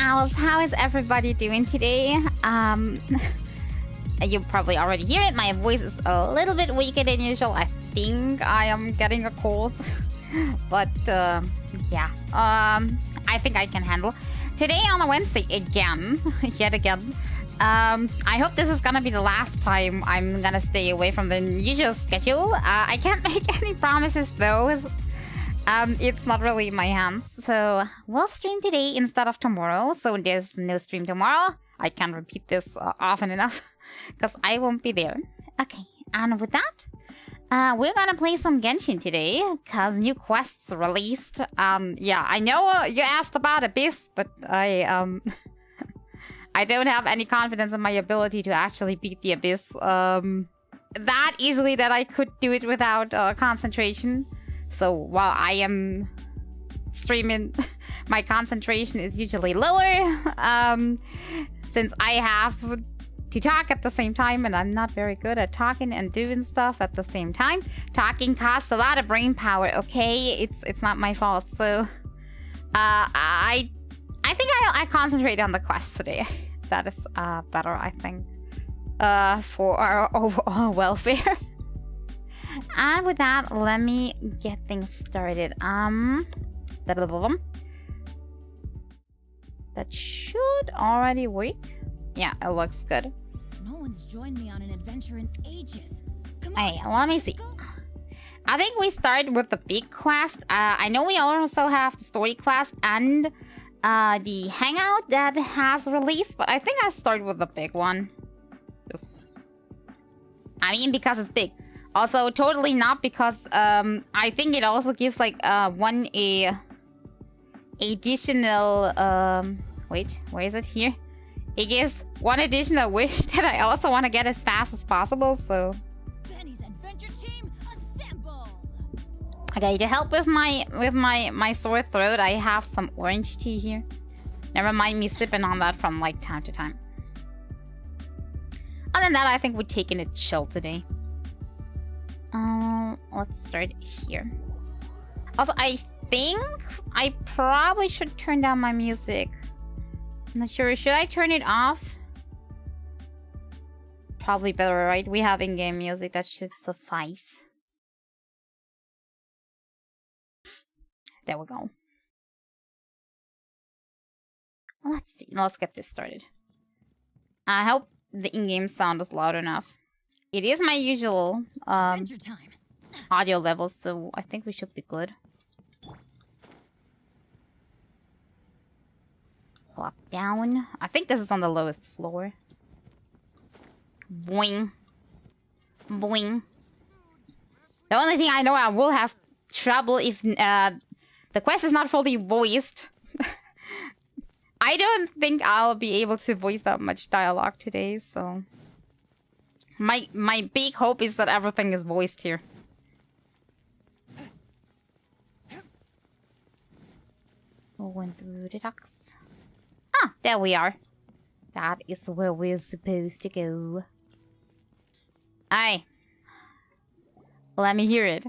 pals, how is everybody doing today? You probably already hear it. My voice is a little bit weaker than usual. I think I am getting a cold, but yeah, I think I can handle. Today on a Wednesday again, yet again. I hope this is gonna be the last time I'm gonna stay away from the usual schedule. I can't make any promises though. It's not really in my hands. So we'll stream today instead of tomorrow. So there's no stream tomorrow. I can't repeat this often enough because I won't be there. Okay, and with that, we're gonna play some Genshin today because new quests released. Yeah, I know you asked about Abyss, but I I don't have any confidence in my ability to actually beat the Abyss that easily that I could do it without concentration. So while I am streaming, my concentration is usually lower since I have to talk at the same time, and I'm not very good at talking and doing stuff at the same time. Talking costs a lot of brain power, okay? It's not my fault. So I think I concentrate on the quest today. That is better, I think, for our overall welfare. And with that, let me get things started. That should already work. Yeah, it looks good. No one's joined me on an adventure in ages. Come on. Hey, let me see. I think we start with the big quest. I know we also have the story quest and the hangout that has released, but I think I start with the big one. I mean, because it's big. Also, totally not because I think it also gives like one additional wait, where is it here? It gives one additional wish that I also want to get as fast as possible. So Benny's adventure team, assemble! okay, to help with my sore throat, I have some orange tea here. Never mind me sipping on that from like time to time. Other than that, I think we're taking it chill today. Let's start here. Also, I think I probably should turn down my music. I'm not sure. Should I turn it off? Probably better, right? We have in-game music that should suffice. There we go. Let's see. Let's get this started. I hope the in-game sound is loud enough. It is my usual audio level, so I think we should be good. Plop down. I think this is on the lowest floor. Boing. Boing. The only thing I know I will have trouble if the quest is not fully voiced. I don't think I'll be able to voice that much dialogue today, so... My big hope is that everything is voiced here. Going through the docks. Ah, there we are. That is where we're supposed to go. Aye. Let me hear it.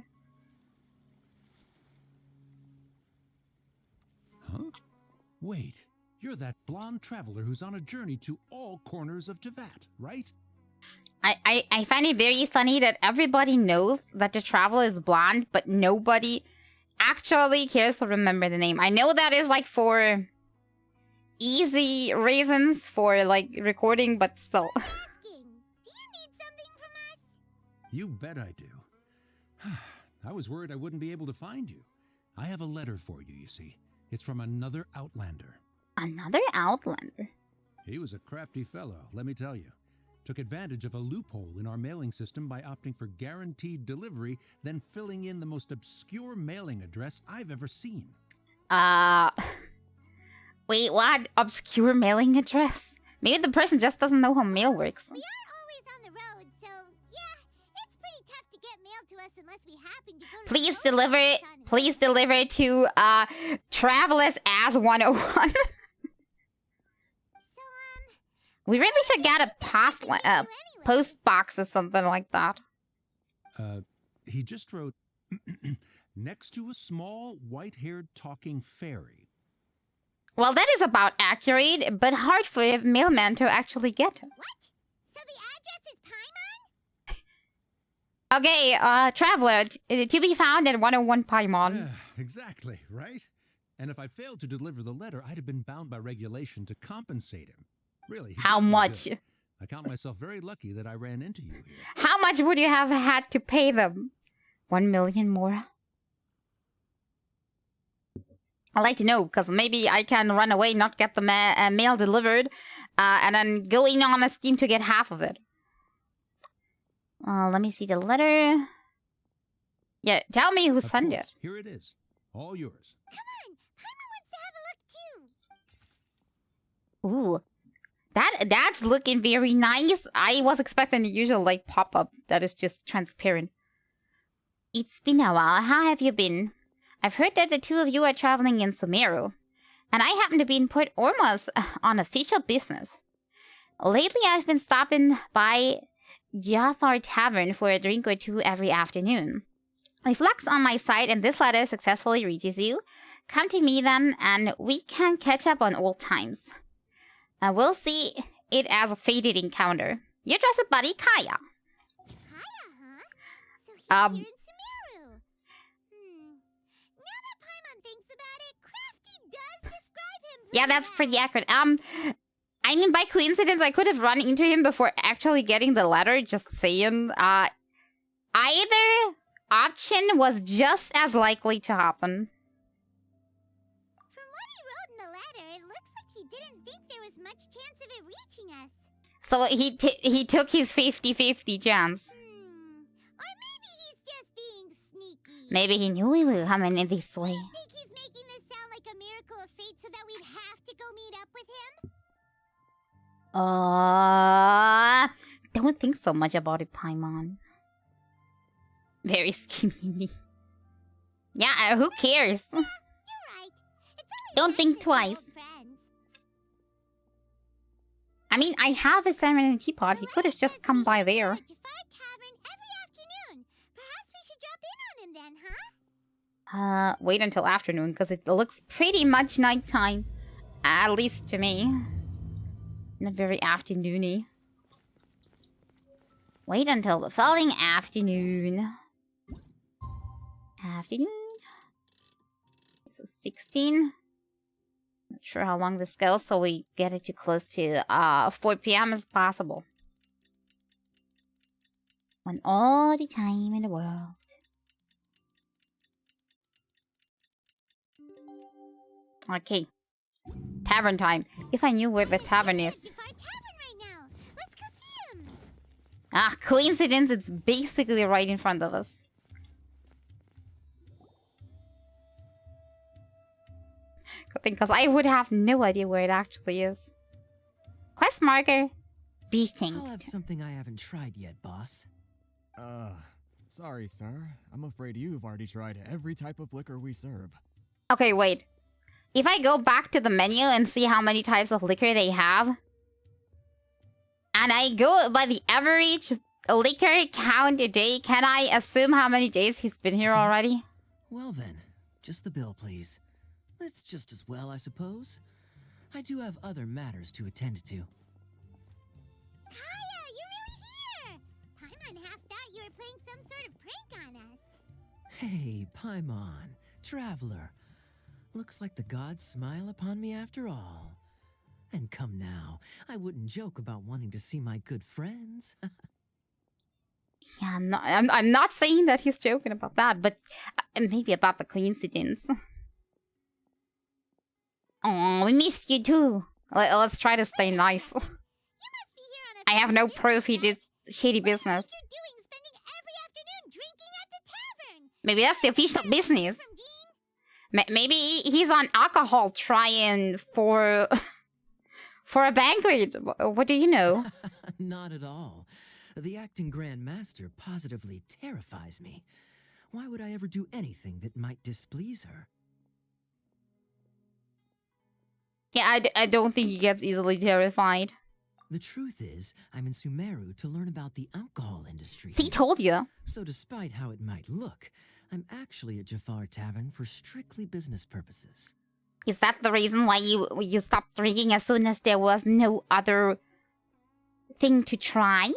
Huh? Wait, you're that blonde traveler who's on a journey to all corners of Teyvat, right? I find it very funny that everybody knows that the traveler is blonde, but nobody actually cares to remember the name. I know that is like for easy reasons for like recording, but still. Do you need something from us? You bet I do. I was worried I wouldn't be able to find you. I have a letter for you, you see. It's from another Outlander. Another Outlander? He was a crafty fellow, let me tell you. Took advantage of a loophole in our mailing system by opting for guaranteed delivery, then filling in the most obscure mailing address I've ever seen. Wait, what? Obscure mailing address? Maybe the person just doesn't know how mail works. We are always on the road, so yeah, it's pretty tough to get mail to us unless we happen to go to Please deliver it. Please deliver it to Travelers as 101. We really should get a post box or something like that. He just wrote, next to a small white-haired talking fairy. Well, that is about accurate, but hard for a mailman to actually get. What? So the address is Paimon? Okay, traveler, to be found at 101 Paimon. Yeah, exactly, right? And if I failed to deliver the letter, I'd have been bound by regulation to compensate him. Really. he How got me much? good. I count myself very lucky that I ran into you here. How much would you have had to pay them? 1 million more? I'd like to know, because maybe I can run away, not get the mail delivered, and then go in on a scheme to get half of it. Let me see the letter. Yeah, tell me who Of sent course, it. Here it is. All yours. Come on, Paimon wants to have a look too. Ooh. That's looking very nice. I was expecting the usual, like, pop-up that is just transparent. It's been a while. How have you been? I've heard that the two of you are traveling in Sumeru. And I happen to be in Port Ormuz on official business. Lately, I've been stopping by Jafar Tavern for a drink or two every afternoon. If luck's on my side and this letter successfully reaches you, come to me then and we can catch up on old times. We'll see it as a fated encounter. Your trusted buddy, Kaya. Kaya, huh? So he's Um, here in Sumeru. Now that Paimon thinks about it, Crafty does describe him Yeah, that's pretty accurate. I mean, by coincidence, I could have run into him before actually getting the letter, just saying. Either option was just as likely to happen. From what he wrote in the letter, it looks like he didn't think there was much chance of it reaching us. So he took his 50-50 chance. Or maybe he's just being sneaky. Maybe he knew we were coming in this way. I think he's making this sound like a miracle of fate so that we'd have to go meet up with him. Don't think so much about it, Paimon. Very skinny. Yeah, who cares? You're right. It's only Don't nice think to see twice. old friends. I mean, I have a salmon and teapot. He could have just come by there. At Jafar Tavern every afternoon. Perhaps we should drop in on him then, huh? Wait until afternoon, because it looks pretty much nighttime. At least to me. Not very afternoony. Wait until the following afternoon. So 16. Not sure how long this goes, so we get it to close to 4 p.m. as possible. When all the time in the world. Okay. Tavern time. If I knew where the tavern is. Jafar Tavern right now. Let's go see him. Ah, coincidence, it's basically right in front of us. Good thing, because I would have no idea where it actually is. Quest marker. Be I'll have thanked. something I haven't tried yet, boss. Sorry, sir. I'm afraid you've already tried every type of liquor we serve. Okay, wait. If I go back to the menu and see how many types of liquor they have, and I go by the average liquor count a day, can I assume how many days he's been here already? Well then, just the bill, please. It's just as well, I suppose. I do have other matters to attend to. Kaya, you're really here. Paimon half thought you were playing some sort of prank on us. Hey, Paimon, traveler. Looks like the gods smile upon me after all. And come now, I wouldn't joke about wanting to see my good friends. Yeah, I'm not saying that he's joking about that, but maybe about the coincidence. Oh, we missed you too. Let's try to stay nice. You must be here on a I have no business proof he did business. shady What do you business. think you're doing spending every afternoon drinking at the tavern? Maybe that's the official business. From Jean? Maybe he's on alcohol trying for for a banquet. What do you know? Not at all. The acting Grand Master positively terrifies me. Why would I ever do anything that might displease her? Yeah, I don't think he gets easily terrified. The truth is, I'm in Sumeru to learn about the alcohol industry. See, here. told you. So despite how it might look, I'm actually at Jafar Tavern for strictly business purposes. Is that the reason why you stopped drinking as soon as there was no other thing to try?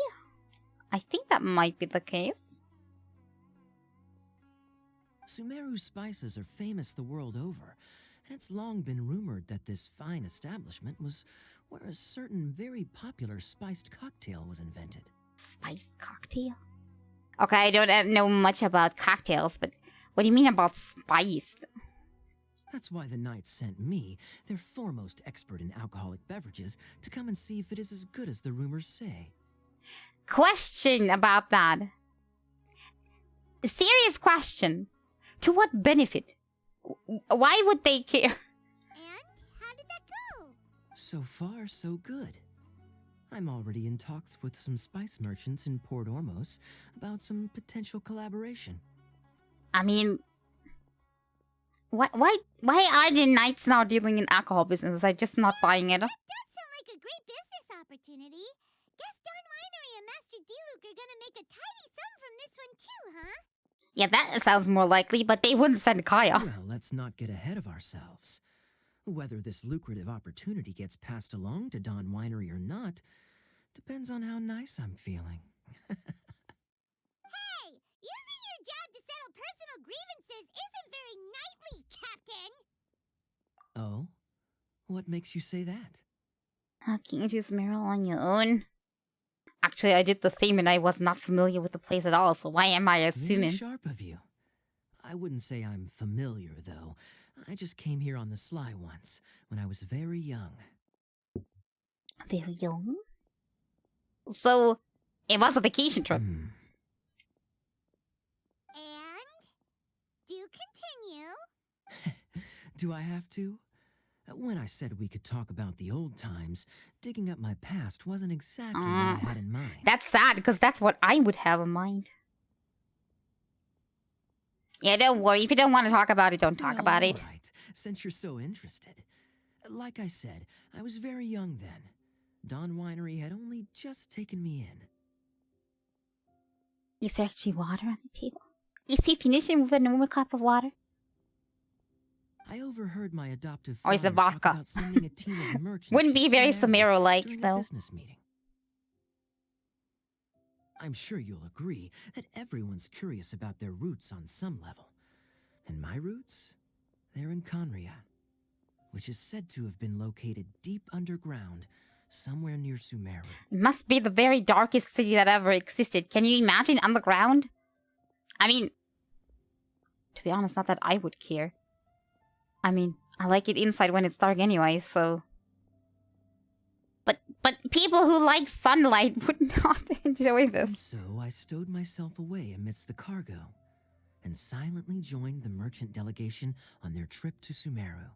I think that might be the case. Sumeru spices are famous the world over, and it's long been rumored that this fine establishment was where a certain very popular spiced cocktail was invented. Spiced cocktail? Okay, I don't know much about cocktails, but what do you mean about spiced? That's why the Knights sent me, their foremost expert in alcoholic beverages, to come and see if it is as good as the rumors say. Question about that. A serious question. To what benefit? Why would they care? And how did that go? So far, so good. I'm already in talks with some spice merchants in Port Ormos about some potential collaboration. I mean, why are the Knights now dealing in alcohol business? I'm just not buying it. That does sound like a great business opportunity. Guess Don Winery and Master D-Luke are gonna make a tidy sum from this one too, huh? Yeah, that sounds more likely, but they wouldn't send Kaya. Well, let's not get ahead of ourselves. Whether this lucrative opportunity gets passed along to Don Winery or not depends on how nice I'm feeling. Hey, using your job to settle personal grievances isn't very knightly, Captain. Oh? What makes you say that? Can't you use Meryl on your own? Actually, I did the same and I was not familiar with the place at all, so why am I Very assuming? sharp of you. I wouldn't say I'm familiar, though. I just came here on the sly once, when I was very young. Very young? So, it was a vacation trip. And? Do continue. Do I have to? When I said we could talk about the old times, digging up my past wasn't exactly what I had in mind. That's sad, because that's what I would have in mind. Yeah, don't worry. If you don't want to talk about it, don't talk about it. All right, since you're so interested. Like I said, I was very young then. Don Winery had only just taken me in. Is there actually water on the table? Is he finishing with a normal cup of water? I overheard my adoptive Or is father it talk vodka? about sending a team of merchants Wouldn't to be very Sumeru Sumeru-like, during a though. business meeting. I'm sure you'll agree that everyone's curious about their roots on some level. And my roots? They're in Conria, which is said to have been located deep underground, somewhere near Sumeru. It must be the very darkest city that ever existed. Can you imagine underground? I mean, to be honest, not that I would care. I mean, I like it inside when it's dark anyway, so... But people who like sunlight would not enjoy And this. so I stowed myself away amidst the cargo, and silently joined the merchant delegation on their trip to Sumeru.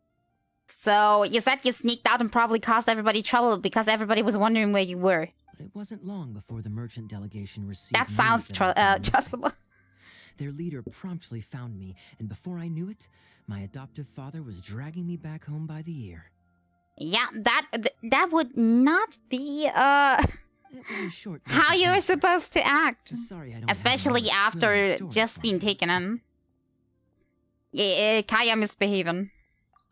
So, you said you sneaked out and probably caused everybody trouble because everybody was wondering where you were. But it wasn't long before the merchant delegation received That news sounds that I'd been missing. trustable. Their leader promptly found me, and before I knew it, my adoptive father was dragging me back home by the ear. Yeah, that would not be, It was a short how you were adventure. supposed to act. Sorry, I don't have Especially another after thrilling story just for being you. taken in. Yeah, Kaya misbehaving.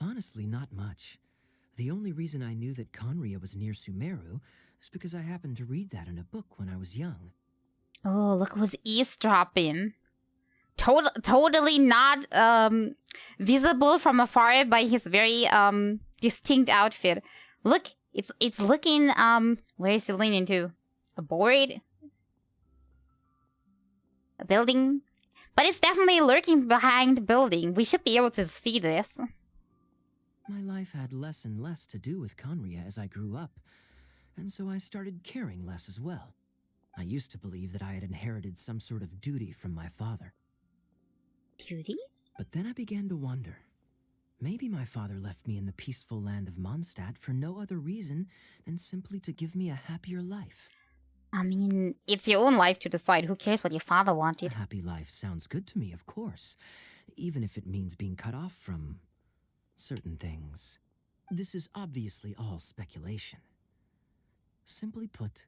Honestly, not much. The only reason I knew that Conria was near Sumeru is because I happened to read that in a book when I was young. Oh, look who's eavesdropping. Totally not visible from afar by his very distinct outfit. Look, it's looking where is it leaning to? A board? A building? But it's definitely lurking behind the building. We should be able to see this. My life had less and less to do with Conria as I grew up, and so I started caring less as well. I used to believe that I had inherited some sort of duty from my father. Duty? But then I began to wonder. Maybe my father left me in the peaceful land of Mondstadt for no other reason than simply to give me a happier life. I mean, it's your own life to decide. Who cares what your father A wanted? happy life sounds good to me, of course, even if it means being cut off from certain things. This is obviously all speculation. Simply put,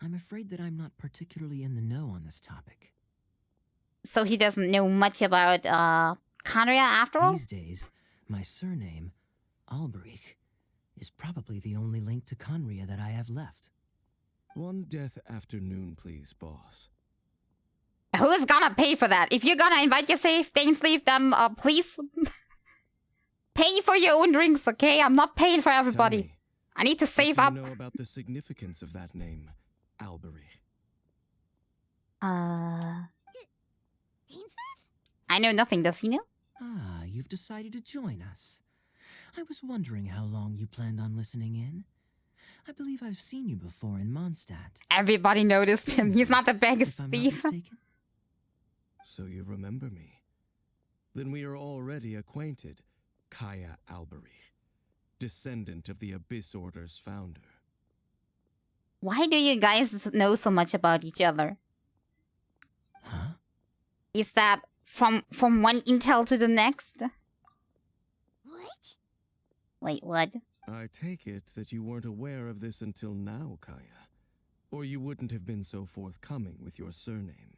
I'm afraid that I'm not particularly in the know on this topic. So he doesn't know much about Conria after all? These days, my surname, Alberich is probably the only link to Conria that I have left. One death afternoon, please, boss. Who's gonna pay for that? If you're gonna invite yourself, Dainsleif, then please pay for your own drinks, okay? I'm not paying for Tell everybody. me, I need to what save do you up. know about the significance of that name, Alberich? Dainsleif? I know nothing. Does he know? Ah, you've decided to join us. I was wondering how long you planned on listening in. I believe I've seen you before in Mondstadt. Everybody noticed him. He's not the biggest If I'm not thief. mistaken. So you remember me. Then we are already acquainted, Kaya Alberich, descendant of the Abyss Order's founder. Why do you guys know so much about each other? Huh? Is that from one intel to the next? What? Wait, what? I take it that you weren't aware of this until now, Kaya. Or you wouldn't have been so forthcoming with your surname.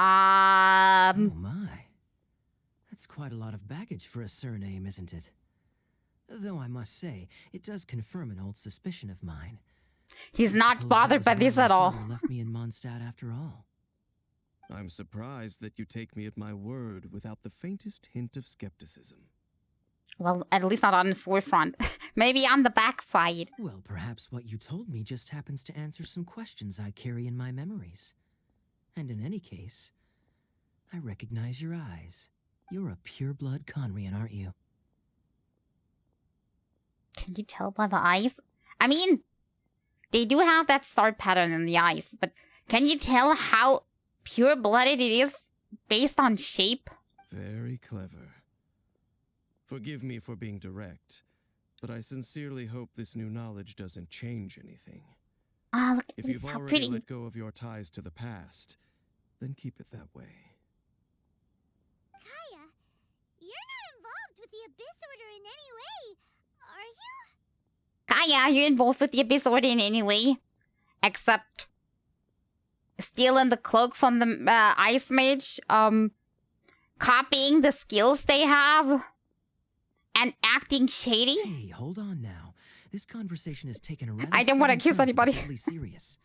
Oh my. That's quite a lot of baggage for a surname, isn't it? Though I must say, it does confirm an old suspicion of mine. He's I not suppose bothered by that was this why at my all. father left me in Mondstadt after all. I'm surprised that you take me at my word without the faintest hint of skepticism. Well, at least not on the forefront. Maybe on the backside. Well, perhaps what you told me just happens to answer some questions I carry in my memories. And in any case, I recognize your eyes. You're a pure-blood Conrian, aren't you? Can you tell by the eyes? I mean, they do have that star pattern in the eyes, but can you tell how pure-blooded it is based on shape? Very clever. Forgive me for being direct, but I sincerely hope this new knowledge doesn't change anything. Ah, look at If this, you've how already pretty. let go of your ties to the past, then keep it that way. Kaya, you're not involved with the Abyss Order in any way, are you? Kaya, you're involved with the Abyss Order in any way. Except stealing the cloak from the Ice Mage, copying the skills they have, and acting shady. Hey, hold on now. This conversation has taken a rather I don't wanna sudden accuse turn to be anybody. deadly serious.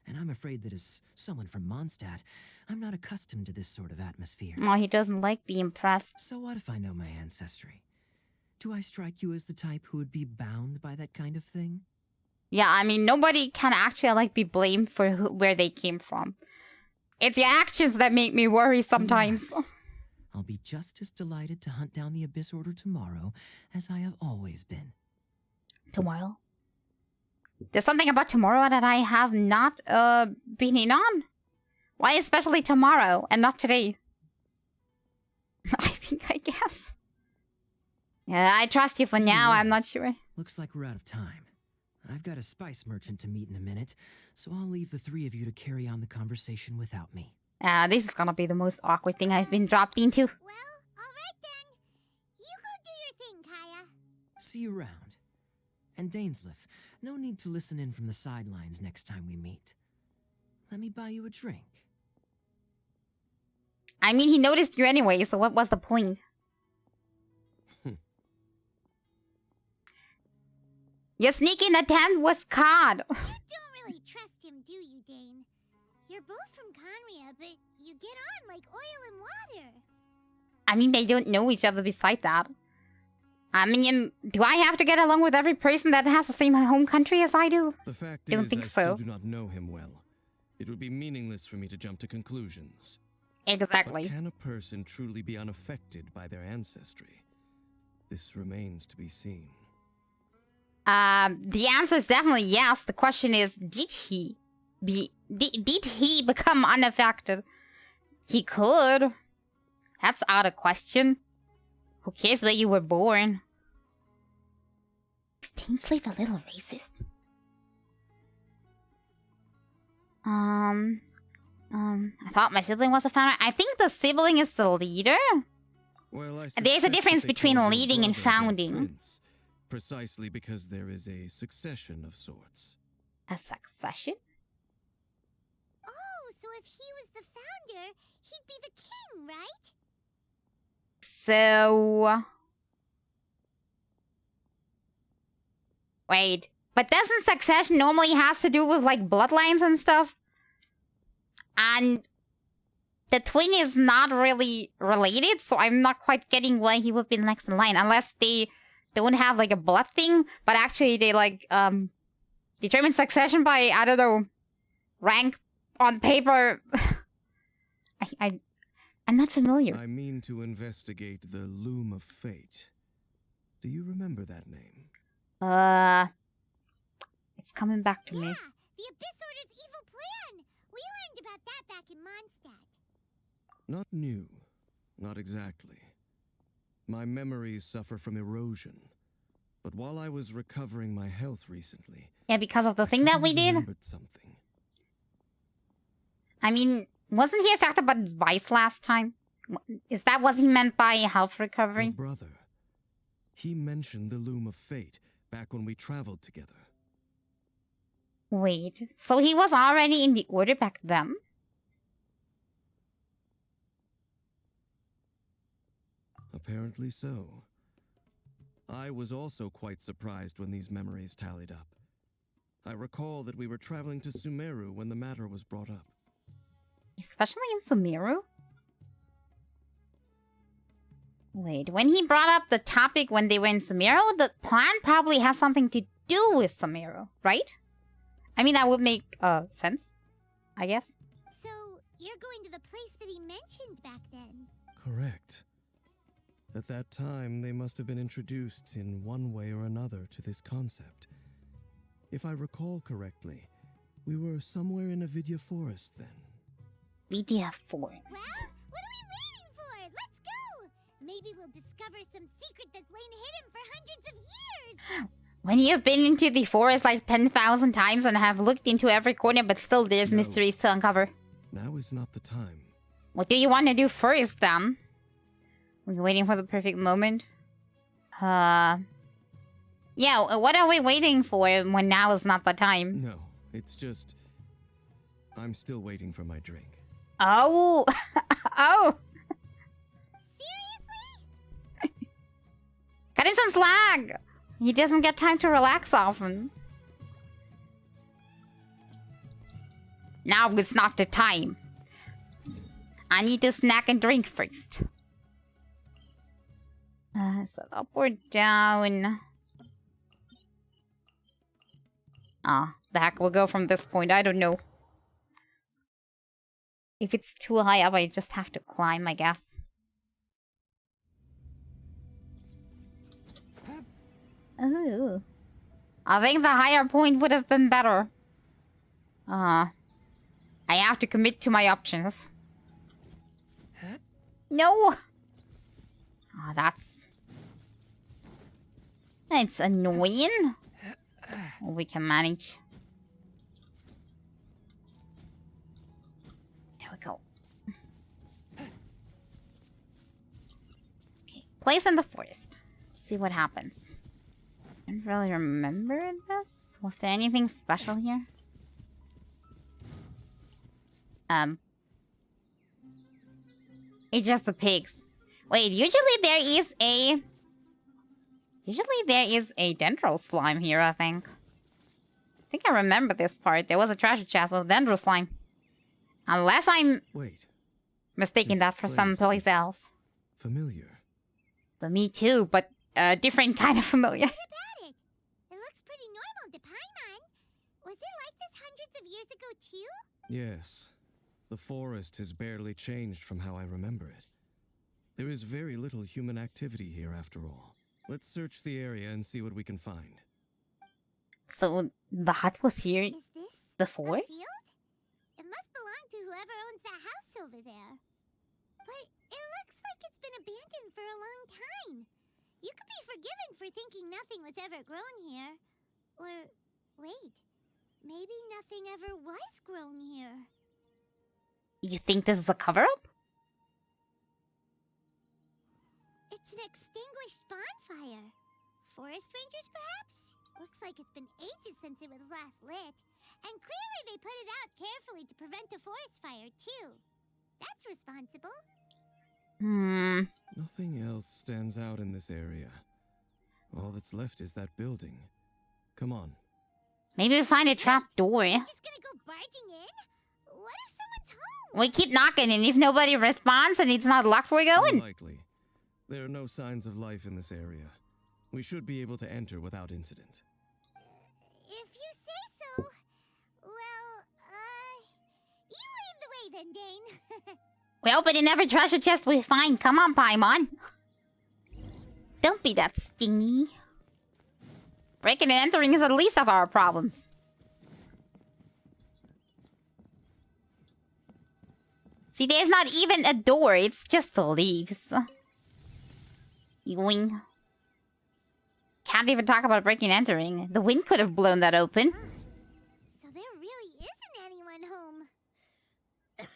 And I'm afraid that as someone from Mondstadt, I'm not accustomed to this sort of atmosphere. Oh, he doesn't like being pressed. So what if I know my ancestry? Do I strike you as the type who would be bound by that kind of thing? Yeah, I mean, nobody can actually be blamed for where they came from. It's your actions that make me worry sometimes. Yes. I'll be just as delighted to hunt down the Abyss Order tomorrow as I have always been. Tomorrow? There's something about tomorrow that I have not been in on. Why especially tomorrow and not today? I guess. Yeah, I trust you for now. I'm not sure. Looks like we're out of time. I've got a spice merchant to meet in a minute, so I'll leave the three of you to carry on the conversation without me. This is gonna be the most awkward thing I've been dropped into. Well, alright then. You go do your thing, Kaya. See you around. And Dainsleif, no need to listen in from the sidelines next time we meet. Let me buy you a drink. I mean, he noticed you anyway, so what was the point? Your sneaking attempt was caught. You don't really trust him, do you, Dane? You're both from Conria, but you get on like oil and water. I mean, they don't know each other beside that. I mean, do I have to get along with every person that has the same home country as I do? The fact Don't is, think I so. still do not know him well. It would be meaningless for me to jump to conclusions. Exactly. But can a person truly be unaffected by their ancestry? This remains to be seen. The answer is definitely yes. The question is, did he become unaffected? He could. That's out of question. Who cares where you were born? Is Dainsleif a little racist? I thought my sibling was a founder. I think the sibling is the leader. Well, There's a suspect that difference they between call your leading and brother their founding. prince, precisely because there is a succession of sorts. A succession? Oh, so if he was the founder, he'd be the king, right? So... Wait, but doesn't succession normally has to do with like bloodlines and stuff? And the twin is not really related, so I'm not quite getting why he would be next in line, unless they don't have like a blood thing, but actually they like determine succession by, I don't know, rank on paper. I'm not familiar. I mean to investigate the Loom of Fate. Do you remember that name? It's coming back to me. Yeah, the Abyss Order's evil plan. We learned about that back in Mondstadt. Not new. Not exactly. My memories suffer from erosion. But while I was recovering my health recently... Yeah, because of the I thing that we suddenly did? remembered something. I mean, wasn't he affected by his vice last time? Is that what he meant by health recovery? Your brother. He mentioned the Loom of Fate back when we traveled together. Wait, so he was already in the Order back then? Apparently so. I was also quite surprised when these memories tallied up. I recall that we were traveling to Sumeru when the matter was brought up. Especially in Sumeru? Wait, when he brought up the topic when they were in Sumeru, the plan probably has something to do with Sumeru, right? I mean, that would make sense, I guess. So, you're going to the place that he mentioned back then? Correct. At that time, they must have been introduced in one way or another to this concept. If I recall correctly, we were somewhere in a Vidya forest then. Vidya Forest. Well, what are we waiting for? Let's go! Maybe we'll discover some secret that's lain hidden for hundreds of years! When you've been into the forest like 10,000 times and have looked into every corner, but still there's No. mysteries to uncover. Now is not the time. What do you want to do first, then? We're waiting for the perfect moment. Yeah, what are we waiting for when now is not the time? No, it's just... I'm still waiting for my drink. Oh! Oh! Seriously? Cut him some slack! He doesn't get time to relax often. Now is not the time. I need to snack and drink first. So up or down? Ah, the heck will go from this point. I don't know. If it's too high up, I just have to climb, I guess. Ooh. I think the higher point would have been better. I have to commit to my options. No! Oh, that's annoying. We can manage. There we go. Okay, place in the forest. See what happens. I don't really remember this. Was there anything special here? It's just the pigs. Wait, usually there is a dendro slime here, I think. I think I remember this part. There was a treasure chest with dendro slime. Unless I'm mistaking that for someplace else. Familiar. But me too, but a different kind of familiar. What about it? It looks pretty normal to Paimon. Was it like this hundreds of years ago too? Yes. The forest has barely changed from how I remember it. There is very little human activity here after all. Let's search the area and see what we can find. So the hut was here Is this before? a field? It must belong to whoever owns that house over there. But it looks like it's been abandoned for a long time. You could be forgiven for thinking nothing was ever grown here. Or, wait, maybe nothing ever was grown here. You think this is a cover-up? It's an extinguished bonfire. Forest rangers, perhaps? Looks like it's been ages since it was last lit. And clearly they put it out carefully to prevent a forest fire, too. That's responsible. Nothing else stands out in this area. All that's left is that building. Come on. Maybe we find a trap door. Just gonna go barging in? What if someone's home? We keep knocking, and if nobody responds and it's not locked, we're going. Unlikely. There are no signs of life in this area. We should be able to enter without incident. If you say so. Well, you lead the way then, Dane. We open in every treasure chest we find. Come on, Paimon. Don't be that stingy. Breaking and entering is the least of our problems. See, there's not even a door. It's just leaves. Yoing. Can't even talk about breaking and entering. The wind could have blown that open. So there really isn't anyone home. Ugh,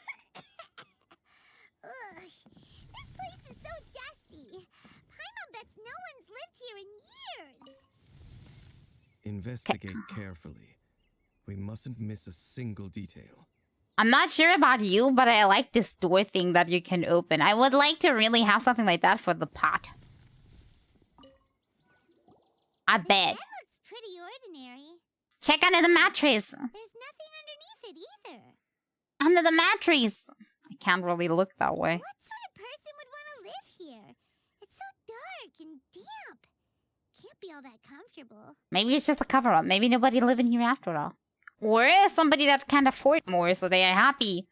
this place is so dusty. Paimon bets no one's lived here in years. Investigate carefully. We mustn't miss a single detail. I'm not sure about you, but I like this door thing that you can open. I would like to really have something like that for the pot. I bet. That looks pretty ordinary. Check under the mattress. There's nothing underneath it either. Under the mattress. I can't really look that way. What sort of person would want to live here? It's so dark and damp. Can't be all that comfortable. Maybe it's just a cover-up. Maybe nobody living here after all. Or somebody that can afford more, so they are happy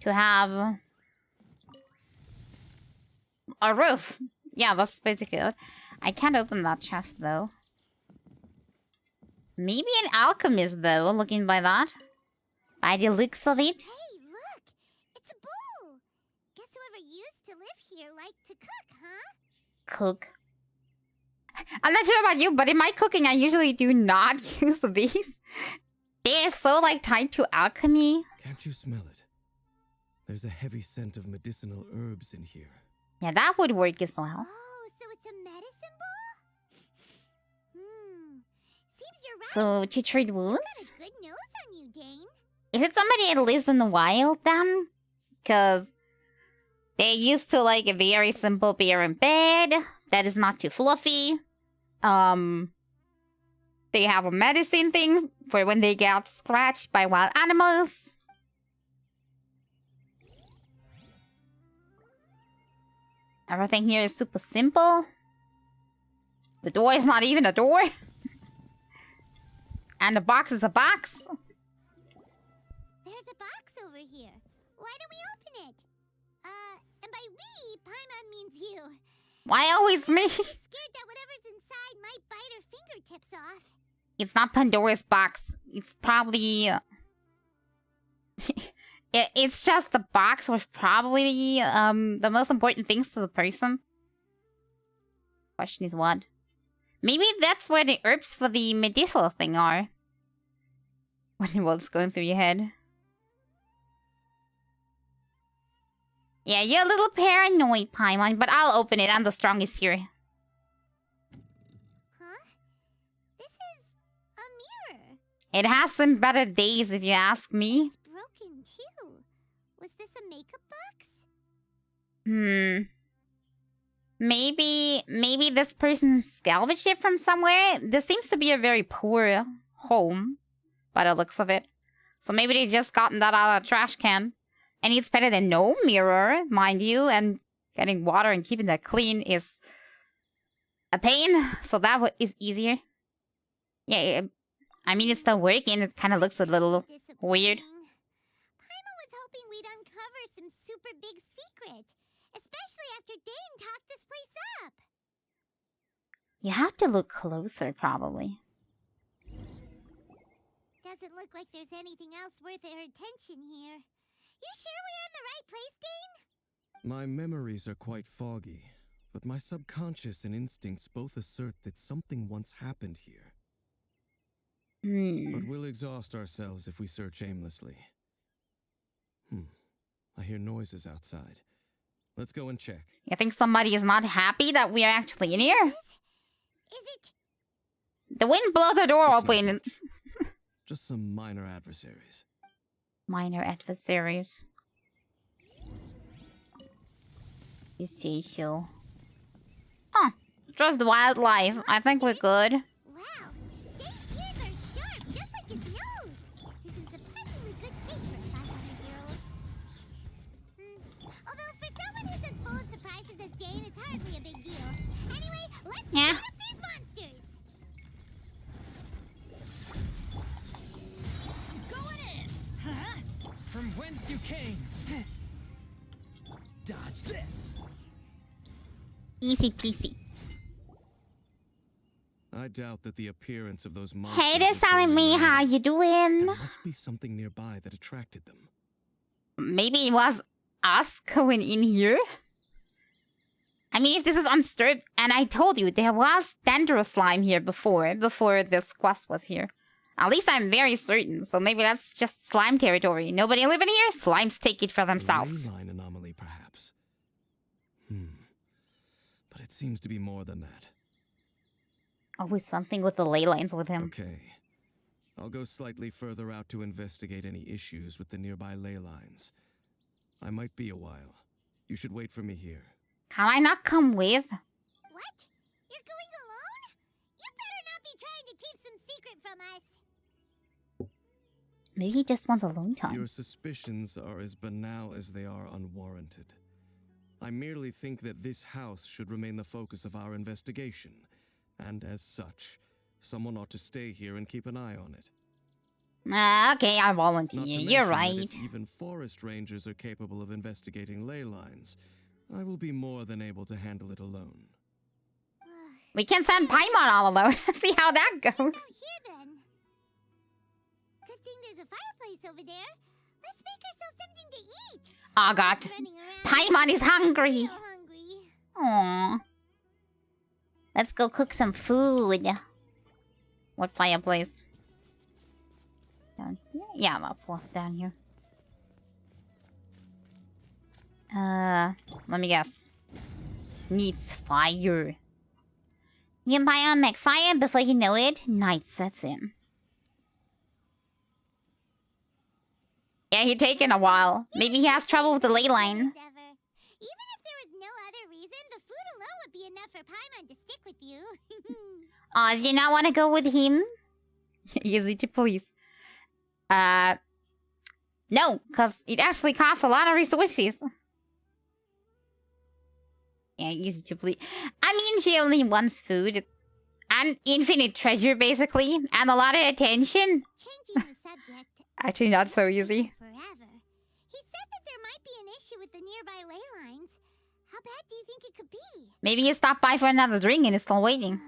to have a roof. Yeah, that's basically it. I can't open that chest, though. Maybe an alchemist, though, looking by that. By the looks of it. Hey, look! It's a bull! Guess whoever used to live here liked to cook, huh? Cook. I'm not sure about you, but in my cooking, I usually do not use these. They're so, like, tied to alchemy. Can't you smell it? There's a heavy scent of medicinal herbs in here. Yeah, that would work as well. Oh, so it's a medicine bull? Seems you're right. So, to treat wounds? You got a good nose on you, Dane. Is it somebody that lives in the wild, then? Because they're used to, like, a very simple bear in bed that is not too fluffy. They have a medicine thing for when they get scratched by wild animals. Everything here is super simple. The door is not even a door. And the box is a box. There's a box over here. Why don't we open it? And by we, Paimon means you. Why always me? I'm scared that whatever's inside might bite her fingertips off. It's not Pandora's box. It's probably... it's just the box with probably the most important things to the person. Question is what? Maybe that's where the herbs for the medicinal thing are. What's going through your head? Yeah, you're a little paranoid, Paimon, but I'll open it. I'm the strongest here. Huh? This is a mirror. It has some better days, if you ask me. It's broken, too. Was this a makeup box? Maybe this person salvaged it from somewhere. This seems to be a very poor home, by the looks of it. So maybe they just gotten that out of a trash can. And it's better than no mirror, mind you. And getting water and keeping that clean is a pain. So that is easier. Yeah, I mean, it's still working. It kind of looks a little weird. Paimon was hoping we'd uncover some super big secret. Especially after Dane talked this place up. You have to look closer, probably. Doesn't look like there's anything else worth our attention here. You sure we're in the right place, Dane? My memories are quite foggy, but my subconscious and instincts both assert that something once happened here. But we'll exhaust ourselves if we search aimlessly. I hear noises outside. Let's go and check. You think somebody is not happy that we are actually in here? Is it? The wind blew the door It's not open. much. Just some minor adversaries. Minor adversaries. You say so. Huh. Just wildlife. I think we're good. Wow. Dane's here Jane. It's hardly a big deal. Anyway, let's Yeah. get up these monsters. Going in! Huh? From whence you came. Dodge this. Easy peasy. I doubt that the appearance of those monsters. Hey there, is Silent Me. totally How random. you doing? There must be something nearby that attracted them. Maybe it was us going in here. I mean, if this is undisturbed, and I told you there was Dendro slime here before this quest was here. At least I'm very certain. So maybe that's just slime territory. Nobody living here. Slimes take it for themselves. A ley line anomaly, perhaps. But it seems to be more than that. Always something with the ley lines with him. Okay. I'll go slightly further out to investigate any issues with the nearby ley lines. I might be a while. You should wait for me here. Can I not come with? What? You're going alone? You better not be trying to keep some secret from us. Maybe he just wants alone time. Your suspicions are as banal as they are unwarranted. I merely think that this house should remain the focus of our investigation, and as such, someone ought to stay here and keep an eye on it. Okay, I volunteer. Not to You're mention that right. if even forest rangers are capable of investigating ley lines, I will be more than able to handle it alone. We can send Paimon all alone. See how that goes. Out here then. Good thing there's a fireplace over there. Let's make ourselves something to eat. Oh god. Running around. Paimon is hungry. Real hungry. Aww. Let's go cook some food. What fireplace? Down here? Yeah, that's what's down here. Let me guess. Needs fire. You can Paimon make fire before you know it. Night sets in. Yeah, he's taking a while. Maybe he has trouble with the ley line. Even if there was no other reason, the food alone would be enough for Paimon to stick with you. Oh, do you not want to go with him? Easy to please. No, because it actually costs a lot of resources. Yeah, easy to please. I mean, she only wants food. And infinite treasure, basically. And a lot of attention. Changing the subject. Actually, not so easy. Forever. He said that there might be an issue with the nearby ley lines. How bad do you think it could be? Maybe he stopped by for another drink and is still waiting.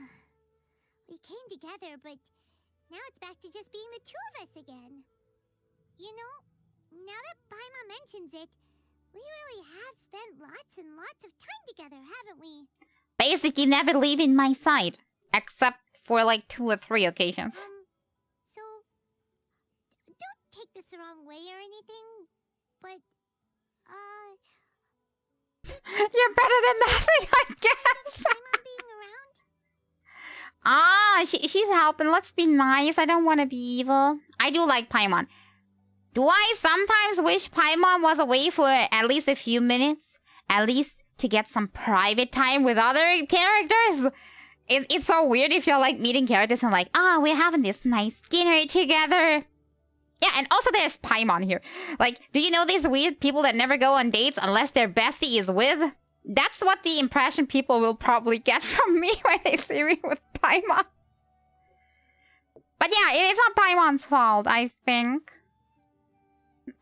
We came together, but now it's back to just being the two of us again. You know, now that Paimon mentions it, we really have spent lots and lots of time together, haven't we? Basically, never leaving my side. Except for like 2 or 3 occasions. So, don't take this the wrong way or anything, but, You're better than nothing, I guess. Paimon being around? Ah, she's helping. Let's be nice. I don't want to be evil. I do like Paimon. Do I sometimes wish Paimon was away for at least a few minutes? At least to get some private time with other characters? It's so weird if you're like meeting characters and like, we're having this nice dinner together. Yeah, and also there's Paimon here. Like, do you know these weird people that never go on dates unless their bestie is with? That's what the impression people will probably get from me when they see me with Paimon. But yeah, it's not Paimon's fault, I think.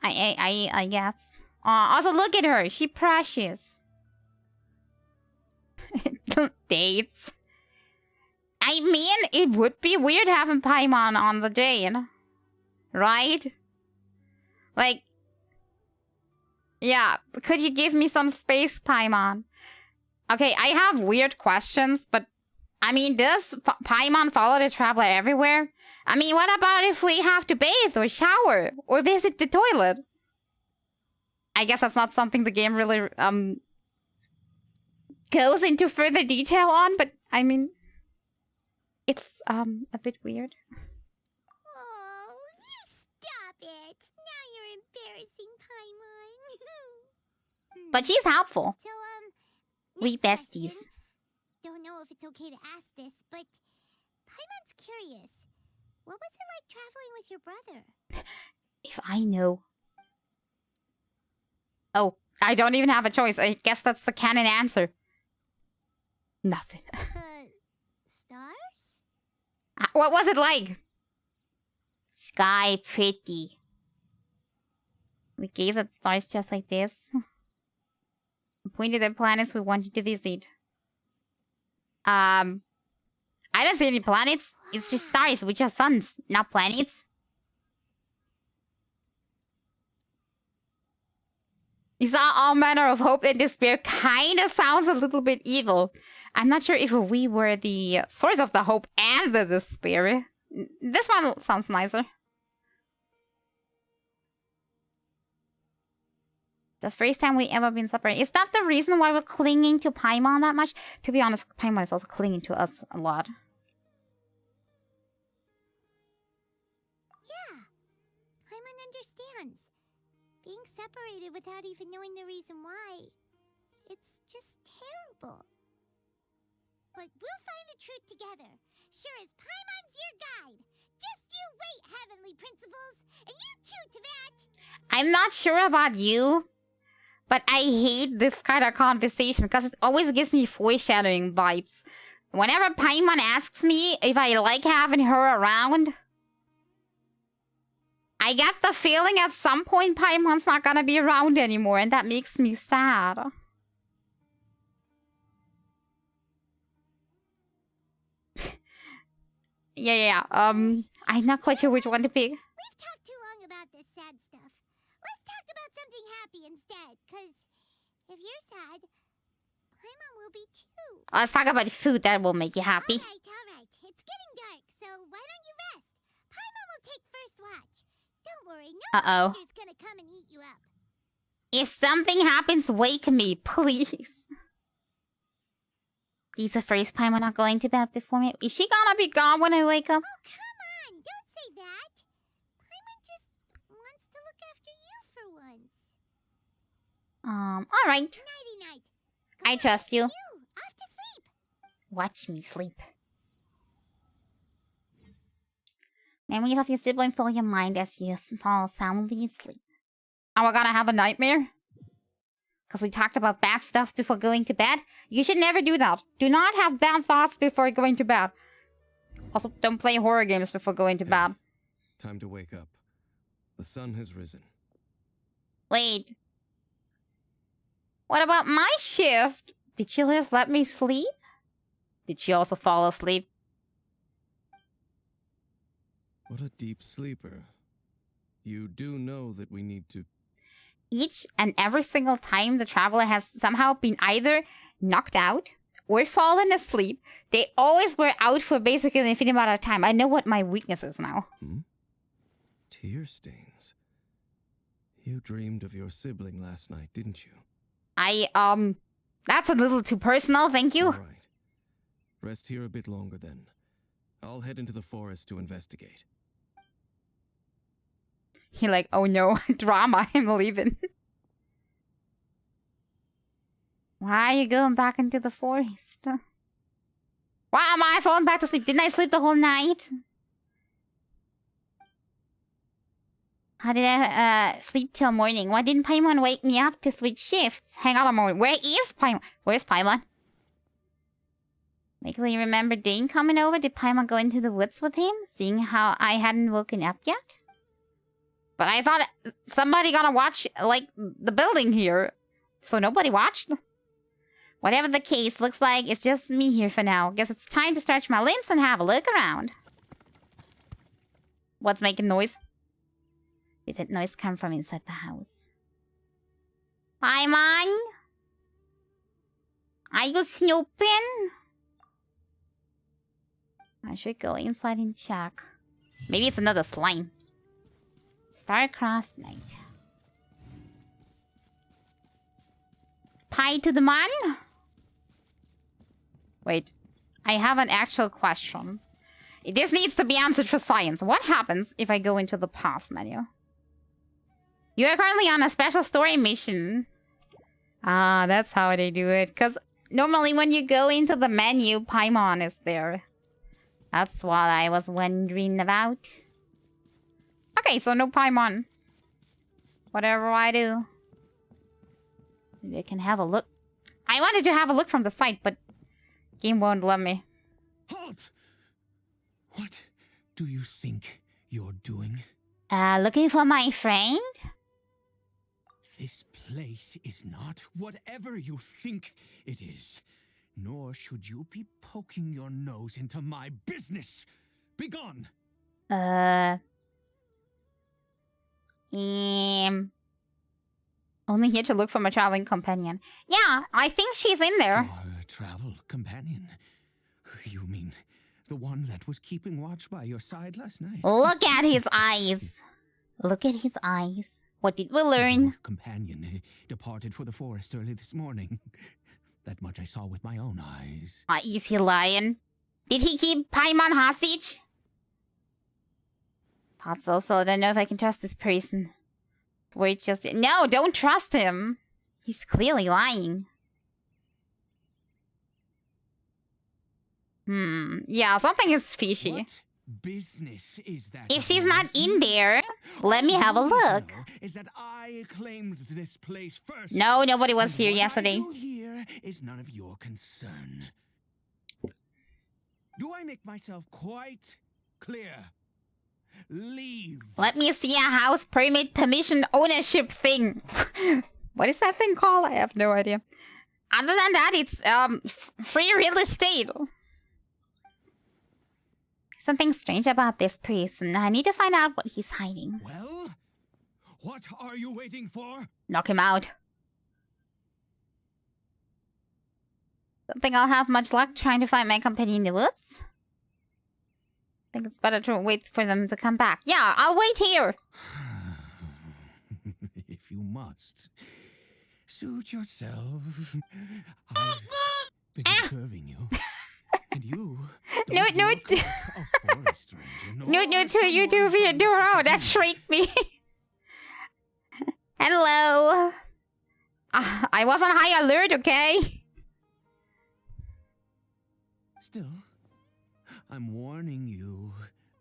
I guess. Also, look at her. She precious. Dates. I mean, it would be weird having Paimon on the date. Right? Like, yeah, could you give me some space, Paimon? Okay, I have weird questions, but I mean, does Paimon follow the traveler everywhere? I mean, what about if we have to bathe or shower or visit the toilet? I guess that's not something the game really goes into further detail on, but I mean, it's a bit weird. Oh, you stop it. Now you're embarrassing Paimon. But she's helpful. So, We next question. besties. Don't know if it's okay to ask this, but Paimon's curious. What was it like traveling with your brother? If I know. Oh, I don't even have a choice. I guess that's the canon answer. Nothing. Stars? What was it like? Sky pretty. We gaze at stars just like this. Pointed at planets we wanted to visit. I don't see any planets. It's just stars, which are suns, not planets. You saw all manner of hope and despair. Kinda sounds a little bit evil. I'm not sure if we were the source of the hope and the despair. This one sounds nicer. The first time we ever been separated. Is that the reason why we're clinging to Paimon that much? To be honest, Paimon is also clinging to us a lot. Yeah. Paimon understands. Being separated without even knowing the reason why. It's just terrible. But we'll find the truth together. Sure as Paimon's your guide. Just you wait, Heavenly Principles. And you too, Teyvat. I'm not sure about you, but I hate this kind of conversation because it always gives me foreshadowing vibes. Whenever Paimon asks me if I like having her around, I get the feeling at some point Paimon's not gonna be around anymore, and that makes me sad. Yeah. I'm not quite sure which one to pick. We've talked too long about this sad stuff. Let's talk about something happy instead, because if you're sad, Paimon will be too. Let's talk about food that will make you happy. Alright. It's getting dark, so why don't you rest? Paimon will take first watch. Don't worry, no monster's gonna come and eat you up. If something happens, wake me, please. Is the first Paimon not going to bed before me? Is she gonna be gone when I wake up? Oh, come on! Don't say that! Paimon just wants to look after you for once. Alright. Nighty-night. I trust you. Off to sleep! Watch me sleep. Memories of your sibling fill your mind as you fall soundly asleep. And we're gonna have a nightmare? Because we talked about bad stuff before going to bed? You should never do that. Do not have bad thoughts before going to bed. Also, don't play horror games before going to bed. Time to wake up. The sun has risen. Wait. What about my shift? Did she just let me sleep? Did she also fall asleep? What a deep sleeper. You do know that we need to... Each and every single time the traveler has somehow been either knocked out or fallen asleep, they always were out for basically an infinite amount of time. I know what my weakness is now. Tear stains. You dreamed of your sibling last night, didn't you? That's a little too personal, thank you. All right. Rest here a bit longer then. I'll head into the forest to investigate. He like, oh no, drama, I'm leaving. Why are you going back into the forest? Why am I falling back to sleep? Didn't I sleep the whole night? How did I sleep till morning? Why didn't Paimon wake me up to switch shifts? Hang on a moment. Where is Paimon? Where's Paimon? Vaguely remember Dane coming over. Did Paimon go into the woods with him? Seeing how I hadn't woken up yet? But I thought somebody gonna watch, like, the building here. So nobody watched? Whatever the case, looks like it's just me here for now. Guess it's time to stretch my limbs and have a look around. What's making noise? Did that noise come from inside the house? Paimon? Are you snooping? I should go inside and check. Maybe it's another slime. Star-crossed night. Pie to the man? Wait. I have an actual question. This needs to be answered for science. What happens if I go into the pause menu? You are currently on a special story mission. Ah, that's how they do it. Because normally when you go into the menu, Paimon is there. That's what I was wondering about. Okay, so no Paimon. Whatever I do. Maybe I can have a look. I wanted to have a look from the side, but Game won't let me. Halt! What do you think you're doing? Looking for my friend? This place is not whatever you think it is. Nor should you be poking your nose into my business. Begone! Only here to look for my traveling companion. Yeah, I think she's in there. Your travel companion? You mean the one that was keeping watch by your side last night? Look at his eyes. Look at his eyes. What did we learn? Your companion departed for the forest early this morning. That much I saw with my own eyes. Is he lying? Did he keep Paimon hostage? Thought so, so I don't know if I can trust this person. We're just... No, don't trust him. He's clearly lying. Yeah, something is fishy. What business is that? If she's not in there, let me have a look. Is that I claimed this place first? No, nobody was here What yesterday. I do here is none of your concern. Do I make myself quite clear? Leave. Let me see a house permit permission ownership thing. What is that thing called? I have no idea. Other than that, it's free real estate. Something strange about this person. I need to find out what he's hiding. Well, what are you waiting for? Knock him out. Don't think I'll have much luck trying to find my company in the woods. I think it's better to wait for them to come back. Yeah, I'll wait here. If you must. Suit yourself. I've been observing you. And you... No, to you do via Duro. That shrieked me. Hello. I was on high alert, okay? Still, I'm warning you.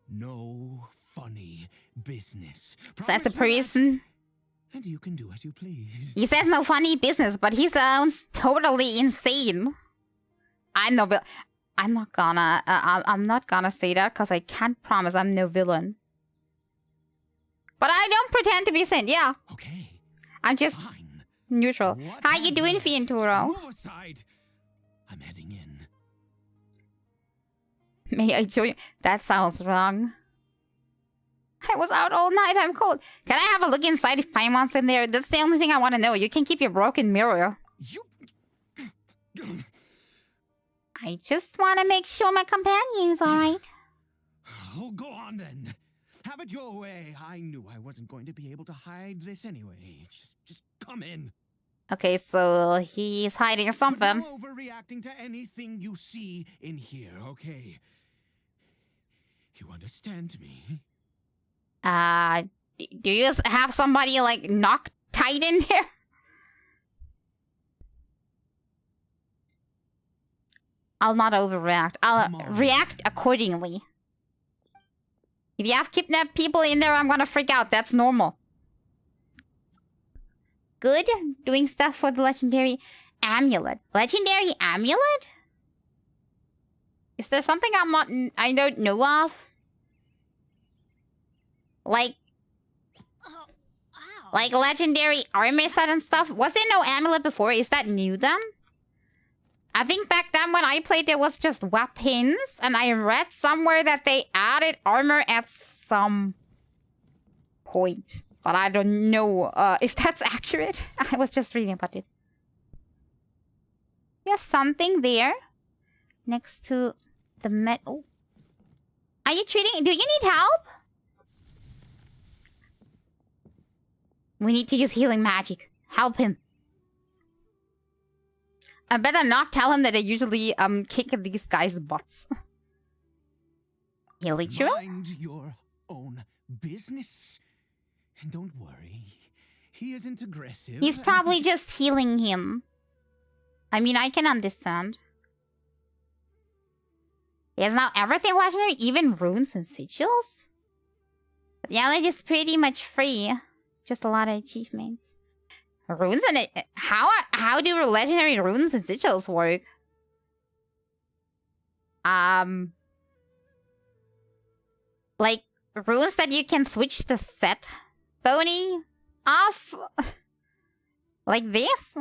No funny business. Says the Promise me that, person. and you can do as you please. He says no funny business, but he sounds totally insane. I'm not gonna say that because I can't promise I'm no villain. But I don't pretend to be sane. Yeah, Okay. I'm just Fine. neutral. What How you doing, happened? Fienturo? Move aside. I'm heading in. May I join? That sounds wrong. I was out all night. I'm cold. Can I have a look inside if Paimon's in there? That's the only thing I want to know. You can keep your broken mirror. You. I just want to make sure my companion's alright. Oh, go on then. Have it your way. I knew I wasn't going to be able to hide this anyway. Just come in. Okay, so he's hiding But something. no overreacting to anything you see in here, okay? You understand me? Do you have somebody like knock tight in here? I'll not overreact. I'll Come on. react accordingly. If you have kidnapped people in there, I'm gonna freak out. That's normal. Good. Doing stuff for the legendary amulet. Legendary amulet? Is there something I don't know of? Like legendary armor set and stuff? Was there no amulet before? Is that new then? I think back then when I played, there was just weapons, and I read somewhere that they added armor at some point. But I don't know if that's accurate. I was just reading about it. There's something there next to the metal. Are you treating... Do you need help? We need to use healing magic. Help him. I better not tell him that I usually kick these guys' butts. Heal Ichiro? Mind your own business. And don't worry. He isn't aggressive. He's probably just healing him. I mean, I can understand. There's now everything legendary, even runes and sigils? But the island is pretty much free. Just a lot of achievements. Runes and it. How do legendary runes and sigils work? Like runes that you can switch the set bony off like this.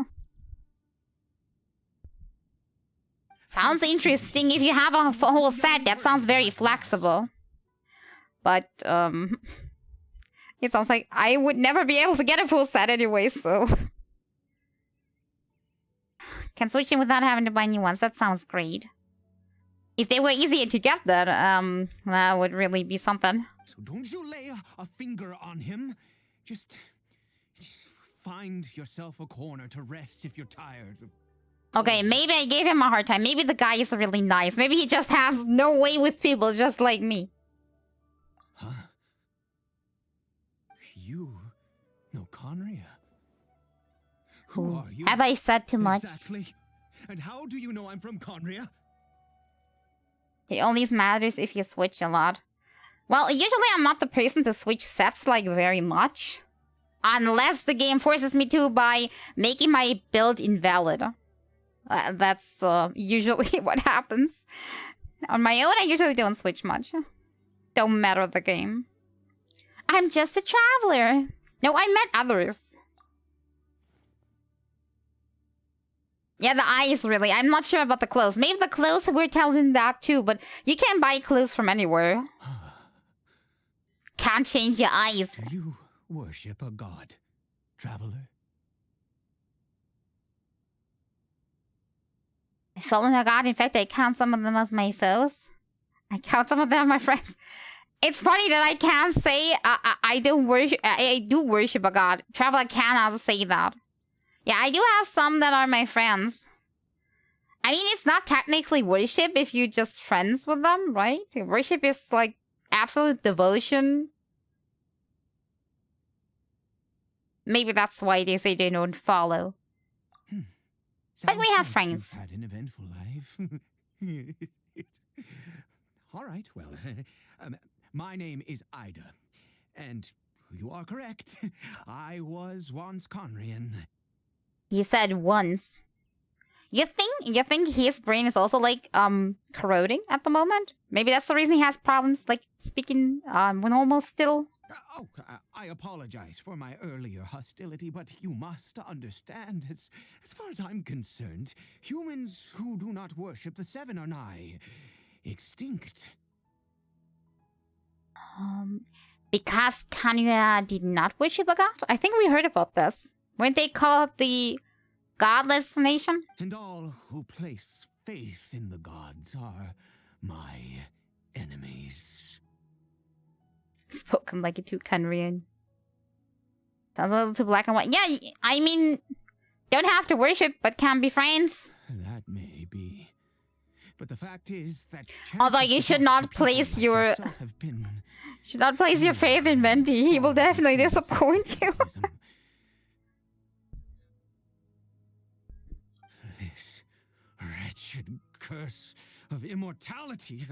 Sounds interesting. If you have a whole set, that sounds very flexible. But it sounds like I would never be able to get a full set anyway, so can switch in without having to buy new ones. That sounds great. If they were easier to get, then that would really be something. So don't you lay a finger on him. Just find yourself a corner to rest if you're tired. Okay, maybe I gave him a hard time. Maybe the guy is really nice. Maybe he just has no way with people, just like me. Huh? You know Conria? Who are you? Have I said too much? Exactly. And how do you know I'm from Conria? It only matters if you switch a lot. Well, usually I'm not the person to switch sets like very much. Unless the game forces me to by making my build invalid. That's usually what happens. On my own, I usually don't switch much. Don't matter the game. I'm just a traveler. No, I met others. Yeah, the eyes really. I'm not sure about the clothes. Maybe the clothes were telling that too, but you can't buy clothes from anywhere. Can't change your eyes. You worship a god, traveler? I fell in a god. In fact, I count some of them as my foes. I count some of them as my friends. It's funny that I can't say I don't worship. I do worship a god. Traveler cannot say that. Yeah, I do have some that are my friends. I mean, it's not technically worship if you're just friends with them, right? Worship is like absolute devotion. Maybe that's why they say they don't follow. But we have friends. You've had an eventful life. All right, well, my name is Ida, and you are correct. I was once Conrian. You said once. You think his brain is also like corroding at the moment? Maybe that's the reason he has problems like speaking normal still. I apologize for my earlier hostility, but you must understand, as far as I'm concerned, humans who do not worship the Seven are nigh extinct. Because Kanya did not worship a god? I think we heard about this. Weren't they called the godless nation? And all who place faith in the gods are my enemies. Spoken like a too Kanrian. Sounds a little too black and white. Yeah, I mean, don't have to worship, but can be friends. That may be. But the fact is that although you should not place your should not place your faith in Venti. He will definitely disappoint you. This wretched curse of immortality.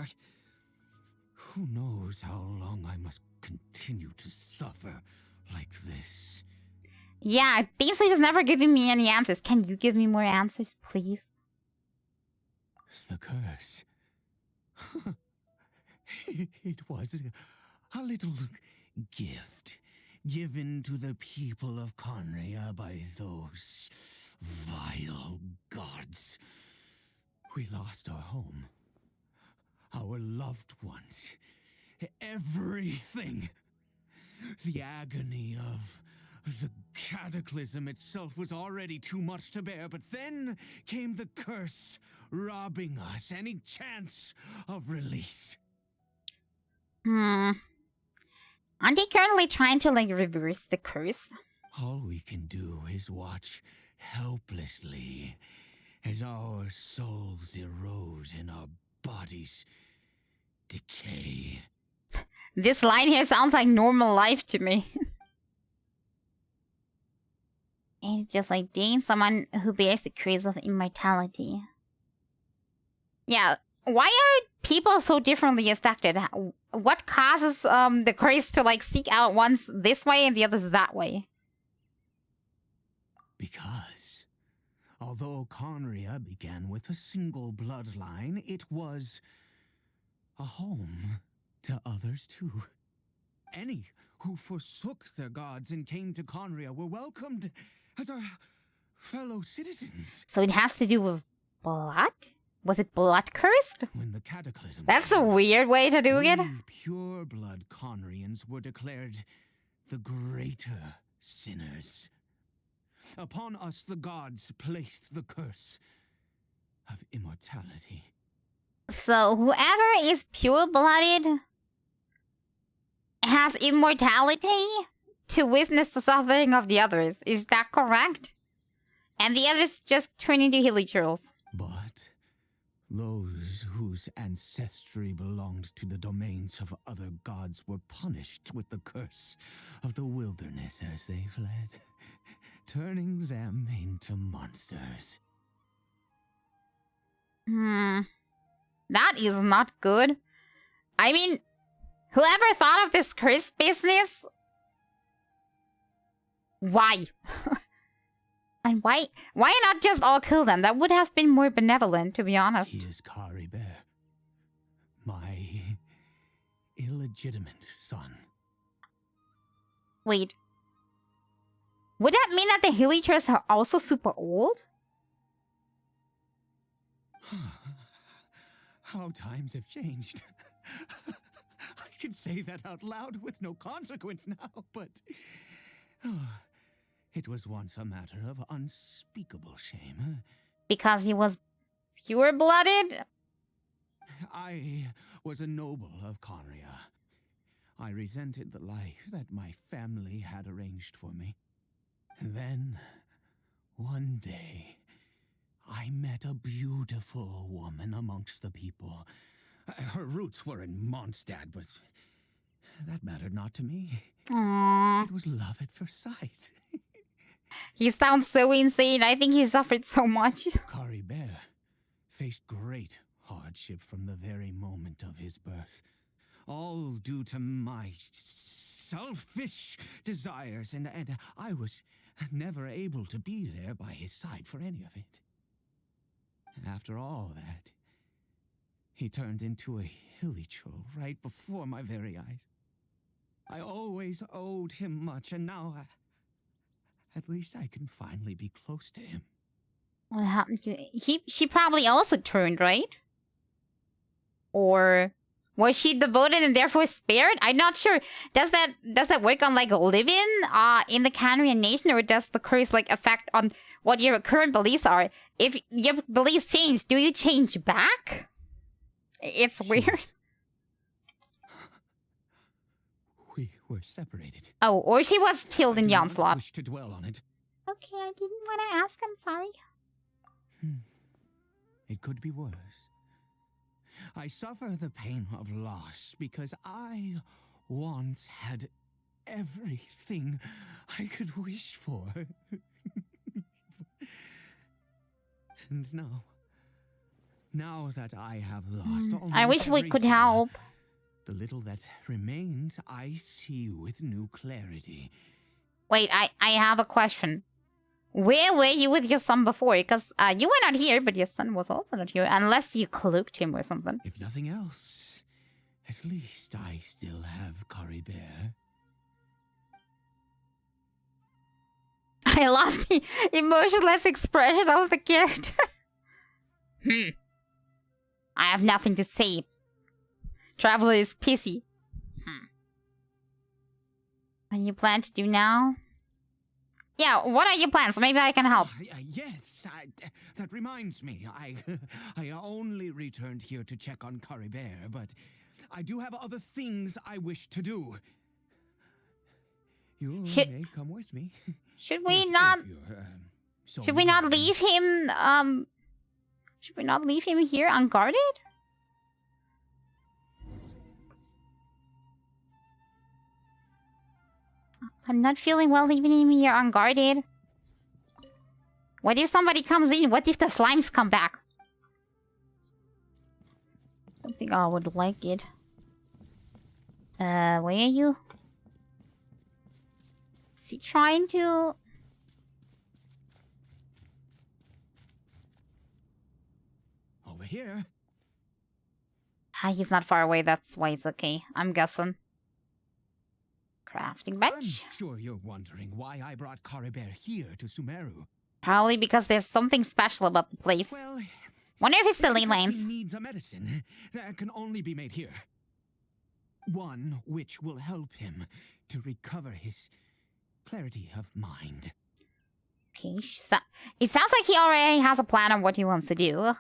Who knows how long I must continue to suffer like this? Yeah, Dean Sleep is never giving me any answers. Can you give me more answers, please? The curse. It was a little gift given to the people of Conria by those vile gods. We lost our home, our loved ones, everything. The agony of the cataclysm itself was already too much to bear, but then came the curse, robbing us any chance of release. Aren't they currently trying to, like, reverse the curse? All we can do is watch helplessly as our souls erode and our bodies decay. This line here sounds like normal life to me. It's just like dating someone who bears the curse of immortality. Yeah, why are people so differently affected? What causes the curse to like seek out one's this way and the others that way? Because although Conria began with a single bloodline, it was a home to others too. Any who forsook their gods and came to Conria were welcomed as our fellow citizens. So it has to do with blood? Was it blood cursed? When the cataclysm That's a came, weird way to do it. we pure blood Conrians were declared the greater sinners. Upon us the gods placed the curse of immortality. So whoever is pure-blooded has immortality to witness the suffering of the others. Is that correct? And the others just turn into hilichurls. But those whose ancestry belonged to the domains of other gods were punished with the curse of the wilderness as they fled, turning them into monsters. That is not good. I mean, whoever thought of this curse business? Why? And why not just all kill them? That would have been more benevolent, to be honest. He is Kari Bear, my illegitimate son. Wait. Would that mean that the hilichurls are also super old? How times have changed. I can say that out loud with no consequence now, but it was once a matter of unspeakable shame. Because he was pure-blooded? I was a noble of Conria. I resented the life that my family had arranged for me. Then, one day, I met a beautiful woman amongst the people. Her roots were in Mondstadt, but that mattered not to me. Aww. It was love at first sight. He sounds so insane. I think he suffered so much. Kari Bear faced great hardship from the very moment of his birth. All due to my selfish desires, and I was never able to be there by his side for any of it. After all that, he turned into a hilichurl right before my very eyes. I always owed him much, and now at least I can finally be close to him. What happened to she probably also turned, right? Or was she devoted and therefore spared? I'm not sure. Does that work on like living in the Canarian nation, or does the curse like affect on what your current beliefs are? If your beliefs change, do you change back? It's weird. We were separated. Oh, or she was killed in the I do not onslaught. wish to dwell on it. Okay, I didn't want to ask. I'm sorry. It could be worse. I suffer the pain of loss because I once had everything I could wish for. And now that I have lost almost I wish we could everything, help. the little that remains I see with new clarity. Wait, I have a question. Where were you with your son before? Because you were not here, but your son was also not here. Unless you cloaked him or something. If nothing else, at least I still have Kari Bear. I love the emotionless expression of the character. I have nothing to say. Traveler is pissy. What do you plan to do now? Yeah, what are your plans? Maybe I can help. Yes, that reminds me. I only returned here to check on Kari Bear, but I do have other things I wish to do. You may come with me. Should we not? Should we not leave him? Should we not leave him here unguarded? I'm not feeling well leaving him here unguarded. What if somebody comes in? What if the slimes come back? I don't think I would like it. Where are you? Is he trying to... Over here. He's not far away, that's why it's okay. I'm guessing. Crafting bench. I'm sure you're wondering why I brought Caribert here to Sumeru. Probably because there's something special about the place. Well, Wonder if it's the ley because lines. he needs a medicine that can only be made here. One which will help him to recover his clarity of mind. Okay, it sounds like he already has a plan on what he wants to do.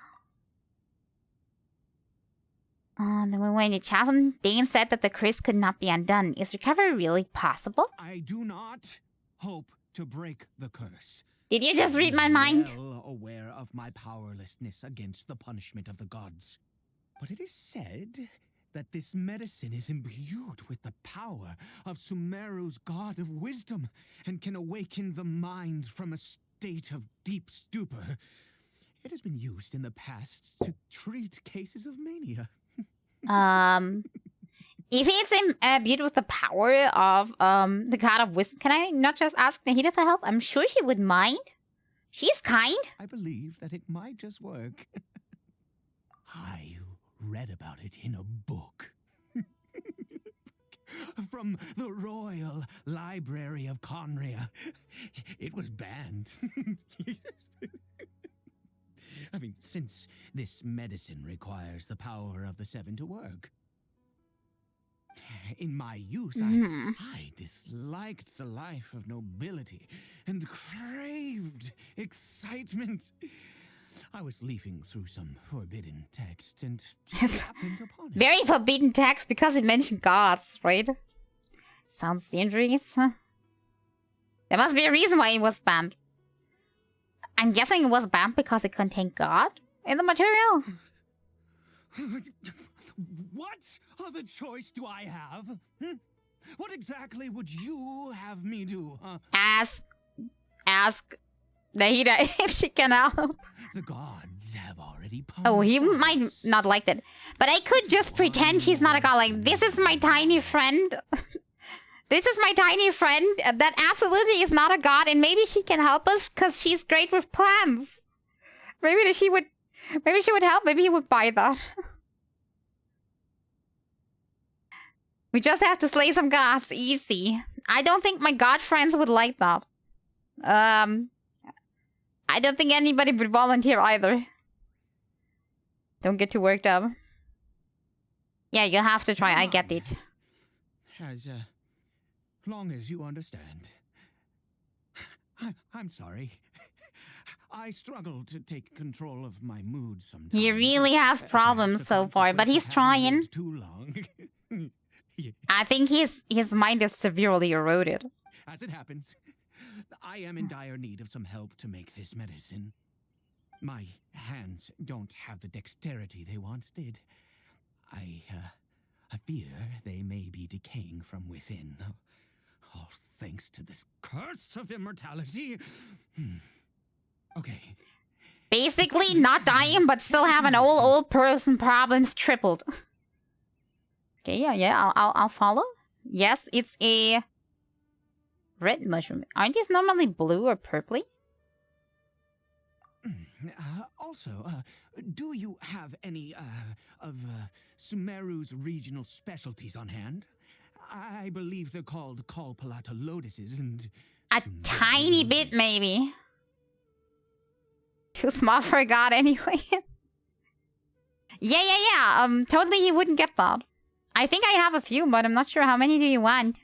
Then we went to Chatham. Dane said that the curse could not be undone. Is recovery really possible? I do not hope to break the curse. Did you just read my mind? Well aware of my powerlessness against the punishment of the gods. But it is said that this medicine is imbued with the power of Sumeru's god of wisdom and can awaken the mind from a state of deep stupor. It has been used in the past to treat cases of mania. If it's imbued with the power of the god of wisdom, can I not just ask Nahida for help? I'm sure she would mind. She's kind. I believe that it might just work. I read about it in a book. From the Royal Library of Conria. It was banned. I mean, since this medicine requires the power of the seven to work. In my youth, I disliked the life of nobility and craved excitement. I was leafing through some forbidden text and happened upon it. Very forbidden text because it mentioned gods, right? Sounds dangerous. There must be a reason why it was banned. I'm guessing it was banned because it contained God in the material. What other choice do I have? What exactly would you have me do? Ask Nahida if she can help. The gods have already punished Oh, he us. might not like that. But I could just pretend she's not a god. Like, this is my tiny friend. This is my tiny friend that absolutely is not a god, and maybe she can help us because she's great with plans. Maybe she would help. Maybe he would buy that. We just have to slay some gods. Easy. I don't think my god friends would like that. I don't think anybody would volunteer either. Don't get too worked up. Yeah, you have to try. I get it. As long as you understand. I'm sorry. I struggle to take control of my mood sometimes. He really has problems so far, but he's trying. Too long. I think his mind is severely eroded. As it happens, I am in dire need of some help to make this medicine. My hands don't have the dexterity they once did. I fear they may be decaying from within. All thanks to this curse of immortality. Okay. Basically, not dying, but still having old person problems tripled. Okay, yeah, I'll follow. Yes, it's a red mushroom. Aren't these normally blue or purpley? Also, do you have any of Sumeru's regional specialties on hand? I believe they're called Kalpalata lotuses and... A tiny bit, maybe. Too small for a god anyway. Yeah. Totally he wouldn't get that. I think I have a few, but I'm not sure how many do you want.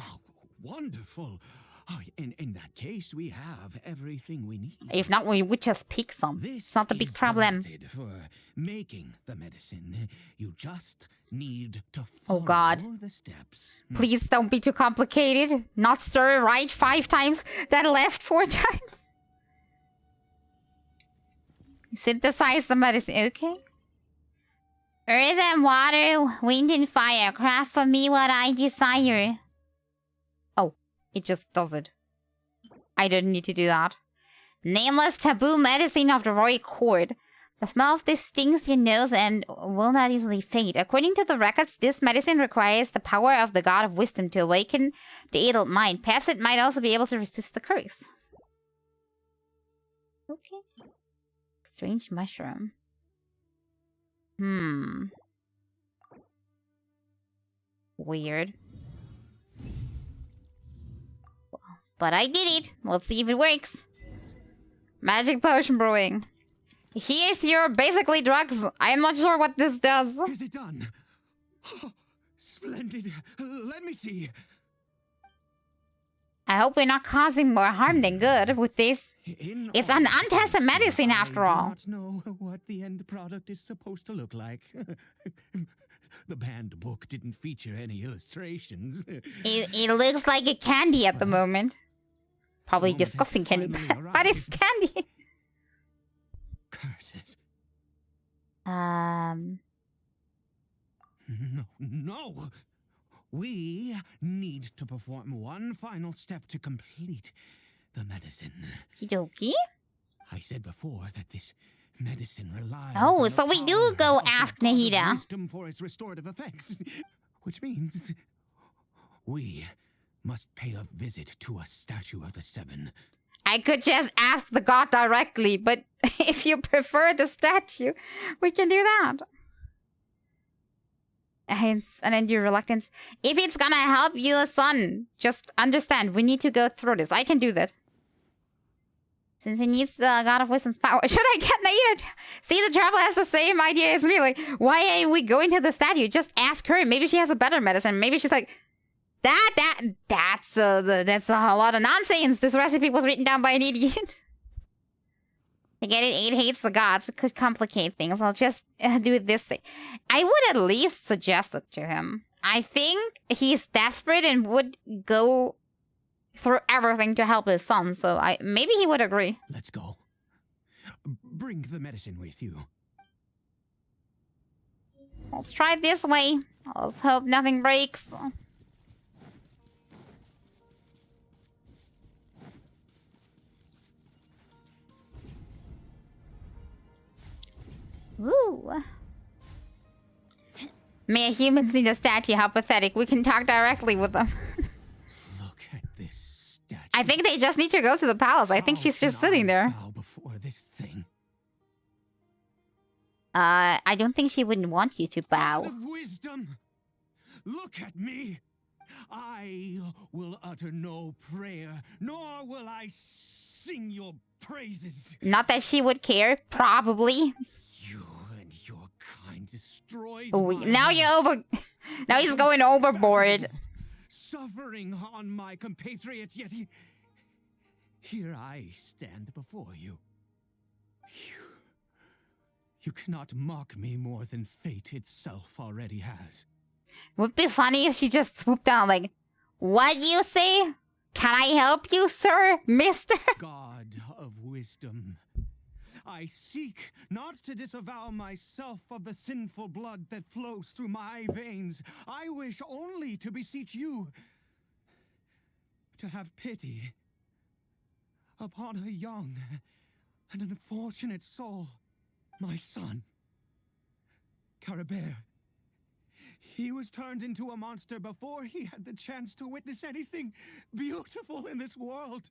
Oh, wonderful. Oh, in that case, we have everything we need. If not, we would just pick some. This It's not the big problem. The method for making the medicine. You just need to follow Oh god. the steps. Please don't be too complicated. Not stir right 5 times, then left 4 times. Synthesize the medicine. Okay. Earth and water, wind and fire. Craft for me what I desire. Oh, it just does it. I didn't need to do that. Nameless taboo medicine of the royal court. The smell of this stings your nose and will not easily fade. According to the records, this medicine requires the power of the god of wisdom to awaken the adult mind. Perhaps it might also be able to resist the curse. Okay. Strange mushroom. Weird. But I did it. Let's see if it works. Magic potion brewing. Here's your basically drugs. I'm not sure what this does. Is it done? Oh, splendid. Let me see. I hope we're not causing more harm than good with this. It's an untested medicine after all. I do not know what the end product is supposed to look like. The banned book didn't feature any illustrations. It looks like a candy at the moment. Probably disgusting candy, but it's candy. Curses. No. We need to perform one final step to complete the medicine. Kidoki? I said before that this medicine relies Oh, on so the we do power go of the ask god of Nahida. wisdom for its restorative effects, which means we must pay a visit to a statue of the Seven. I could just ask the god directly, but if you prefer the statue, we can do that. Hence, and then your reluctance. If it's gonna help you, son, just understand, we need to go through this. I can do that. Since he needs the God of Wisdom's power. Should I get Naida? See, the traveler has the same idea as me. Like, why ain't we going to the statue? Just ask her. Maybe she has a better medicine. Maybe she's like, that's a lot of nonsense. This recipe was written down by an idiot. To get it, 8 hates the gods. It could complicate things. I'll just do it this way. I would at least suggest it to him. I think he's desperate and would go through everything to help his son. So maybe he would agree. Let's go. Bring the medicine with you. Let's try it this way. Let's hope nothing breaks. Woo. May humans need a statue. How pathetic. We can talk directly with them. Look at this statue. I think they just need to go to the palace. I think she's just sitting there. Bow before this thing. I don't think she wouldn't want you to bow. God of wisdom, look at me. I will utter no prayer, nor will I sing your praises. Not that she would care, probably. You and your kind destroyed Oh, my now life. you're over. Now he's going overboard. Suffering on my compatriots, yet here I stand before you. You cannot mock me more than fate itself already has. Would be funny if she just swooped down like, what you say? Can I help you, sir, mister? God of wisdom, I seek not to disavow myself of the sinful blood that flows through my veins. I wish only to beseech you to have pity upon a young and unfortunate soul, my son, Caribert. He was turned into a monster before he had the chance to witness anything beautiful in this world.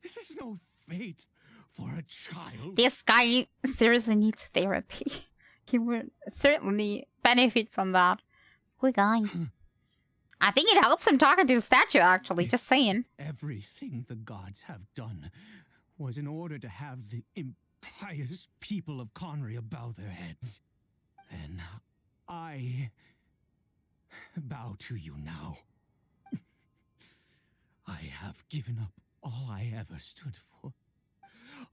This is no fate for a child. This guy seriously needs therapy. He would certainly benefit from that. Good guy. I think it helps him talking to the statue, actually. Just saying. Everything the gods have done was in order to have the impious people of Conria bow their heads. Then I bow to you now. I have given up all I ever stood for.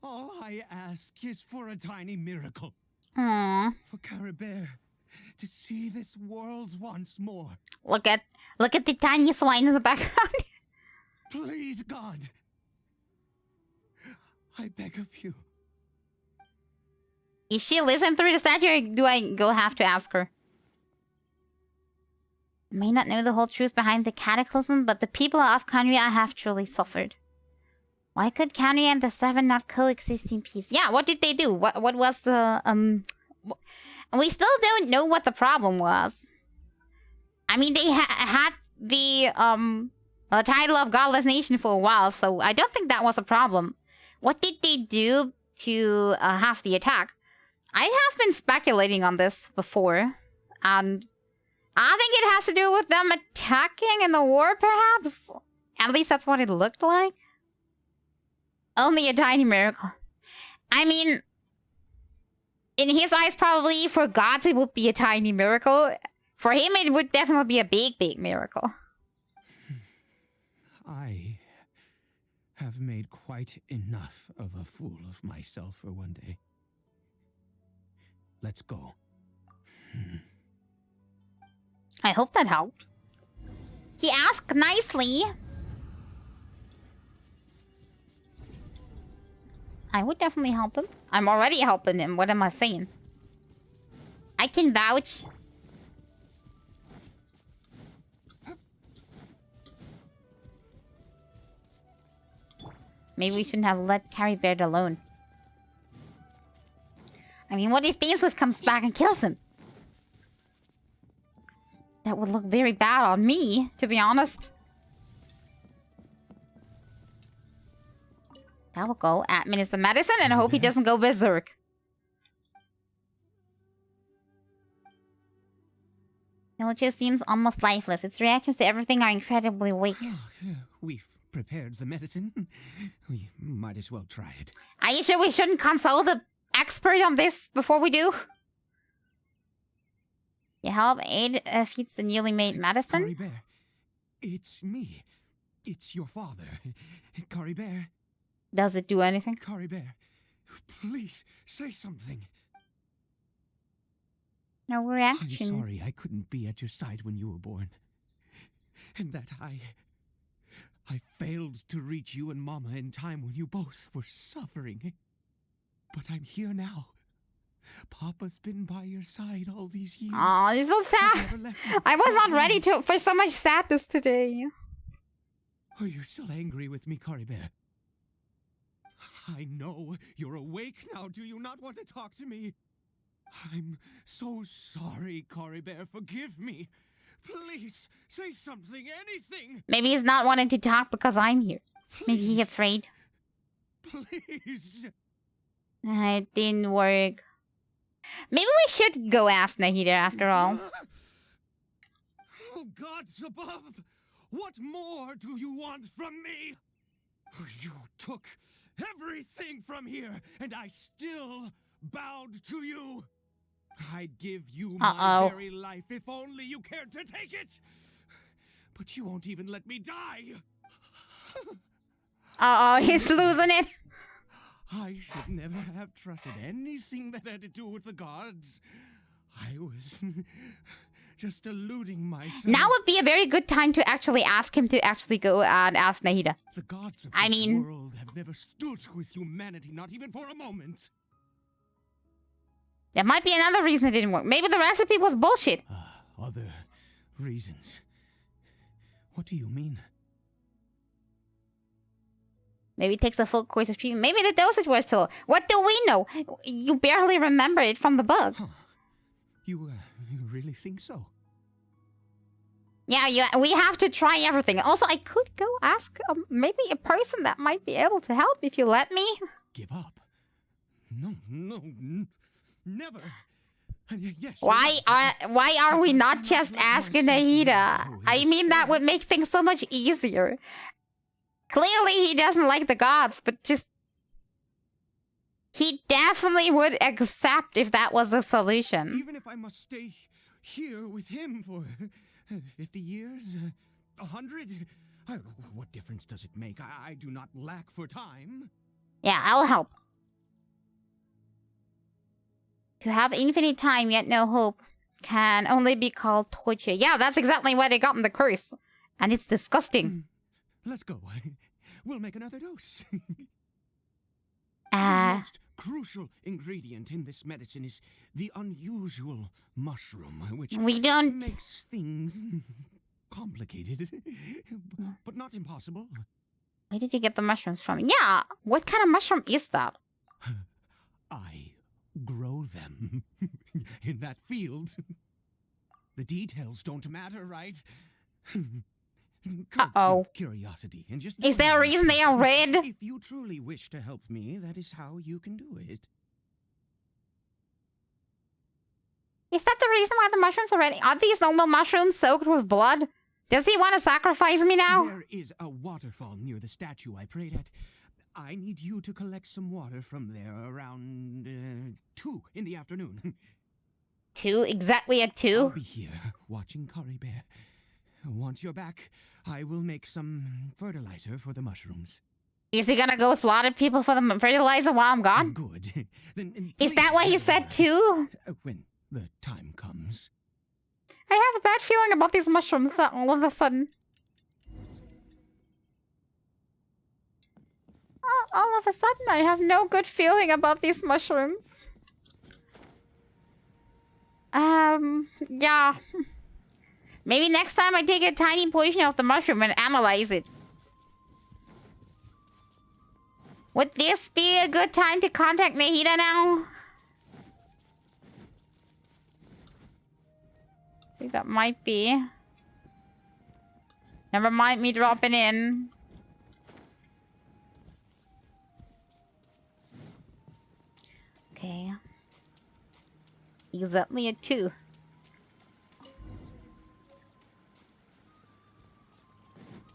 All I ask is for a tiny miracle. Aww. For Caribert to see this world once more. Look at the tiny swine in the background. Please, God. I beg of you. Is she listening through the statue, or do I have to ask her? I may not know the whole truth behind the cataclysm, but the people of Conria have truly suffered. Why could Conria and the Seven not coexist in peace? Yeah, what did they do? What was the we still don't know what the problem was. I mean, they had the title of Godless Nation for a while, so I don't think that was a problem. What did they do to have the attack? I have been speculating on this before, and I think it has to do with them attacking in the war, perhaps? At least that's what it looked like. Only a tiny miracle. I mean, in his eyes, probably for gods it would be a tiny miracle. For him, it would definitely be a big, big miracle. I have made quite enough of a fool of myself for one day. Let's go. I hope that helped. He asked nicely. I would definitely help him. I'm already helping him. What am I saying? I can vouch. Maybe we shouldn't have let Carrie Bear alone. I mean, what if Dainsleif comes back and kills him? That would look very bad on me, to be honest. That will go. Administer medicine and hope he doesn't go berserk. It just seems almost lifeless. Its reactions to everything are incredibly weak. We've prepared the medicine. We might as well try it. Are you sure we shouldn't consult the expert on this before we do? You help aid feeds the newly made medicine? Cory Bear, it's me. It's your father. Cory Bear. Does it do anything? Cory Bear, please say something. No reaction. I'm sorry I couldn't be at your side when you were born. And that I failed to reach you and Mama in time when you both were suffering. But I'm here now. Papa's been by your side all these years. Oh, it's so sad. I was not ready for so much sadness today. Are you still angry with me, Cory Bear? I know you're awake now. Do you not want to talk to me? I'm so sorry, Cory Bear. Forgive me. Please, say something, anything. Maybe he's not wanting to talk because I'm here. Maybe he's afraid. Please. It didn't work. Maybe we should go ask Nahida after all. Oh, gods above! What more do you want from me? You took everything from here, and I still bowed to you. I'd give you my very life if only you cared to take it. But you won't even let me die. He's losing it. I should never have trusted anything that had to do with the gods. I was just eluding myself. Now would be a very good time to actually ask him to actually go and ask Nahida. The gods of this world have never stood with humanity, not even for a moment. There might be another reason it didn't work. Maybe the recipe was bullshit. Other reasons? What do you mean? Maybe it takes a full course of treatment. Maybe the dosage was too low. What do we know? You barely remember it from the book. Huh. You really think so? Yeah, we have to try everything. Also, I could go ask maybe a person that might be able to help if you let me. Give up? No, never. Yes. Why are we not just asking Nahida? I mean, that would make things so much easier. Clearly, he doesn't like the gods, but just... He definitely would accept if that was the solution. Even if I must stay here with him for 50 years, 100, what difference does it make? I do not lack for time. Yeah, I'll help. To have infinite time yet no hope can only be called torture. Yeah, that's exactly why they got in the curse. And it's disgusting. Let's go. We'll make another dose. The most crucial ingredient in this medicine is the unusual mushroom, which makes things complicated, but not impossible. Where did you get the mushrooms from? Yeah, what kind of mushroom is that? I grow them in that field. The details don't matter, right? Curiosity and just is there a reason they are red? If you truly wish to help me, that is how you can do it. Is that the reason why the mushrooms are ready? Are these normal mushrooms soaked with blood? Does he want to sacrifice me now? There is a waterfall near the statue I prayed at. I need you to collect some water from there around 2 in the afternoon. 2? Exactly at 2? I'll be here watching Curry Bear. Once you're back, I will make some fertilizer for the mushrooms. Is he gonna go slaughter people for the fertilizer while I'm gone? Good. Then Is that what he said too? When the time comes. I have a bad feeling about these mushrooms all of a sudden. All of a sudden, I have no good feeling about these mushrooms. Yeah. Maybe next time I take a tiny portion of the mushroom and analyze it. Would this be a good time to contact Nahida now? I think that might be. Never mind me dropping in. Okay. Exactly at 2.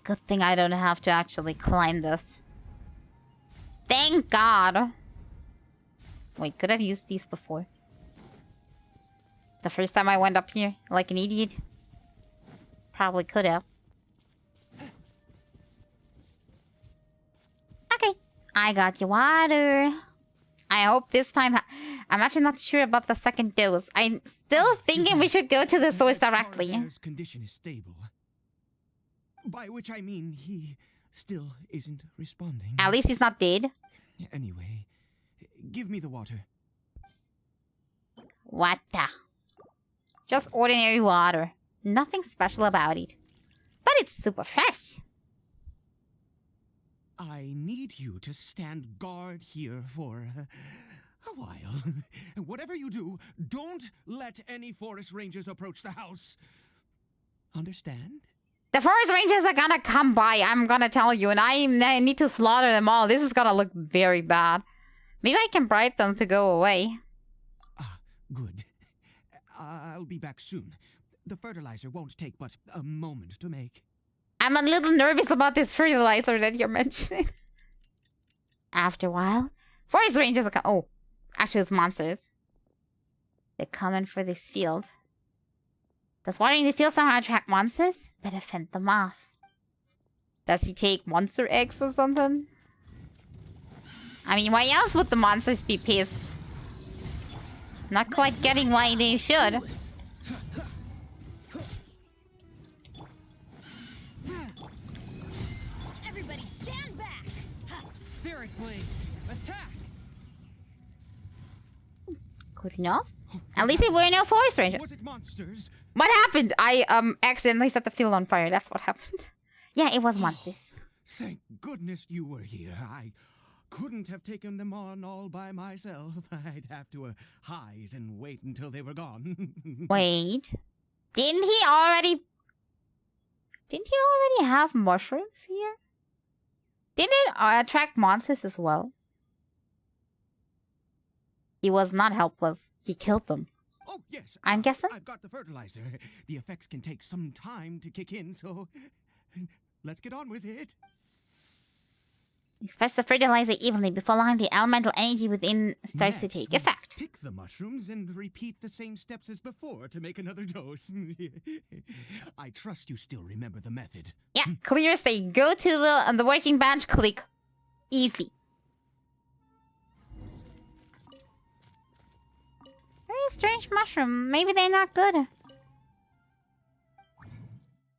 Good thing I don't have to actually climb this. Thank God! Wait, could I have used these before? The first time I went up here, like an idiot? Probably could have. Okay, I got your water. I hope this time... I'm actually not sure about the second dose. I'm still thinking we should go to the source directly. His condition is stable. By which I mean he still isn't responding. At least he's not dead. Anyway, give me the water. Water. Just ordinary water. Nothing special about it. But it's super fresh. I need you to stand guard here for a while. Whatever you do, don't let any forest rangers approach the house. Understand? The forest rangers are gonna come by, I'm gonna tell you, and I need to slaughter them all. This is gonna look very bad. Maybe I can bribe them to go away. Ah, good. I'll be back soon. The fertilizer won't take but a moment to make. I'm a little nervous about this fertilizer that you're mentioning. After a while, forest rangers are coming. Oh, actually it's monsters. They're coming for this field. Does watering the field somehow attract monsters? Better fend them off. Does he take monster eggs or something? I mean, why else would the monsters be pissed? Not quite getting why they should. Everybody stand back! Spirit Blade, attack! Good enough. At least it were no forest ranger. Was it monsters? What happened? I accidentally set the field on fire. That's what happened. Yeah, it was monsters. Thank goodness you were here. I couldn't have taken them on all by myself. I'd have to hide and wait until they were gone. Wait. Didn't he already have mushrooms here? Didn't it attract monsters as well? He was not helpless. He killed them. Oh, yes. I'm guessing? I've got the fertilizer. The effects can take some time to kick in, so let's get on with it. Express the fertilizer evenly before allowing the elemental energy within starts to Next, take we effect. Pick the mushrooms and repeat the same steps as before to make another dose. I trust you still remember the method. Yeah, clear as day. Go to the working bench, click. Easy. Very strange mushroom. Maybe they're not good.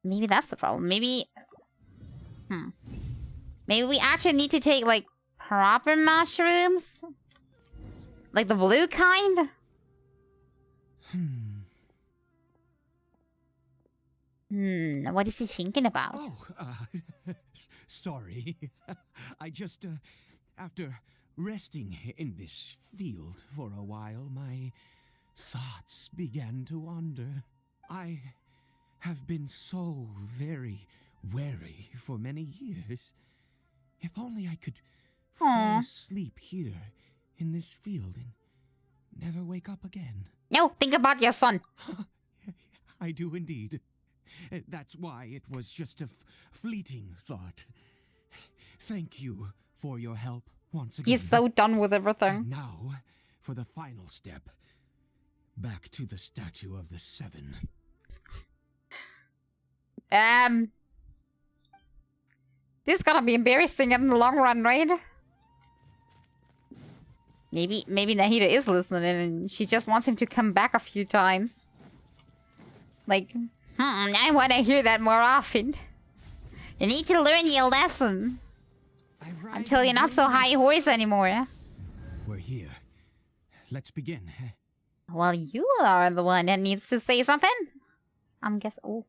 Maybe that's the problem. Maybe... Maybe we actually need to take, like, proper mushrooms? Like the blue kind? What is he thinking about? Oh, sorry. I just, after resting in this field for a while, my thoughts began to wander. I have been so very wary for many years. If only I could fall asleep here in this field and never wake up again. No, think about your son. I do indeed. That's why it was just a fleeting thought. Thank you for your help once again. He's so done with everything. And now, for the final step. Back to the Statue of the Seven. This is gonna be embarrassing in the long run, right? Maybe Nahida is listening and she just wants him to come back a few times. Like, I want to hear that more often. You need to learn your lesson. Until you're not so high horse anymore. We're here. Let's begin. Well, you are the one that needs to say something. I'm guessing. Oh.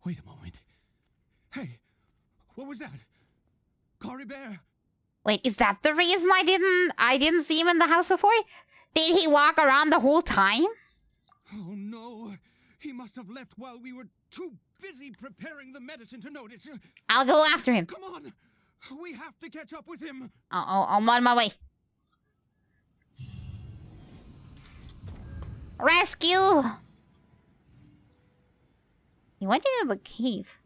Wait a moment. Hey, what was that? Cory Bear? Wait, is that the reason I didn't see him in the house before? Did he walk around the whole time? Oh no, he must have left while we were too busy preparing the medicine to notice. I'll go after him. Come on, we have to catch up with him. I'm on my way. Rescue! He went into the cave.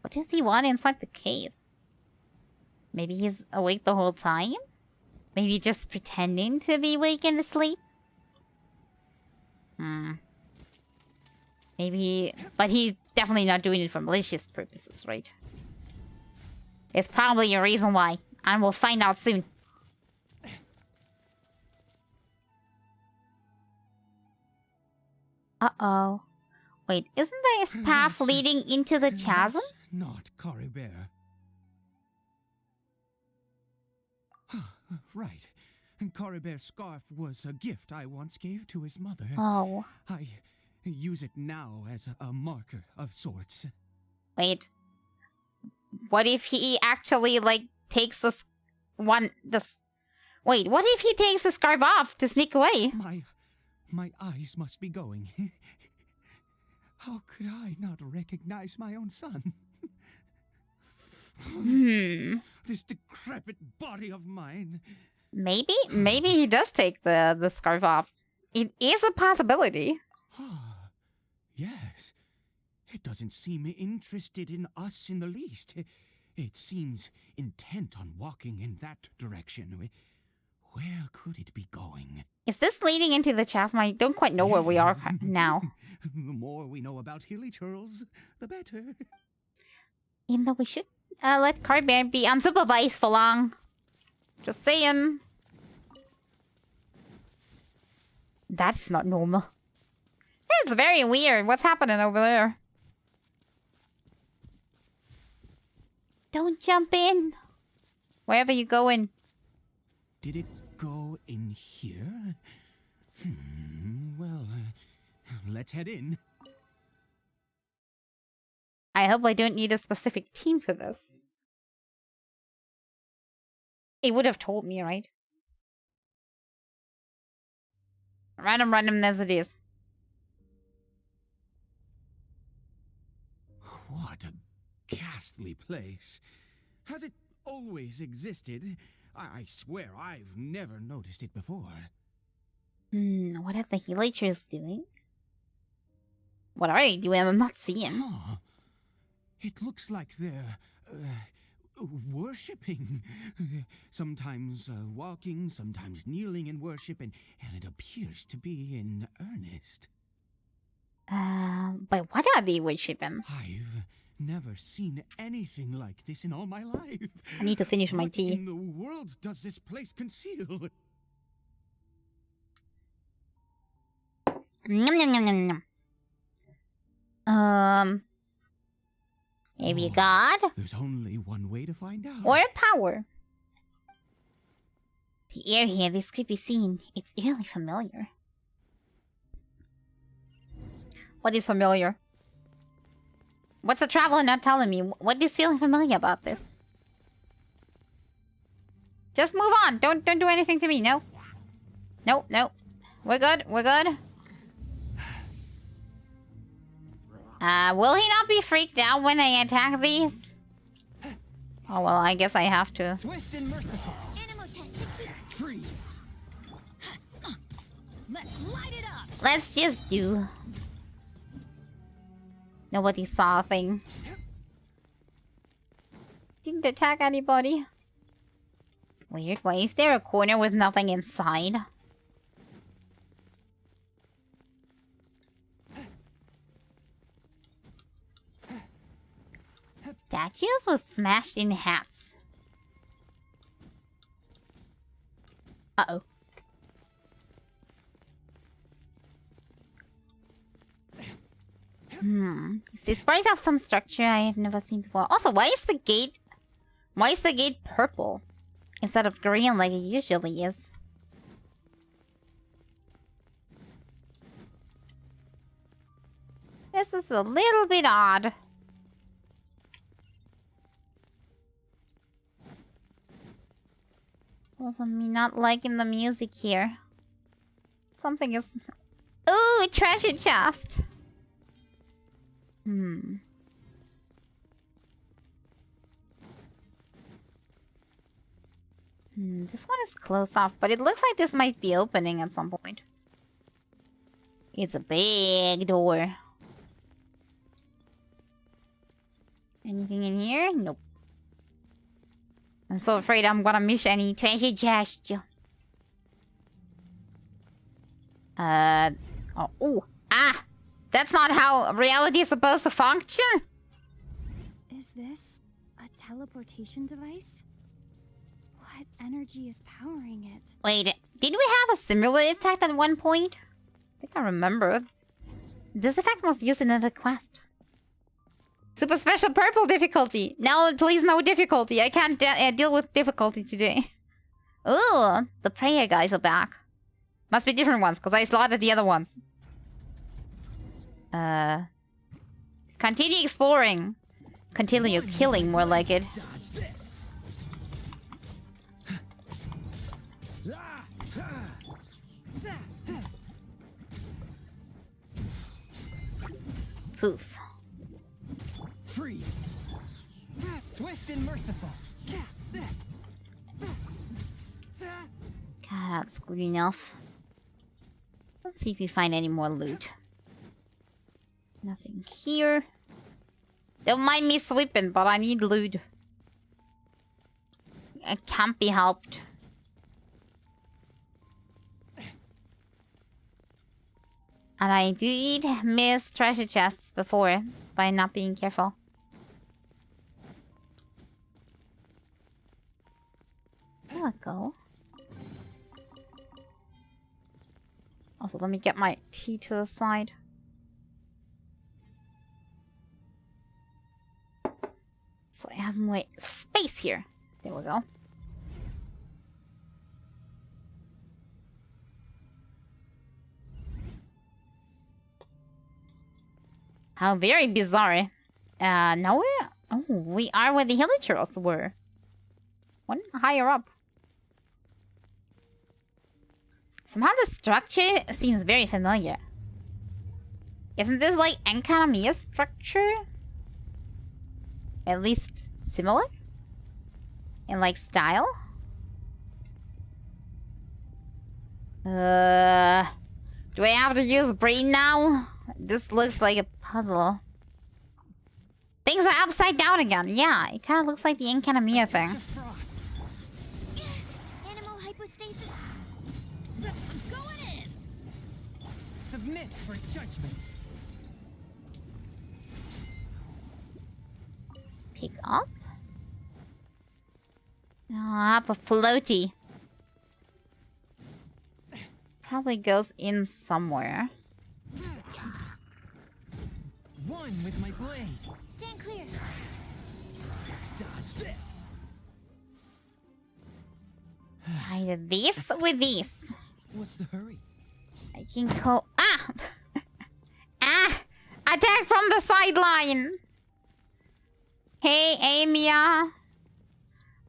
What does he want inside the cave? Maybe he's awake the whole time? Maybe just pretending to be awake and asleep? Maybe... But he's definitely not doing it for malicious purposes, right? It's probably a reason why. And we'll find out soon. Uh-oh. Wait, isn't there a path leading into the chasm? Not Cory Bear. Right. Cory Bear's scarf was a gift I once gave to his mother. Oh. I use it now as a marker of sorts. Wait. What if he actually, like, takes this one... Wait, what if he takes the scarf off to sneak away? My eyes must be going. How could I not recognize my own son? This decrepit body of mine. Maybe he does take the scarf off. It is a possibility. Yes. It doesn't seem interested in us in the least. It seems intent on walking in that direction. Where could it be going? Is this leading into the chasm? I don't quite know where we are now. The more we know about hilly churls, the better. Even though we should let Cory Bear be unsupervised for long. Just saying. That is not normal. That's very weird. What's happening over there? Don't jump in. Wherever you going. Did it go in here? Well, let's head in. I hope I don't need a specific team for this. It would have told me, right? Random as it is. What a ghastly place. Has it always existed? I swear I've never noticed it before. What are the Helachers doing? What are they doing? I'm not seeing. It looks like they're worshipping. Sometimes walking, sometimes kneeling in worship, and it appears to be in earnest. But what are they worshipping? I've never seen anything like this in all my life. I need to finish my What tea. in the world does this place conceal? Maybe a god? There's only one way to find out. Or a power? The air here, this creepy scene, it's eerily familiar. What is familiar? What's the traveler not telling me? What is feeling familiar about this? Just move on. Don't do anything to me. No. No. We're good. Will he not be freaked out when I attack these? Oh well, I guess I have to. Swift and merciful. Animal test. Freeze. Let's just do... Nobody saw a thing. Didn't attack anybody. Weird. Why is there a corner with nothing inside? Statues with smashed in hats. Uh-oh. These sprites have some structure I have never seen before. Also, why is the gate purple instead of green like it usually is? This is a little bit odd. Also, me not liking the music here. Something is... Ooh, a treasure chest! This one is closed off, but it looks like this might be opening at some point. It's a big door. Anything in here? Nope. I'm so afraid I'm gonna miss any treasure chest. That's not how reality is supposed to function. Is this a teleportation device? What energy is powering it? Wait, did we have a similar effect at one point? I think I remember. This effect was used in another quest. Super special purple difficulty. No, please, no difficulty. I can't deal with difficulty today. Ooh, the prayer guys are back. Must be different ones, because I slaughtered the other ones. Continue exploring. Continue killing, more like it. Dodge this. Poof. Freeze. Swift and merciful. God, that's good enough. Let's see if we find any more loot. Nothing here. Don't mind me sweeping, but I need loot. I can't be helped. And I did miss treasure chests before by not being careful. There we go. Also, let me get my tea to the side. So I have more space here. There we go. How very bizarre. Now we are where the hilichurls were. One higher up. Somehow the structure seems very familiar. Isn't this like Enkanamiya's structure? At least similar? In like style? Do I have to use brain now? This looks like a puzzle. Things are upside down again. Yeah, it kind of looks like the Enkanamiya thing. Animal hypostasis. Going in! Submit for judgment. Pick up? Up a floaty. Probably goes in somewhere. One with my blade. Stand clear. Dodge this. Either this with this. What's the hurry? I can go. Ah! Ah! Attack from the sideline! Hey, Amia.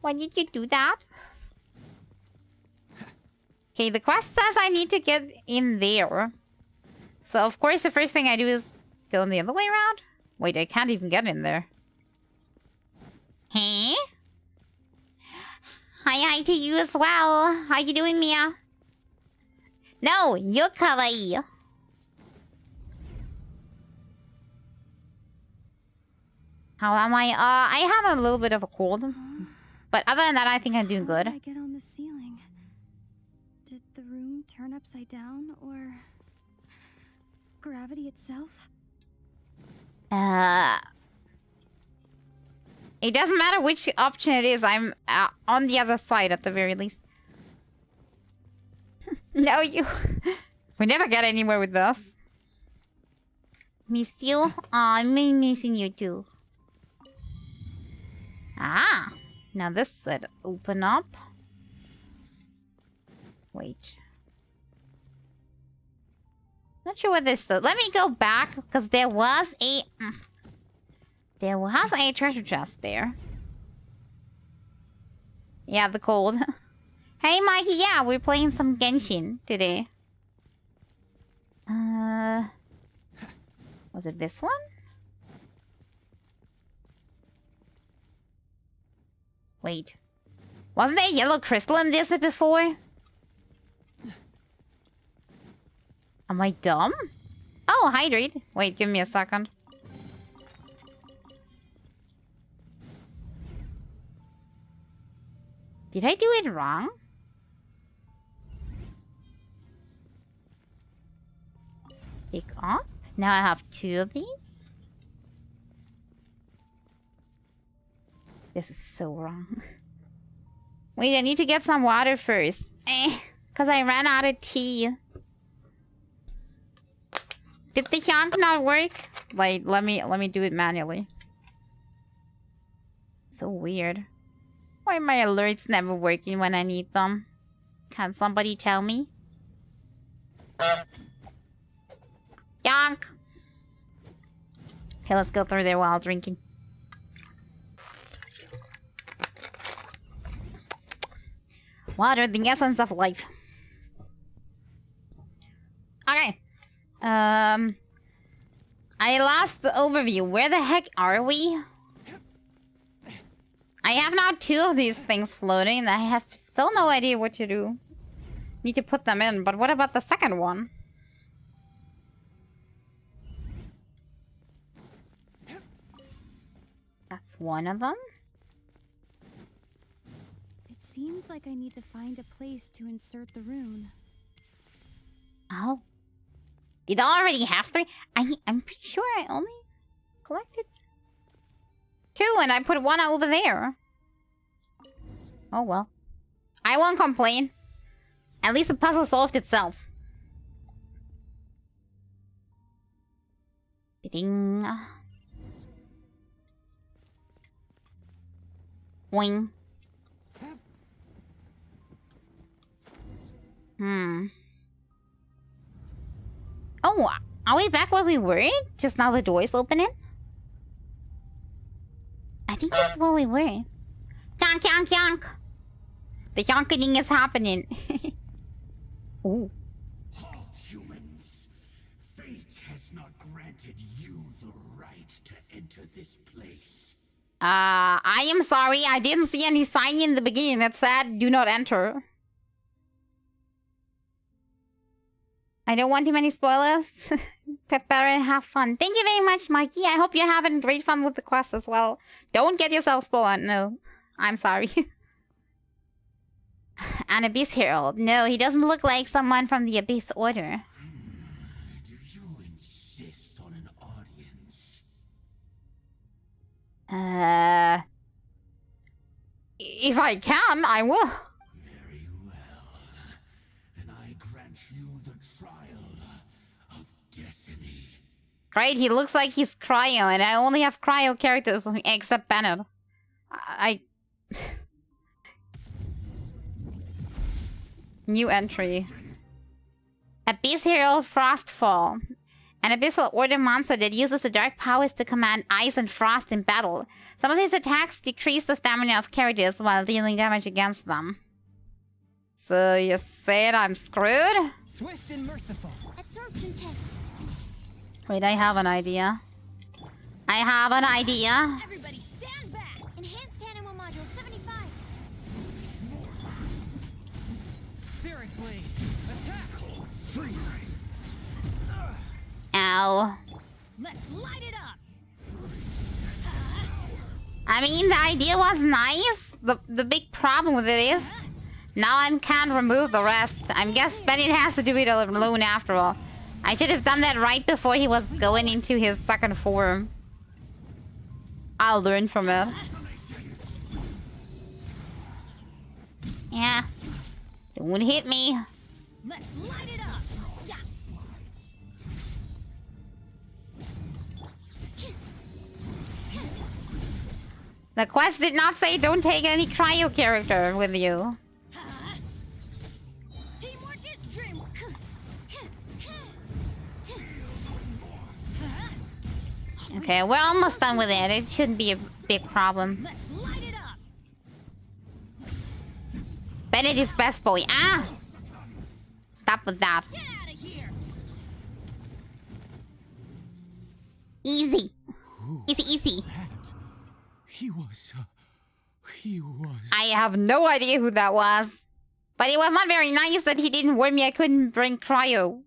Why did you do that? Okay, the quest says I need to get in there. So, of course, the first thing I do is go the other way around. Wait, I can't even get in there. Hey? Hi to you as well. How you doing, Mia? No, you're kawaii. How am I? I have a little bit of a cold. But other than that, I think I'm doing good. How did I get on the ceiling? Did the room turn upside down, or gravity itself? It doesn't matter which option it is. I'm on the other side at the very least. No, you. We never get anywhere with this. Miss you? I'm missing you too. Ah, now this said open up. Wait. Not sure what this said. Let me go back because there was a treasure chest there. Yeah, the cold. Hey, Mikey. Yeah, we're playing some Genshin today. Was it this one? Wait. Wasn't there a yellow crystal in this before? Am I dumb? Oh, hydrate. Wait, give me a second. Did I do it wrong? Pick up. Now I have 2 of these. This is so wrong. Wait, I need to get some water first. Because I ran out of tea. Did the Hyunk not work? Like, let me do it manually. So weird. Why are my alerts never working when I need them? Can somebody tell me? Hyunk! Okay, let's go through there while drinking. Water, the essence of life. Okay. I lost the overview. Where the heck are we? I have now 2 of these things floating. I have still no idea what to do. Need to put them in, but what about the second one? That's one of them. It seems like I need to find a place to insert the rune. Oh. Did I already have 3? I'm pretty sure I only collected 2 and I put 1 over there. Oh well. I won't complain. At least the puzzle solved itself. Ding. Boing. Oh, are we back where we were? Just now the door's opening? I think this is where we were. Yonk, yonk, yonk. The yonkening is happening. Ooh. Halt, humans. Fate has not granted you the right to enter this place. I am sorry. I didn't see any sign in the beginning that said do not enter. I don't want too many spoilers. Prepare and have fun. Thank you very much, Mikey. I hope you're having great fun with the quest as well. Don't get yourself spoiled. No. I'm sorry. An Abyss Herald. No, he doesn't look like someone from the Abyss Order. Do you insist on an audience? If I can, I will. Very well. Then I grant you the trial of destiny. Great, he looks like he's cryo, and I only have cryo characters with me, except Bennett. New entry. Abyss Hero Frostfall. An Abyssal Order monster that uses the dark powers to command ice and frost in battle. Some of his attacks decrease the stamina of characters while dealing damage against them. So you said I'm screwed? Swift and merciful. Absorption test. Wait, I have an idea. I have an idea. Everybody stand back. Enhanced animal module 75. Spirit blade. Attack. Freeze! Ow. Let's light it up. I mean, the idea was nice. The big problem with it is now I can't remove the rest. I guess Bennett has to do it alone after all. I should have done that right before he was going into his second form. I'll learn from it. Yeah. Don't hit me. Let's light it up. Yeah. The quest did not say don't take any cryo character with you. Teamwork is dreamwork. Okay, we're almost done with it. It shouldn't be a big problem. Let's light it up. Bennett is best boy. Ah! Stop with that. Get out of here. Easy. Easy, easy. He was... I have no idea who that was. But it was not very nice that he didn't warn me I couldn't bring cryo.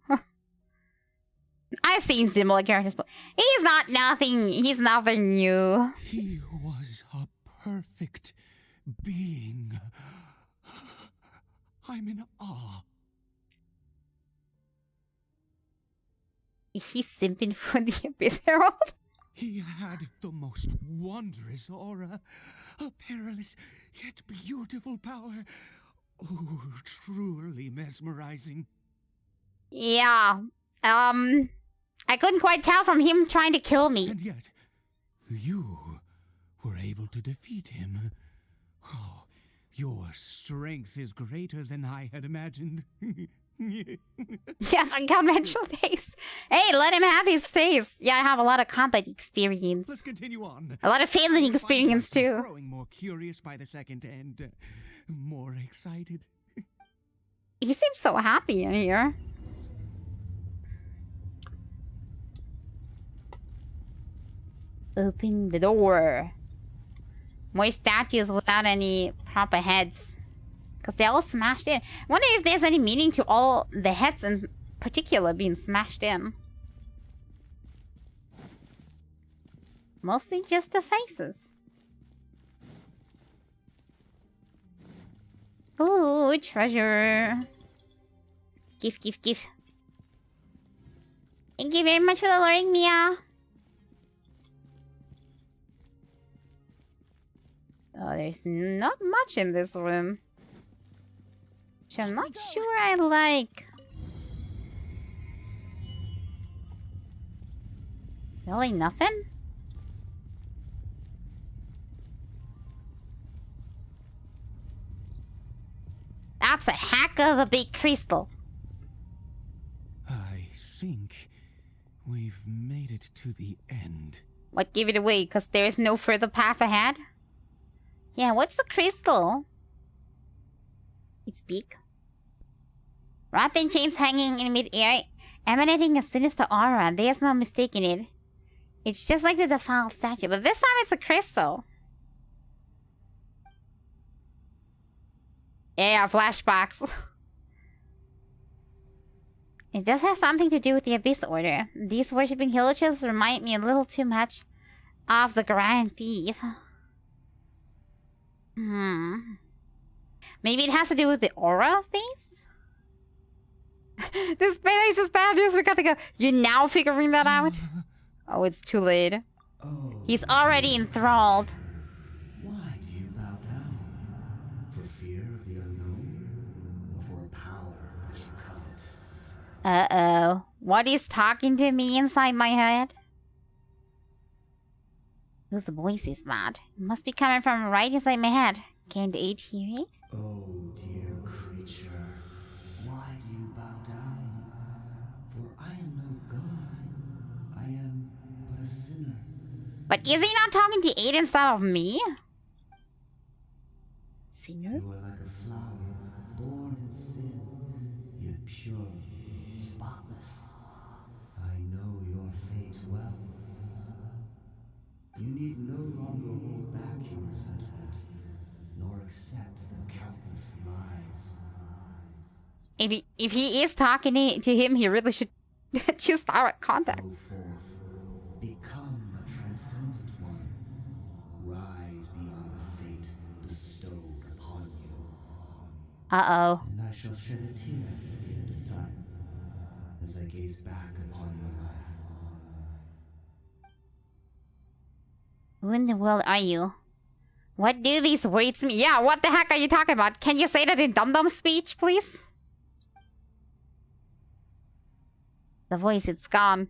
I've seen similar characters, but he's nothing new. He was a perfect being. I'm in awe. Is he simping for the Abyss Herald? He had the most wondrous aura, a perilous yet beautiful power. Oh, truly mesmerizing. Yeah. I couldn't quite tell from him trying to kill me. And yet, you were able to defeat him. Oh, your strength is greater than I had imagined. Yes, unconventional taste. Hey, let him have his taste. Yeah, I have a lot of combat experience. Let's continue on. A lot of failing experience too. Growing more curious by the second and more excited. He seems so happy in here. Open the door. More statues without any proper heads. Because they're all smashed in. Wonder if there's any meaning to all the heads in particular being smashed in. Mostly just the faces. Ooh, treasure. Give. Thank you very much for the luring, Mia. Oh, there's not much in this room. Which I'm not sure I like. Really nothing? That's a hack of the big crystal. I think we've made it to the end. What gave it away? Because there is no further path ahead? Yeah, what's the crystal? It's big. Wrapped in chains hanging in mid-air, emanating a sinister aura. There's no mistaking it. It's just like the defiled statue, but this time it's a crystal. Yeah, flashbacks. It does have something to do with the Abyss Order. These worshipping villagers remind me a little too much of the Grand Thief. Maybe it has to do with the aura of these? This place is bad news, we got to go. You're now figuring that out? Oh, it's too late. He's already enthralled. Why do you bow down? For fear of the unknown? Or for power that you covet? Uh-oh. What is talking to me inside my head? Whose voice is that? It must be coming from right inside my head. Can't Aid hear it? Oh, dear creature. Why do you bow down? For I am no god. I am but a sinner. But is he not talking to Aid instead of me? Sinner? You are like a flower, born in sin, yet pure, spotless. I know your fate well. You need no longer hold back your resentment, nor accept the countless lies. If he is talking to him, he really should choose direct contact. Go forth, become a transcendent one. Rise beyond the fate bestowed upon you. Uh-oh. And I shall shed a tear at the end of time, as I gaze back upon your life. Who in the world are you? What do these words mean? Yeah, what the heck are you talking about? Can you say that in Dum-Dum speech, please? The voice, it's gone.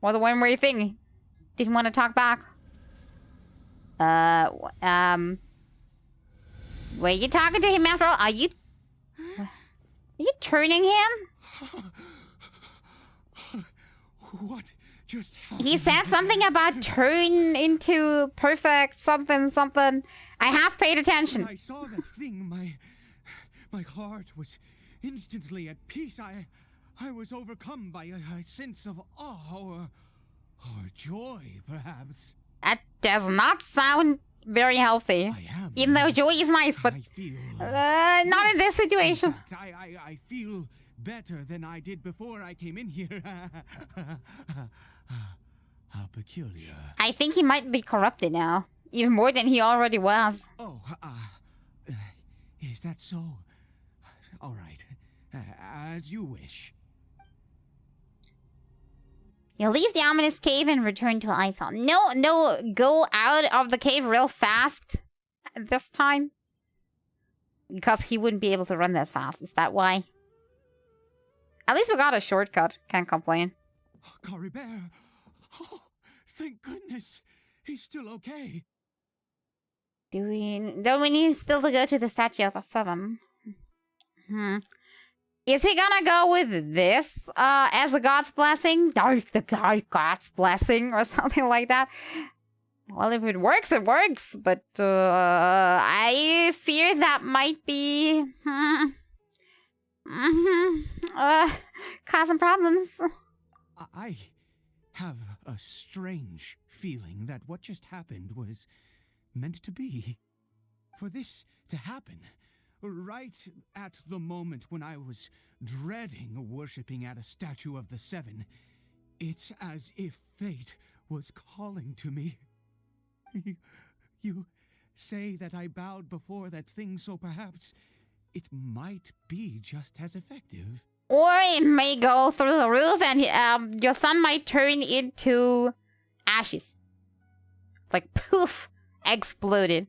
Was a one-way thing. Didn't want to talk back. Were you talking to him after all? Are you turning him? What just happened? He said something about turn into perfect something. I have paid attention. When I saw that thing, my heart was instantly at peace. I was overcome by a sense of awe or joy, perhaps. That does not sound very healthy. I am. Even though joy is nice, but I feel, not in this situation. In fact, I feel better than I did before I came in here. How peculiar. I think he might be corrupted now. Even more than he already was. Oh, is that so? All right. As you wish. You leave the ominous cave and return to Isol. No, go out of the cave real fast this time. Because he wouldn't be able to run that fast. Is that why? At least we got a shortcut. Can't complain. Cory Bear. Oh, thank goodness. He's still okay. Don't we need still to go to the statue of the Seven? Is he gonna go with this as a god's blessing? The god's blessing or something like that? Well, if it works, it works. But I fear that might be causing problems. I have a strange feeling that what just happened was meant to be. For this to happen, right at the moment when I was dreading worshipping at a statue of the Seven, it's as if fate was calling to me. You say that I bowed before that thing, so perhaps it might be just as effective. Or it may go through the roof and your son might turn into ashes. Like poof, exploded.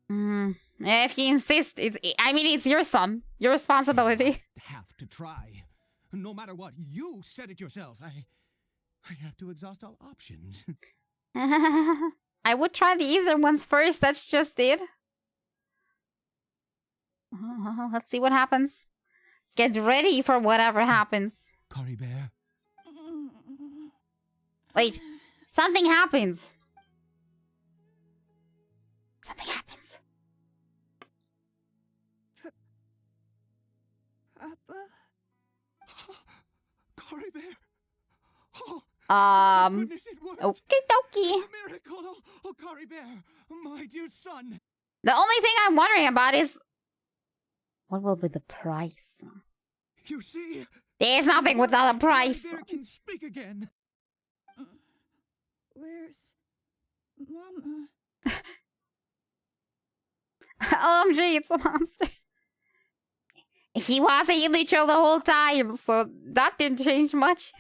If you insist, it's your son. Your responsibility. Have to try. No matter what, you said it yourself. I have to exhaust all options. I would try the easier ones first, that's just it. Let's see what happens. Get ready for whatever happens. Cory Bear. Wait, something happens. Something happens. Papa? Cory Bear. Oh, goodness, it worked. Okie dokie. It's a miracle. Oh, Cory Bear, my dear son. The only thing I'm wondering about is what will be the price? You see, there's nothing without a price. Cory Bear can speak again. Where's Mama? OMG, it's a monster. He was a neutral the whole time, so that didn't change much.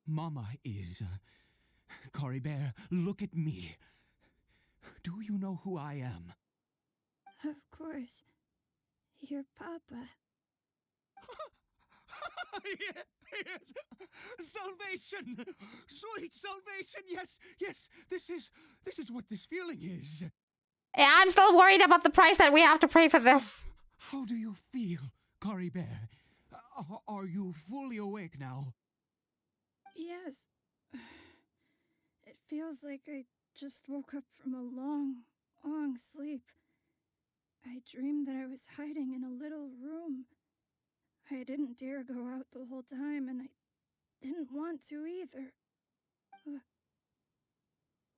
Mama is... Cory Bear, look at me. Do you know who I am? Of course. Your Papa. Yes! Salvation! Sweet salvation! Yes! This is what this feeling is. Yeah, I'm still worried about the price that we have to pay for this. How do you feel, Cory Bear? Are you fully awake now? Yes. It feels like I just woke up from a long, long sleep. I dreamed that I was hiding in a little room. I didn't dare go out the whole time, and I didn't want to either.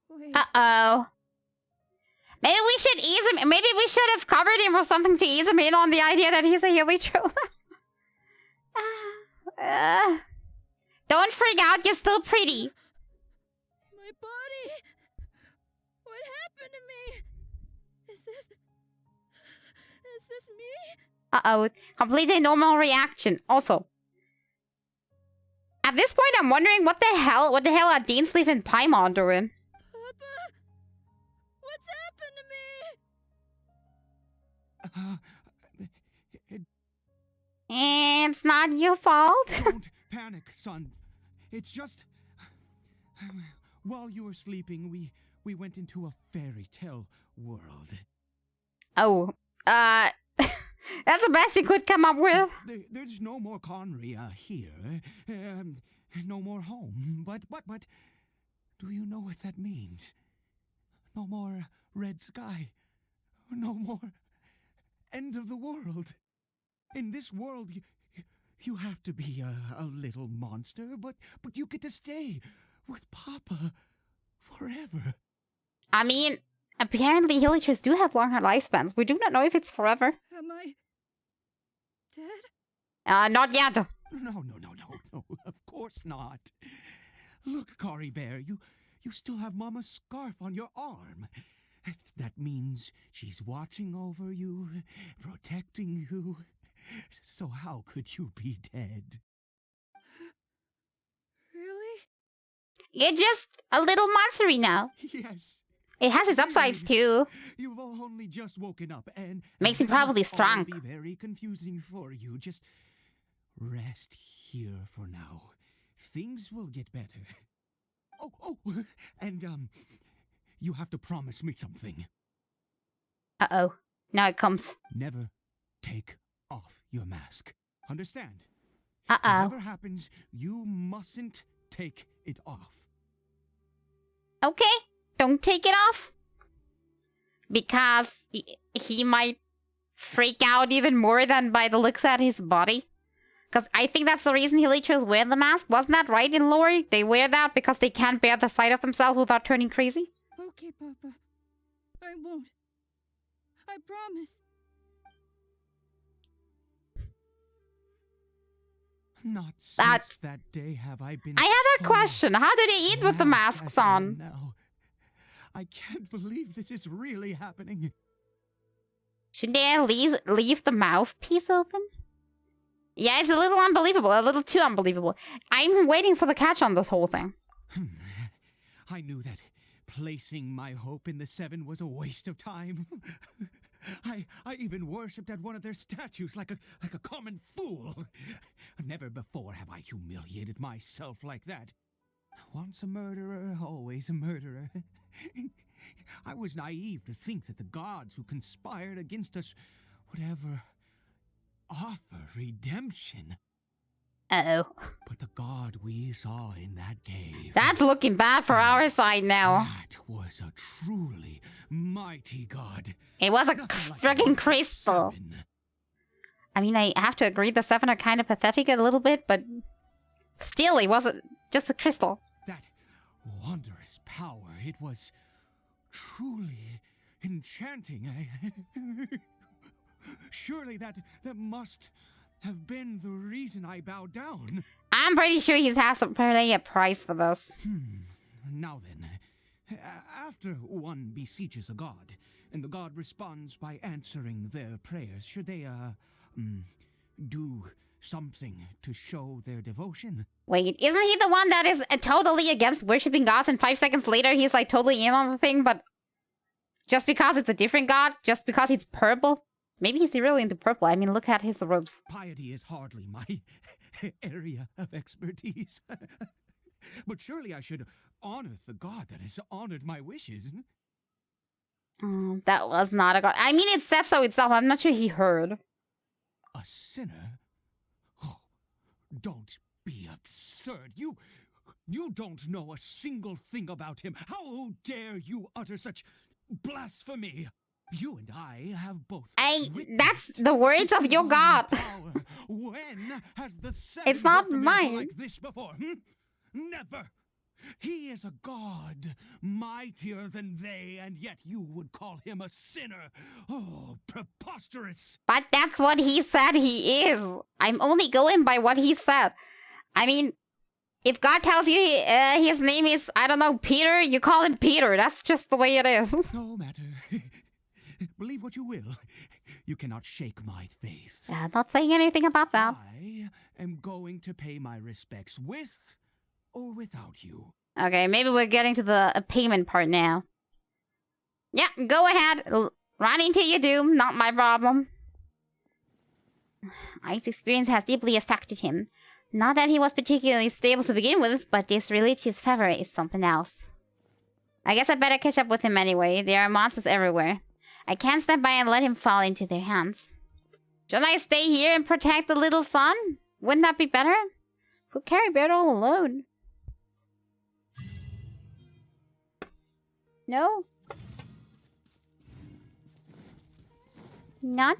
Wait. Uh-oh. Maybe we should ease him. Maybe we should have covered him or something to ease him in on the idea that he's a heliotrope. Don't freak out. You're still pretty. me? Uh-oh. Completely normal reaction. Also, at this point, I'm wondering what the hell are Deansleaf and Paimon doing? Papa? What's happened to me? It's not your fault. Don't panic, son. It's just... While you were sleeping, we went into a fairy tale world. Oh, that's the best you could come up with. There's no more Conria here. No more home. But, do you know what that means? No more red sky. No more end of the world. In this world, you have to be a little monster, but you get to stay with Papa forever. I mean, apparently villagers do have longer lifespans. We do not know if it's forever. Am I dead? Not yet. No, of course not. Look, Cory Bear, you still have Mama's scarf on your arm. That means she's watching over you, protecting you. So how could you be dead? Really? You're just a little monstery now. Yes. It has its upsides too. You've only just woken up, and Makes you this must probably all strong. Be very confusing for you. Just rest here for now. Things will get better. Oh, and you have to promise me something. Uh-oh. Now it comes. Never take off your mask. Understand? Uh-oh. Whatever happens, you mustn't take it off. Okay. Don't take it off. Because he might freak out even more than by the looks at his body. Because I think that's the reason villagers wear the mask. Wasn't that right in lore? They wear that because they can't bear the sight of themselves without turning crazy? Okay, Papa. I won't. I promise. Not That- since that day have I been. I have a so question. How do they eat with the relaxed masks as I am on? now. I can't believe this is really happening. Should they at least leave the mouthpiece open? Yeah, it's a little unbelievable. A little too unbelievable. I'm waiting for the catch on this whole thing. I knew that placing my hope in the Seven was a waste of time. I even worshipped at one of their statues like a common fool. Never before have I humiliated myself like that. Once a murderer, always a murderer. I was naive to think that the gods who conspired against us would ever offer redemption. Uh-oh. But the god we saw in that cave... That's looking bad for our side now. That was a truly mighty god. It was a Nothing like friggin' the crystal. Seven. I mean, I have to agree the Seven are kind of pathetic a little bit, but still, it wasn't just a crystal. That wondrous power, it was truly enchanting. Surely that must have been the reason I bowed down. I'm pretty sure he has to pay a price for this. Now then, after one besieges a god, and the god responds by answering their prayers, should they, do something to show their devotion? Wait, isn't he the one that is totally against worshipping gods and 5 seconds later he's like totally in on the thing, but just because it's a different god, just because he's purple? Maybe he's really into purple. I mean, look at his robes. Piety is hardly my area of expertise. But surely I should honor the god that has honored my wishes. That was not a god. I mean, it said so itself. I'm not sure he heard. A sinner? Oh, don't be absurd. You don't know a single thing about him. How dare you utter such blasphemy? You and I have both. That's the words of your god. Power. When has the Seven It's not worked a miracle mine. like this before? Never. He is a god, mightier than they, and yet you would call him a sinner. Oh, preposterous. But that's what he said he is. I'm only going by what he said. I mean, if God tells you his name is, I don't know, Peter, you call him Peter. That's just the way it is. No matter. Believe what you will. you cannot shake my faith. Yeah, not saying anything about that. I am going to pay my respects with or without you. Okay, maybe we're getting to the payment part now. Yeah, go ahead. Run into your doom, not my problem. Ike's experience has deeply affected him. Not that he was particularly stable to begin with, but this religious fervor is something else. I guess I better catch up with him anyway. There are monsters everywhere. I can't stand by and let him fall into their hands. Shouldn't I stay here and protect the little son? Wouldn't that be better? Who carry Bear all alone? No? Not.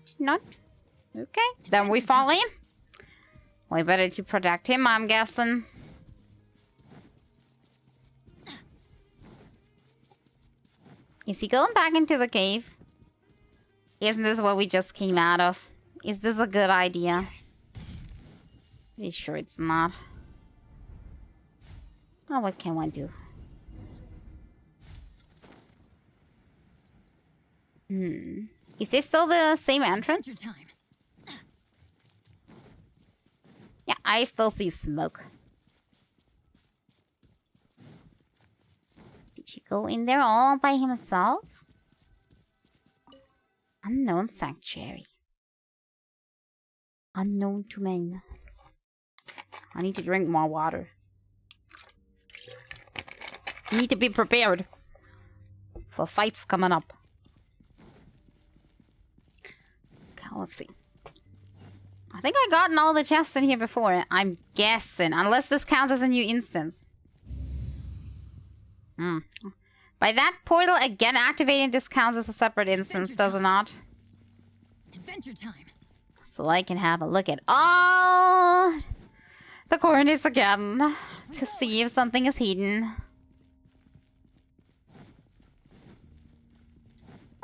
Okay, then we fall in. Way better to protect him, I'm guessing. Is he going back into the cave? Isn't this what we just came out of? Is this a good idea? Pretty sure it's not. Oh, what can one do? Is this still the same entrance? Yeah, I still see smoke. Did he go in there all by himself? Unknown sanctuary. Unknown to men. I need to drink more water. Need to be prepared for fights coming up. Okay, let's see. I think I gotten all the chests in here before. I'm guessing, unless this counts as a new instance. By that portal again activating, this counts as a separate instance, does it not? Adventure time. So I can have a look at all the corners again to see if something is hidden.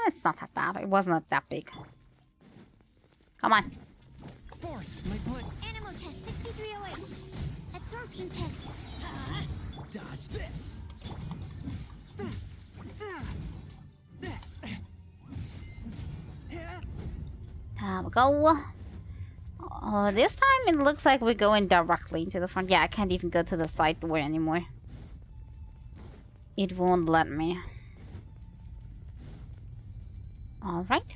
It's not that bad. It wasn't that big. Come on. Animal test 6308. Absorption test. Dodge this. We go. This time it looks like we're going directly into the front. Yeah, I can't even go to the side door anymore. It won't let me. Alright.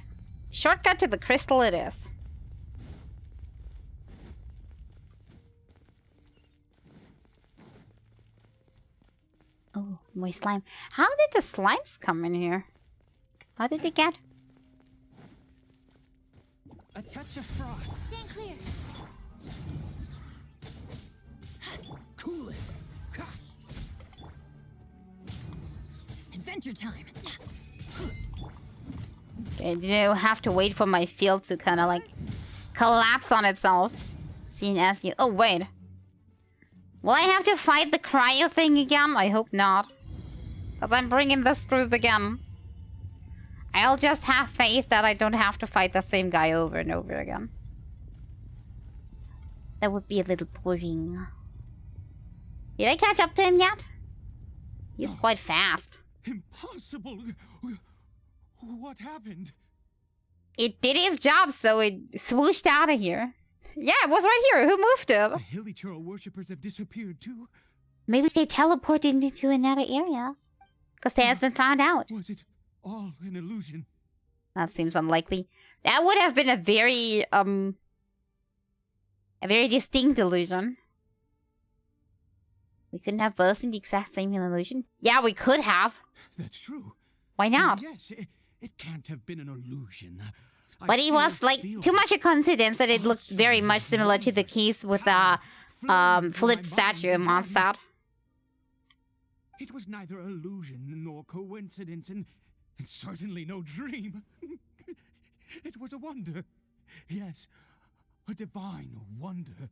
Shortcut to the crystal it is. Oh, more slime. How did the slimes come in here? How did they get? A touch of frost. Stand clear. Cool it. Ha. Adventure time. Okay, you have to wait for my field to kind of like collapse on itself. Seeing as you... Oh, wait. Will I have to fight the cryo thing again? I hope not. Because I'm bringing this group again. I'll just have faith that I don't have to fight the same guy over and over again. That would be a little boring. Did I catch up to him yet? He's quite fast. Impossible. What happened? It did his job, so it swooshed out of here. Yeah, it was right here. Who moved it? The Hilichurl worshippers have disappeared too. Maybe they teleported into another area. Because they have been found out. Was it all an illusion? That seems unlikely. That would have been a very distinct illusion. We couldn't have both in the exact same illusion. Yeah, we could have. That's true. Why not? Yes, it can't have been an illusion. But it was like too much a coincidence that it looked very much similar to the case with the flipped statue in Mondstadt. It was neither illusion nor coincidence, and certainly no dream. It was a wonder. Yes, a divine wonder.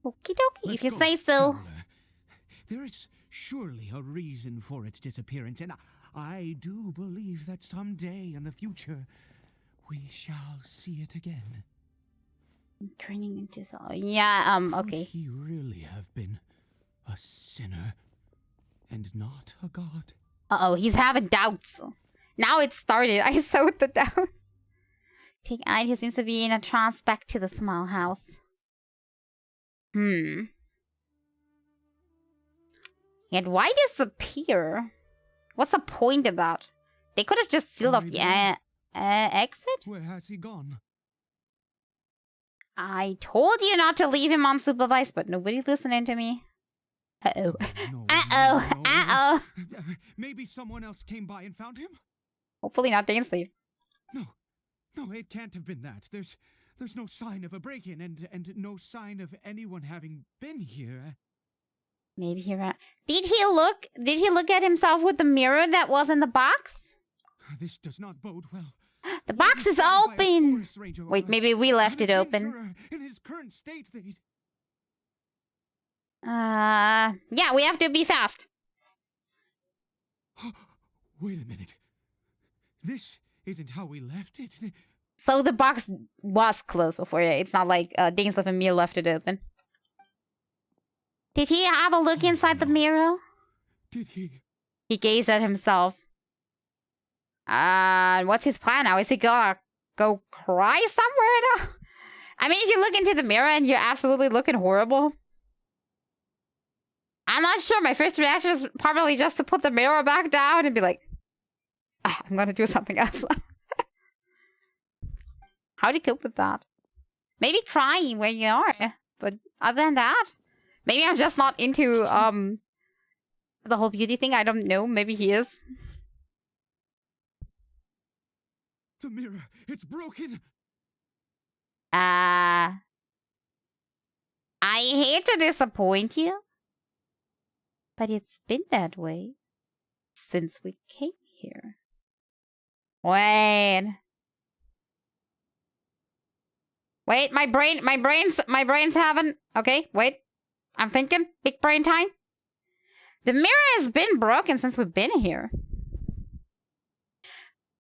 Okie dokie, if you Let's say go, so. traveler. There is surely a reason for its disappearance, and I do believe that someday in the future we shall see it again. Turning into so. Yeah, okay. Could he really have been a sinner and not a god? Uh-oh, he's having doubts. Now it started. I sowed the doubts. Take Ide, who seems to be in a trance, back to the small house. And why disappear? What's the point of that? They could have just sealed off the exit? Where has he gone? I told you not to leave him unsupervised, but nobody's listening to me. Uh-oh. No, Uh-oh. no, no. Uh-oh. Maybe someone else came by and found him? Hopefully not Dainsleif. No, it can't have been that. There's no sign of a break-in and no sign of anyone having been here. Maybe he ran. Did he look at himself with the mirror that was in the box? This does not bode well. The box is open. Wait, maybe we left it open. In his current state, they'd... Yeah, we have to be fast. Wait a minute. This isn't how we left it. So the box was closed before. It's not like Dainsleif and me left it open. Did he have a look inside the mirror? Did he? He gazed at himself. What's his plan now? Is he gonna go cry somewhere now? I mean, if you look into the mirror and you're absolutely looking horrible. I'm not sure. My first reaction is probably just to put the mirror back down and be like, I'm gonna do something else. How do you cope with that? Maybe crying where you are. But other than that, maybe I'm just not into the whole beauty thing. I don't know. Maybe he is. The mirror, it's broken. I hate to disappoint you, but it's been that way since we came here. Wait, my brain's having... Okay, wait. I'm thinking. Big brain time. The mirror has been broken since we've been here.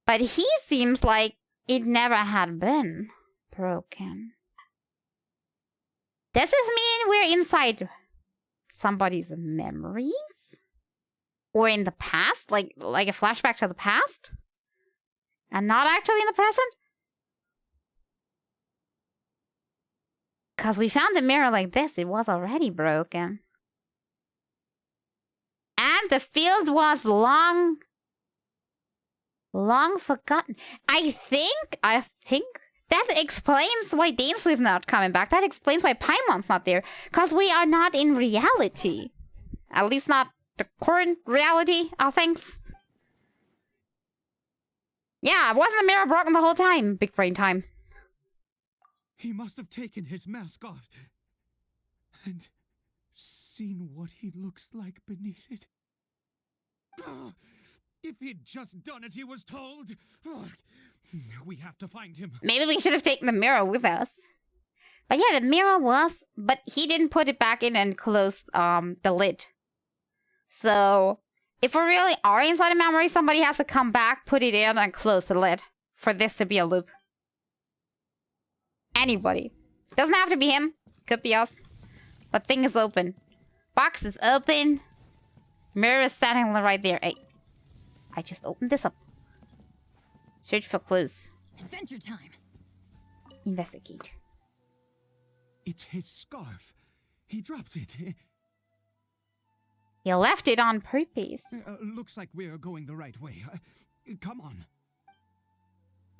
But he seems like it never had been broken. Does this mean we're inside somebody's memories? Or in the past? Like a flashback to the past? And not actually in the present? Because we found the mirror like this. It was already broken. And the field was long forgotten. I think that explains why Dainsleif's not coming back. That explains why Paimon's not there. Because we are not in reality. At least not the current reality of things. Yeah, wasn't the mirror broken the whole time? Big brain time. He must have taken his mask off and seen what he looks like beneath it. If he'd just done as he was told. We have to find him. Maybe we should have taken the mirror with us. But yeah, the mirror was... But he didn't put it back in and close the lid. So, if we really are inside a memory, somebody has to come back, put it in, and close the lid. For this to be a loop. Anybody. Doesn't have to be him. Could be us. But thing is open. Box is open. Mirror is standing right there. Hey. I just opened this up. Search for clues. Adventure time. Investigate. It's his scarf. He dropped it. He left it on purpose. Looks like we're going the right way. Come on.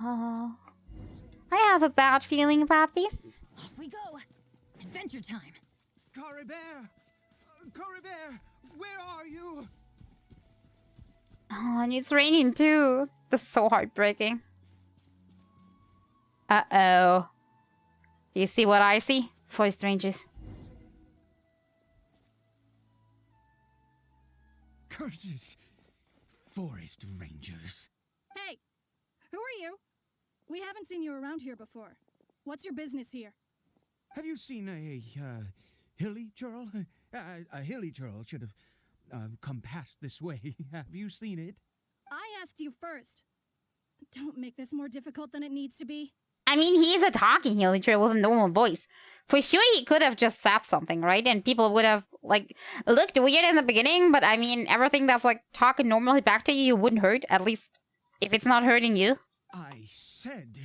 Oh. I have a bad feeling about this. Off we go. Adventure time. Caribert! Caribert! Where are you? Oh, and it's raining too. This is so heartbreaking. Uh-oh. You see what I see? Forest Rangers. Curses! Forest Rangers. Hey, who are you? We haven't seen you around here before. What's your business here? Have you seen a hilly churl? A hilly churl should have come past this way. Have you seen it? I asked you first. Don't make this more difficult than it needs to be. I mean, he's a talking Hillicher with a normal voice. For sure, he could have just said something, right? And people would have, like, looked weird in the beginning, but I mean, everything that's, like, talking normally back to you, you wouldn't hurt. At least, if it's not hurting you. I said,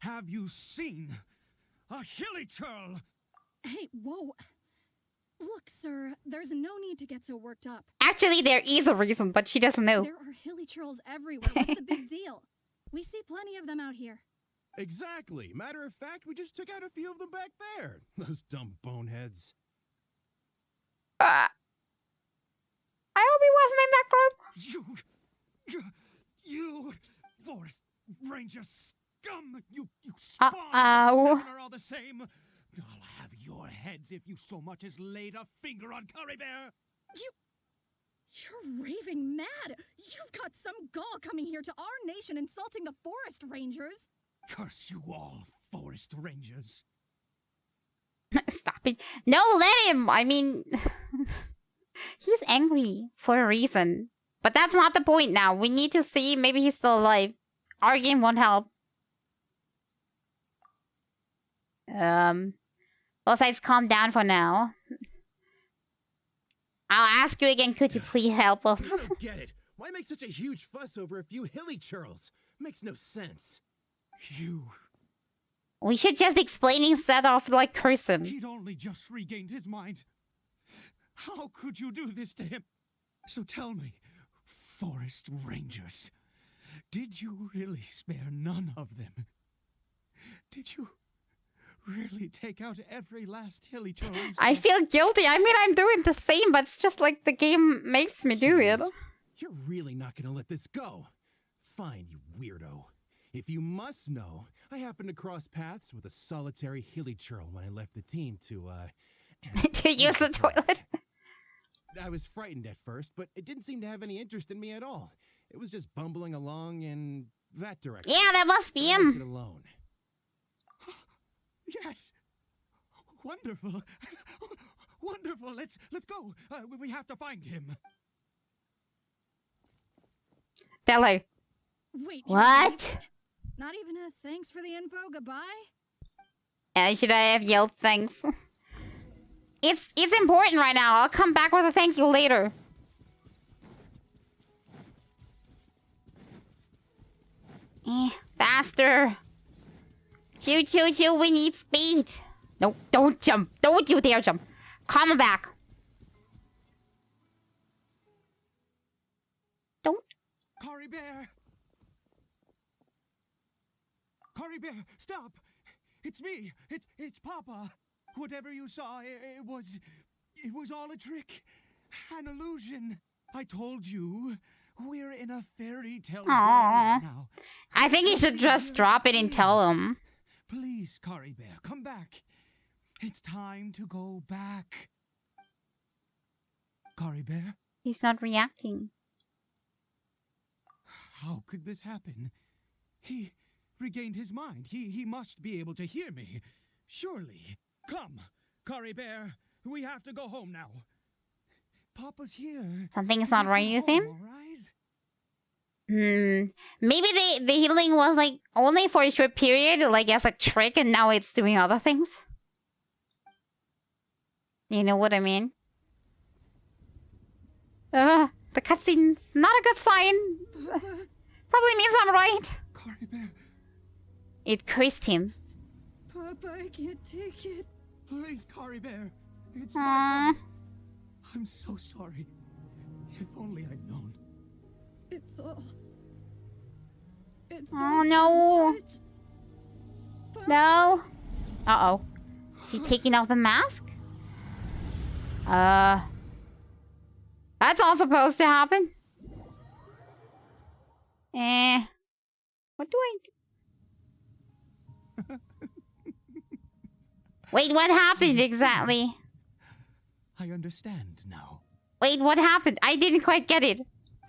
Have you seen a hilly churl? Hey, whoa. Look, sir, there's no need to get so worked up. Actually, there is a reason, but she doesn't know. There are hilly churls everywhere. What's the big deal? We see plenty of them out here. Exactly. Matter of fact, we just took out a few of them back there. Those dumb boneheads. I hope he wasn't in that group. You forest ranger scum! You spawn Uh-oh. seven are all the same. I'll have your heads if you so much as laid a finger on Curry Bear. You're raving mad. You've got some gall coming here to our nation insulting the forest rangers. Curse you all, forest rangers. Stop it. No, let him. I mean, he's angry for a reason. But that's not the point now. We need to see maybe he's still alive. Our game won't help. Both sides calm down for now. I'll ask you again, could you please help us? I don't get it. Why make such a huge fuss over a few hilly churls? Makes no sense. We should just explain instead of like cursing. He'd only just regained his mind. How could you do this to him? So tell me, forest rangers, did you really spare none of them? Did you really take out every last hilly churl? I feel guilty. I mean, I'm doing the same, but it's just like the game makes me do it. You're really not gonna let this go. Fine, you weirdo. If you must know, I happened to cross paths with a solitary hilly churl when I left the team to To use the toilet. I was frightened at first, but it didn't seem to have any interest in me at all. It was just bumbling along in that direction. Yeah, that must be I left it him. alone. Yes. Wonderful. Wonderful. Let's go. We have to find him. Tell her. Wait. What? Not even a thanks for the info, goodbye? Should I have yelled thanks? It's important right now. I'll come back with a thank you later. Faster. Choo choo choo, we need speed. No, don't jump. Don't you dare jump. Come back. Don't. Curry Bear. Curry Bear, stop. It's me. It's Papa. Whatever you saw, it was all a trick. An illusion. I told you. We're in a fairy tale world now. I think you should just drop it and tell him. Please, Curry Bear, come back. It's time to go back. Curry Bear? He's not reacting. How could this happen? He regained his mind. He must be able to hear me. Surely. Come, Curry Bear. We have to go home now. Papa's here. Something's not right with him? All right? Maybe the healing was like only for a short period, like as a trick, and now it's doing other things. You know what I mean? The cutscene's not a good sign. Probably means I'm right. Curry Bear, It cursed him. Papa, I can't take it. please, Curry Bear. It's Aw. my fault. I'm so sorry. If only I'd known. It's all... It's Oh all no. too much. Papa. No. Uh-oh. Is he taking off the mask? That's all supposed to happen. What do I do? Wait, what happened exactly? I understand now. Wait, what happened? I didn't quite get it.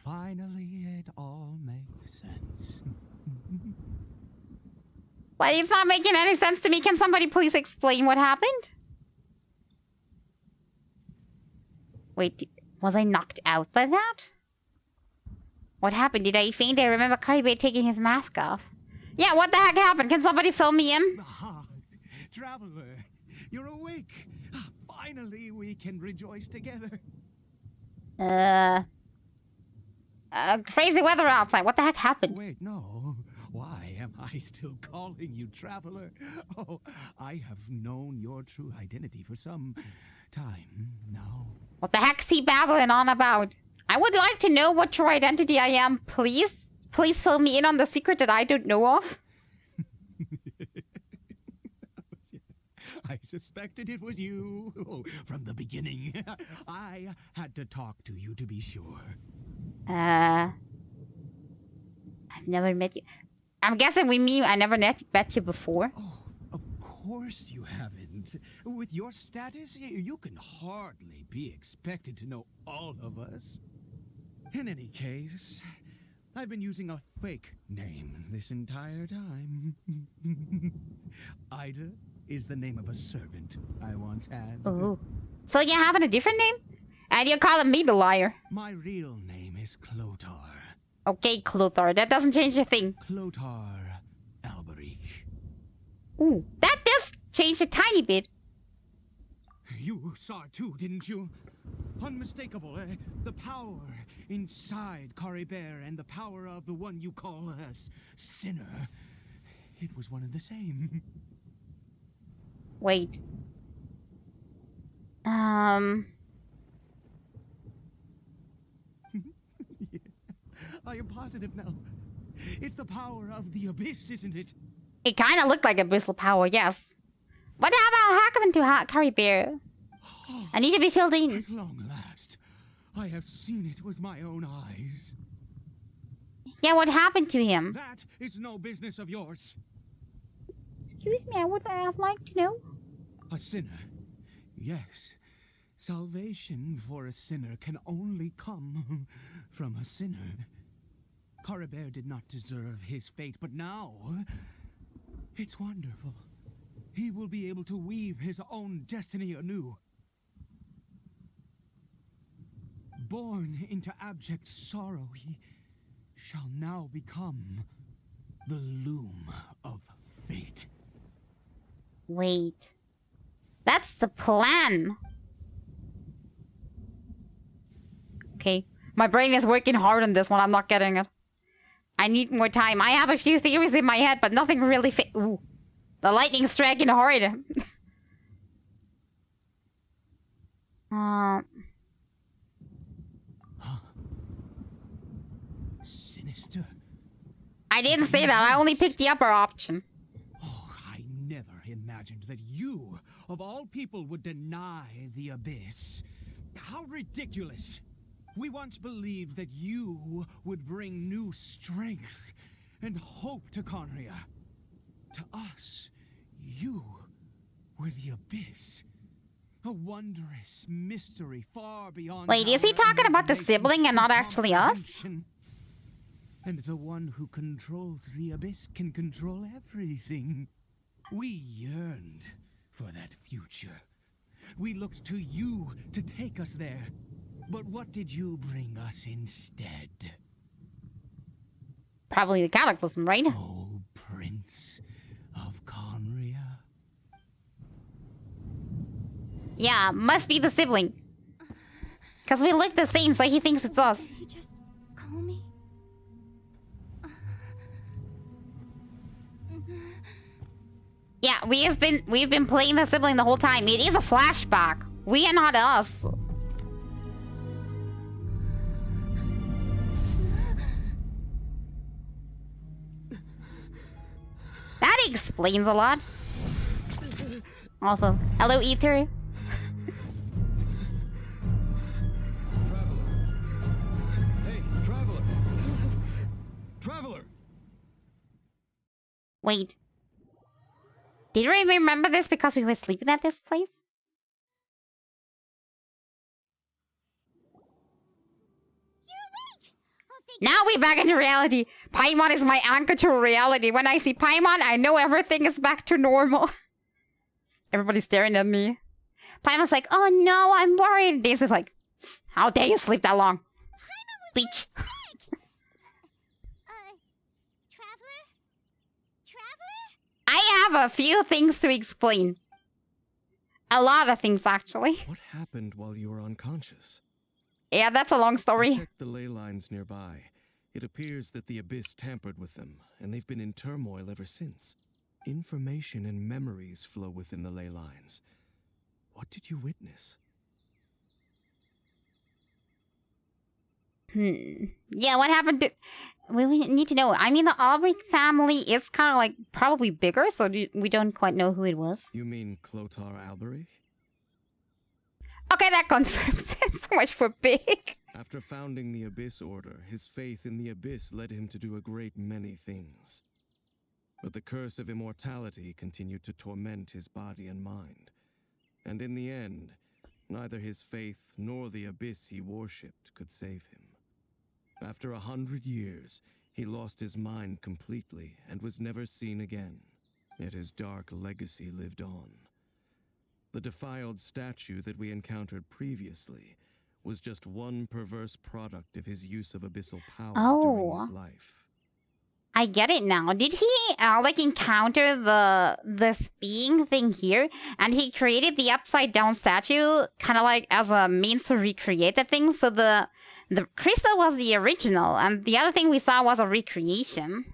Finally, it all makes sense. But it's not making any sense to me. Can somebody please explain what happened? Wait, was I knocked out by that? What happened? Did I faint? I remember Curry Bear taking his mask off. Yeah, what the heck happened? Can somebody fill me in? Ah, Traveler, you're awake. Finally, we can rejoice together. Crazy weather outside. What the heck happened? Wait, no. Why am am I still calling you Traveler? Oh, I have known your true identity for some time now. What the heck's he babbling on about? I would like to know what true identity I am, please. Please fill me in on the secret that I don't know of. I suspected it was you from the beginning. I had to talk to you to be sure. I've never met you. I'm guessing we mean I never met you before. Oh, of course you haven't. With your status, you can hardly be expected to know all of us. In any case, I've been using a fake name this entire time. Ida is the name of a servant I once had. Ooh. So you're having a different name? And you're calling me the liar. My real name is Clotar. Okay, Clothar, that doesn't change a thing. Clotar Alberich. Ooh, that does change a tiny bit. You saw it too, didn't you? Unmistakable, the power inside Caribert and the power of the one you call a sinner. It was one and the same. Wait. Yeah, I am positive now. It's the power of the abyss, isn't it? It kind of looked like abyssal power, yes. What happened to Caribert? I need to be filled in. At long last, I have seen it with my own eyes. Yeah, what happened to him? That is no business of yours. Excuse me, I would have liked to know. A sinner. Yes. Salvation for a sinner can only come from a sinner. Caribert did not deserve his fate, but now it's wonderful. He will be able to weave his own destiny anew. Born into abject sorrow, he shall now become the loom of fate. Wait. That's the plan. Okay. My brain is working hard on this one. I'm not getting it. I need more time. I have a few theories in my head, but nothing really fit. Ooh. The lightning's striking hard. Sinister. I didn't say that. I only picked the upper option. Oh, I never imagined that you, of all people, would deny the abyss. How ridiculous. We once believed that you would bring new strength and hope to Conria. To us, you were the abyss. A wondrous mystery far beyond. Wait, is he talking about the sibling and not actually us? And the one who controls the abyss can control everything. We yearned for that future. We looked to you to take us there. But what did you bring us instead? Probably the cataclysm, right? Oh, Prince of Conria. Yeah, must be the sibling. Because we look the same, so he thinks it's us. Did he just call me? Yeah, we've been playing the sibling the whole time. It is a flashback. We are not us. That explains a lot. Also, hello, Ether. Traveler. Hey, Traveler. Traveler. Wait. Did we remember this because we were sleeping at this place? Now we're back into reality. Paimon is my anchor to reality. When I see Paimon, I know everything is back to normal. Everybody's staring at me. Paimon's like, oh no, I'm worried. Dace is like, how dare you sleep that long? Bitch. Traveler? Traveler? I have a few things to explain. A lot of things, actually. What happened while you were unconscious? Yeah, that's a long I story. checked the ley lines nearby. It appears that the Abyss tampered with them, and they've been in turmoil ever since. Information and memories flow within the ley lines. What did you witness? Yeah, what happened to... We need to know. I mean, the Albrecht family is kind of like probably bigger, so we don't quite know who it was. You mean Clotar Alberich? Okay, that confirms it. So much for big. After founding the Abyss Order, his faith in the Abyss led him to do a great many things. But the curse of immortality continued to torment his body and mind. And in the end, neither his faith nor the Abyss he worshipped could save him. After 100 years, he lost his mind completely and was never seen again. Yet his dark legacy lived on. The defiled statue that we encountered previously was just one perverse product of his use of abyssal power during his life. I get it now. Did he like encounter this being thing here, and he created the upside down statue kind of like as a means to recreate the thing? So the crystal was the original, and the other thing we saw was a recreation.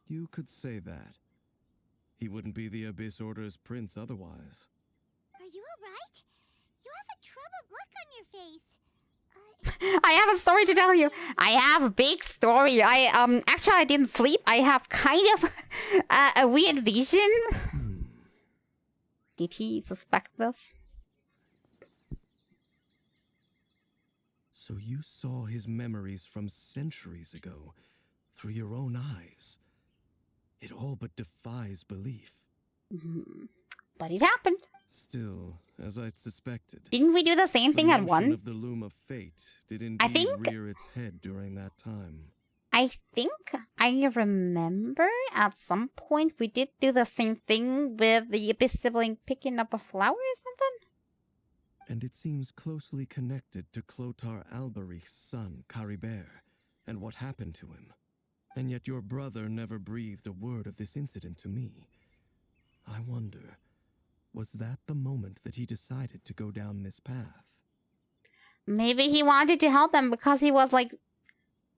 You could say that. He wouldn't be the Abyss Order's prince otherwise. Are you alright? You have a troubled look on your face. I have a story to tell you. I have a big story. Actually I didn't sleep. I have kind of a weird vision. Did he suspect this? So you saw his memories from centuries ago through your own eyes. It all but defies belief. But it happened. Still, as I'd suspected. Didn't we do the same thing at once? Of the loom of fate did indeed rear its head during that time. I think I remember at some point we did do the same thing with the Abyss sibling picking up a flower or something. And it seems closely connected to Clotar Alberich's son, Caribert, and what happened to him. And yet your brother never breathed a word of this incident to me. I wonder, was that the moment that he decided to go down this path? Maybe he wanted to help them because he was like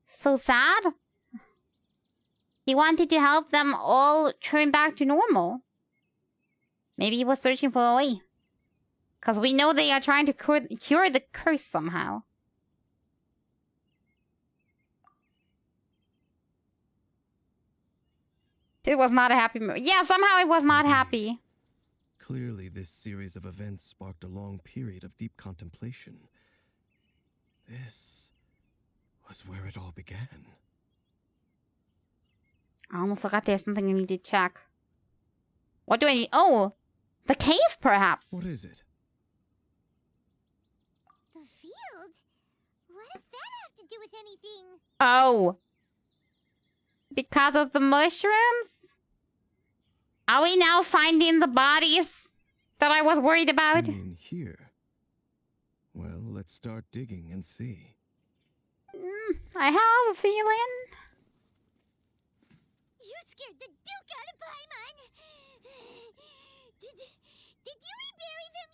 so sad. He wanted to help them all turn back to normal. Maybe he was searching for a way. Because we know they are trying to cure the curse somehow. It was not a happy moment. Yeah, somehow it was not happy. Clearly, this series of events sparked a long period of deep contemplation. This was where it all began. I almost forgot there's something I need to check. What do I need? Oh! The cave, perhaps? What is it? The field? What does that have to do with anything? Oh! Because of the mushrooms? Are we now finding the bodies that I was worried about? You mean here? Well, let's start digging and see. I have a feeling. You scared the Duke out of Paimon! Did you rebury them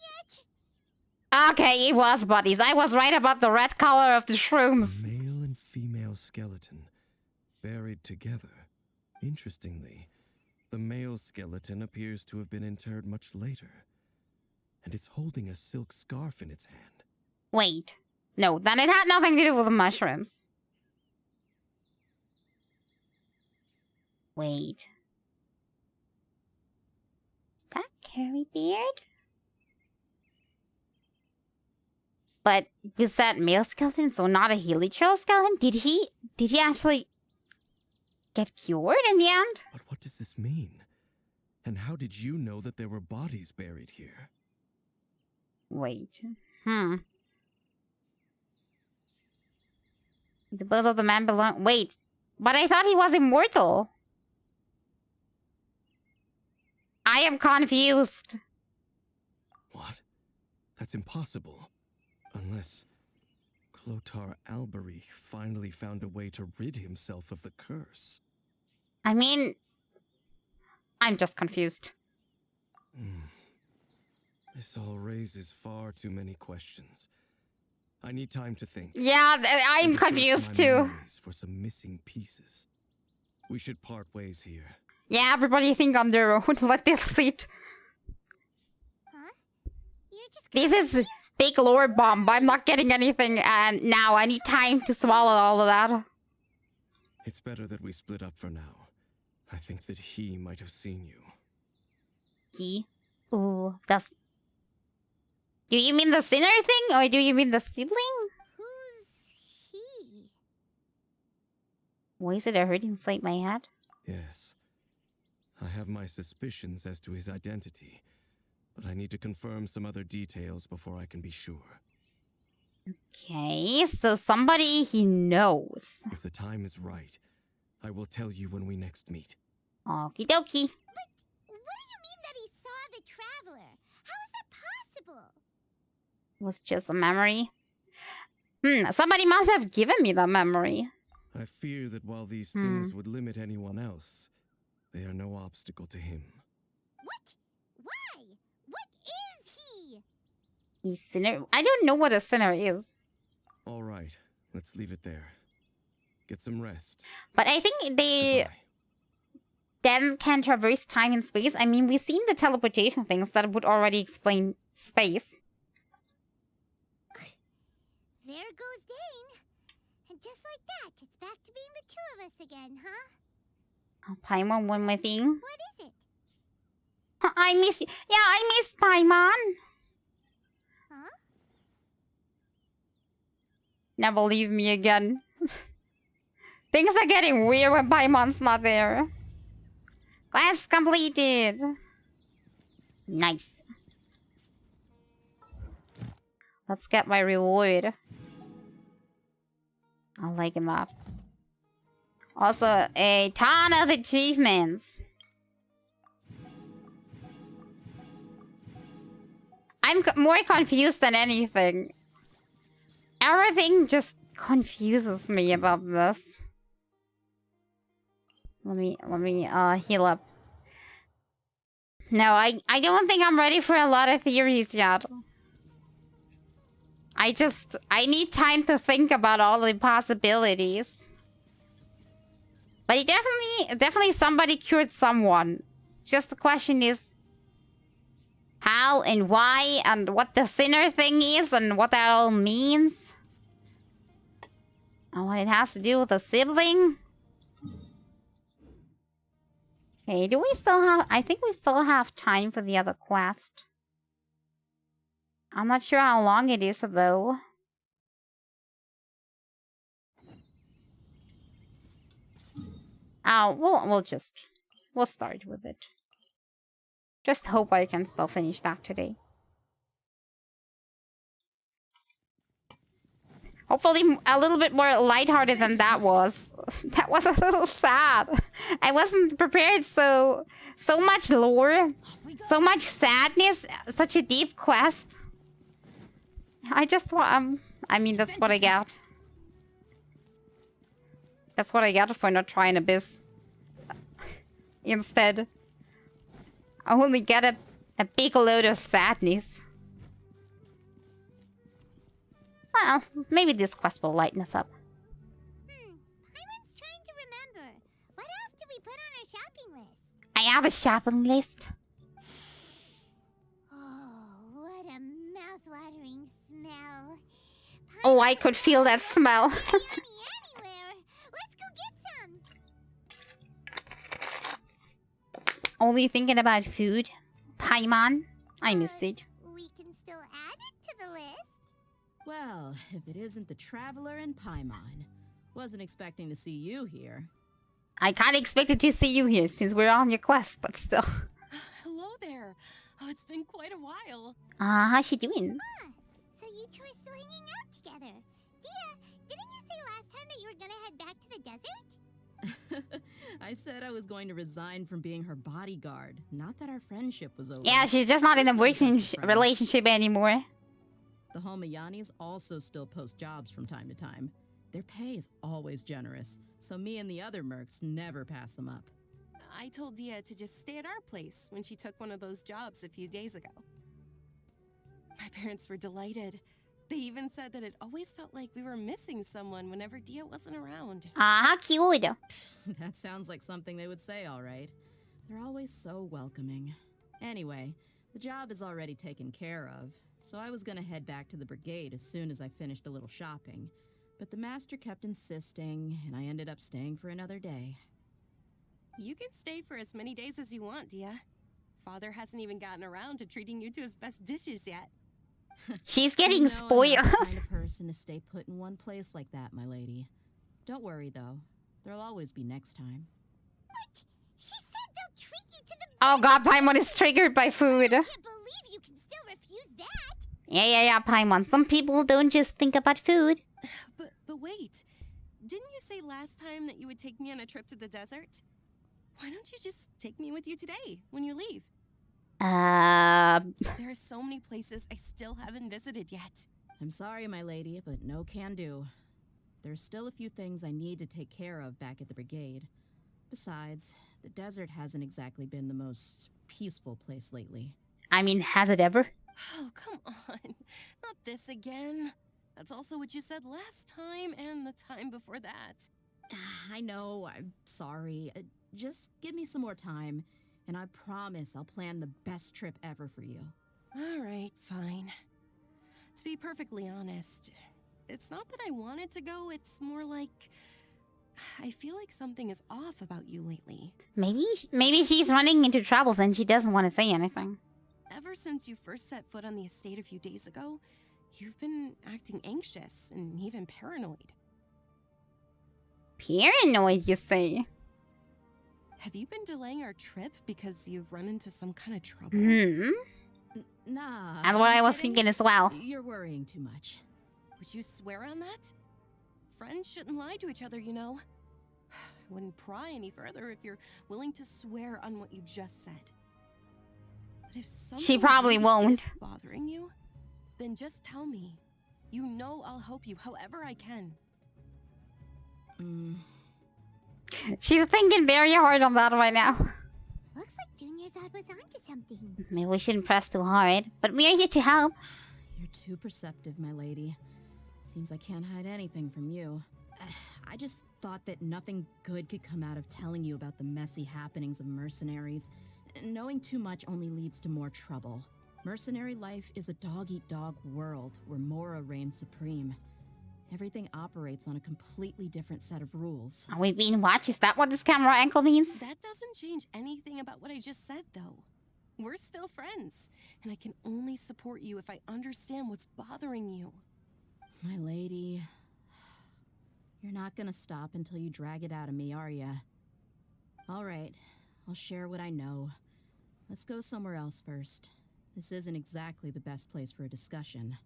yet? Okay, it was bodies. I was right about the red color of the shrooms. A male and female skeleton, buried together. Interestingly, the male skeleton appears to have been interred much later. And it's holding a silk scarf in its hand. Wait. No, then it had nothing to do with the mushrooms. Wait. Is that Carrie Beard? But you said male skeleton, so not a heliotrope skeleton? Did he actually get cured in the end? But what does this mean? And how did you know that there were bodies buried here? Wait. The bones of the man belong... Wait. But I thought he was immortal. I am confused. What? That's impossible. Unless Clotar Alberich finally found a way to rid himself of the curse. I mean... I'm just confused. This all raises far too many questions. I need time to think. Yeah, I'm And to search confused my too. memories for some missing pieces. We should part ways here. Yeah, everybody think on their own. Let this sit. Huh? You're just This gonna is leave? big lore bomb. I'm not getting anything, and now I need time to swallow all of that. It's better that we split up for now. I think that he might have seen you. He? Ooh, that's... Do you mean the sinner thing, or do you mean the sibling? Who's he? Why is it I heard inside my head? Yes. I have my suspicions as to his identity, but I need to confirm some other details before I can be sure. Okay, so somebody he knows. If the time is right, I will tell you when we next meet. Okie dokie. But what do you mean that he saw the traveler? How is that possible? It was just a memory. Somebody must have given me the memory. I fear that while these things would limit anyone else, they are no obstacle to him. What? Why? What is he? He's sinner. I don't know what a sinner is. All right, let's leave it there. Get some rest. But I think they Goodbye. then can traverse time and space. I mean, we've seen the teleportation things that would already explain space. There goes Dane. And just like that, it's back to being the two of us again, huh? Oh, Paimon, one more thing. What is it? I miss... Yeah, I miss Paimon. Huh? Never leave me again. Things are getting weird when Paimon's not there. Quest completed. Nice. Let's get my reward. I'm liking that. Also, a ton of achievements. I'm more confused than anything. Everything just confuses me about this. Let me heal up. No, I don't think I'm ready for a lot of theories yet. I need time to think about all the possibilities. But it definitely somebody cured someone. Just the question is how and why and what the sinner thing is and what that all means. And what it has to do with a sibling. Okay, do we still have... I think we still have time for the other quest. I'm not sure how long it is, though. Oh, we'll start with it. Just hope I can still finish that today. Hopefully a little bit more lighthearted than that was. That was a little sad. I wasn't prepared, so much lore, so much sadness, such a deep quest. I just want, I mean, that's what I get. That's what I get for not trying Abyss. Instead, I only get a big load of sadness. Well, maybe this quest will lighten us up. Paimon's trying to remember. What else did we put on our shopping list? I have a shopping list. Oh, what a mouth-watering smell. Oh, I could feel that smell. Yummy anywhere. Let's go get some. Only thinking about food. Paimon, I miss it. We can still add it to the list. Well, if it isn't the Traveler and Paimon. Wasn't expecting to see you here. I kinda expected to see you here since we're on your quest, but still. Hello there. Oh, it's been quite a while. How's she doing? Huh. So you two are still hanging out together. Dia, didn't you say last time that you were gonna head back to the desert? I said I was going to resign from being her bodyguard. Not that our friendship was over. Yeah, she's just not in a We're still working best friends. relationship anymore. The Homayanis also still post jobs from time to time. Their pay is always generous, so me and the other mercs never pass them up. I told Dia to just stay at our place when she took one of those jobs a few days ago. My parents were delighted. They even said that it always felt like we were missing someone whenever Dia wasn't around. Ah, cute. That sounds like something they would say, all right. They're always so welcoming. Anyway, the job is already taken care of, so I was gonna head back to the brigade as soon as I finished a little shopping. But the master kept insisting, and I ended up staying for another day. You can stay for as many days as you want, Dia. Father hasn't even gotten around to treating you to his best dishes yet. She's getting You know I'm not spoiled. the kind of person to stay put in one place like that, my lady. Don't worry, though. There'll always be next time. But she said they'll treat you to the Oh god, Paimon is triggered by food. I can't believe you can still refuse that. Yeah, Paimon. Some people don't just think about food. But wait. Didn't you say last time that you would take me on a trip to the desert? Why don't you just take me with you today, when you leave? There are so many places I still haven't visited yet. I'm sorry, my lady, but no can do. There's still a few things I need to take care of back at the brigade. Besides, the desert hasn't exactly been the most peaceful place lately. I mean, has it ever? Oh, come on. Not this again. That's also what you said last time and the time before that. I know, I'm sorry. Just give me some more time, and I promise I'll plan the best trip ever for you. All right, fine. To be perfectly honest, it's not that I wanted to go, it's more like I feel like something is off about you lately. Maybe she's running into troubles and she doesn't want to say anything. Ever since you first set foot on the estate a few days ago, you've been acting anxious and even paranoid. Paranoid, you say? Have you been delaying our trip because you've run into some kind of trouble? Nah. That's what I was kidding? thinking as well. You're worrying too much. Would you swear on that? Friends shouldn't lie to each other, you know. I wouldn't pry any further if you're willing to swear on what you just said. But if something She probably really won't. is bothering you, then just tell me. You know I'll help you however I can. She's thinking very hard on that right now. Looks like Junior's was onto something. Maybe we shouldn't press too hard, but we are here to help. You're too perceptive, my lady. Seems I can't hide anything from you. I just thought that nothing good could come out of telling you about the messy happenings of mercenaries. Knowing too much only leads to more trouble. Mercenary life is a dog-eat-dog world where Mora reigns supreme. Everything operates on a completely different set of rules. Are we being watched? Is that what this camera angle means? That doesn't change anything about what I just said, though. We're still friends, and I can only support you if I understand what's bothering you. My lady, you're not gonna stop until you drag it out of me, are ya? All right, I'll share what I know. Let's go somewhere else first. This isn't exactly the best place for a discussion.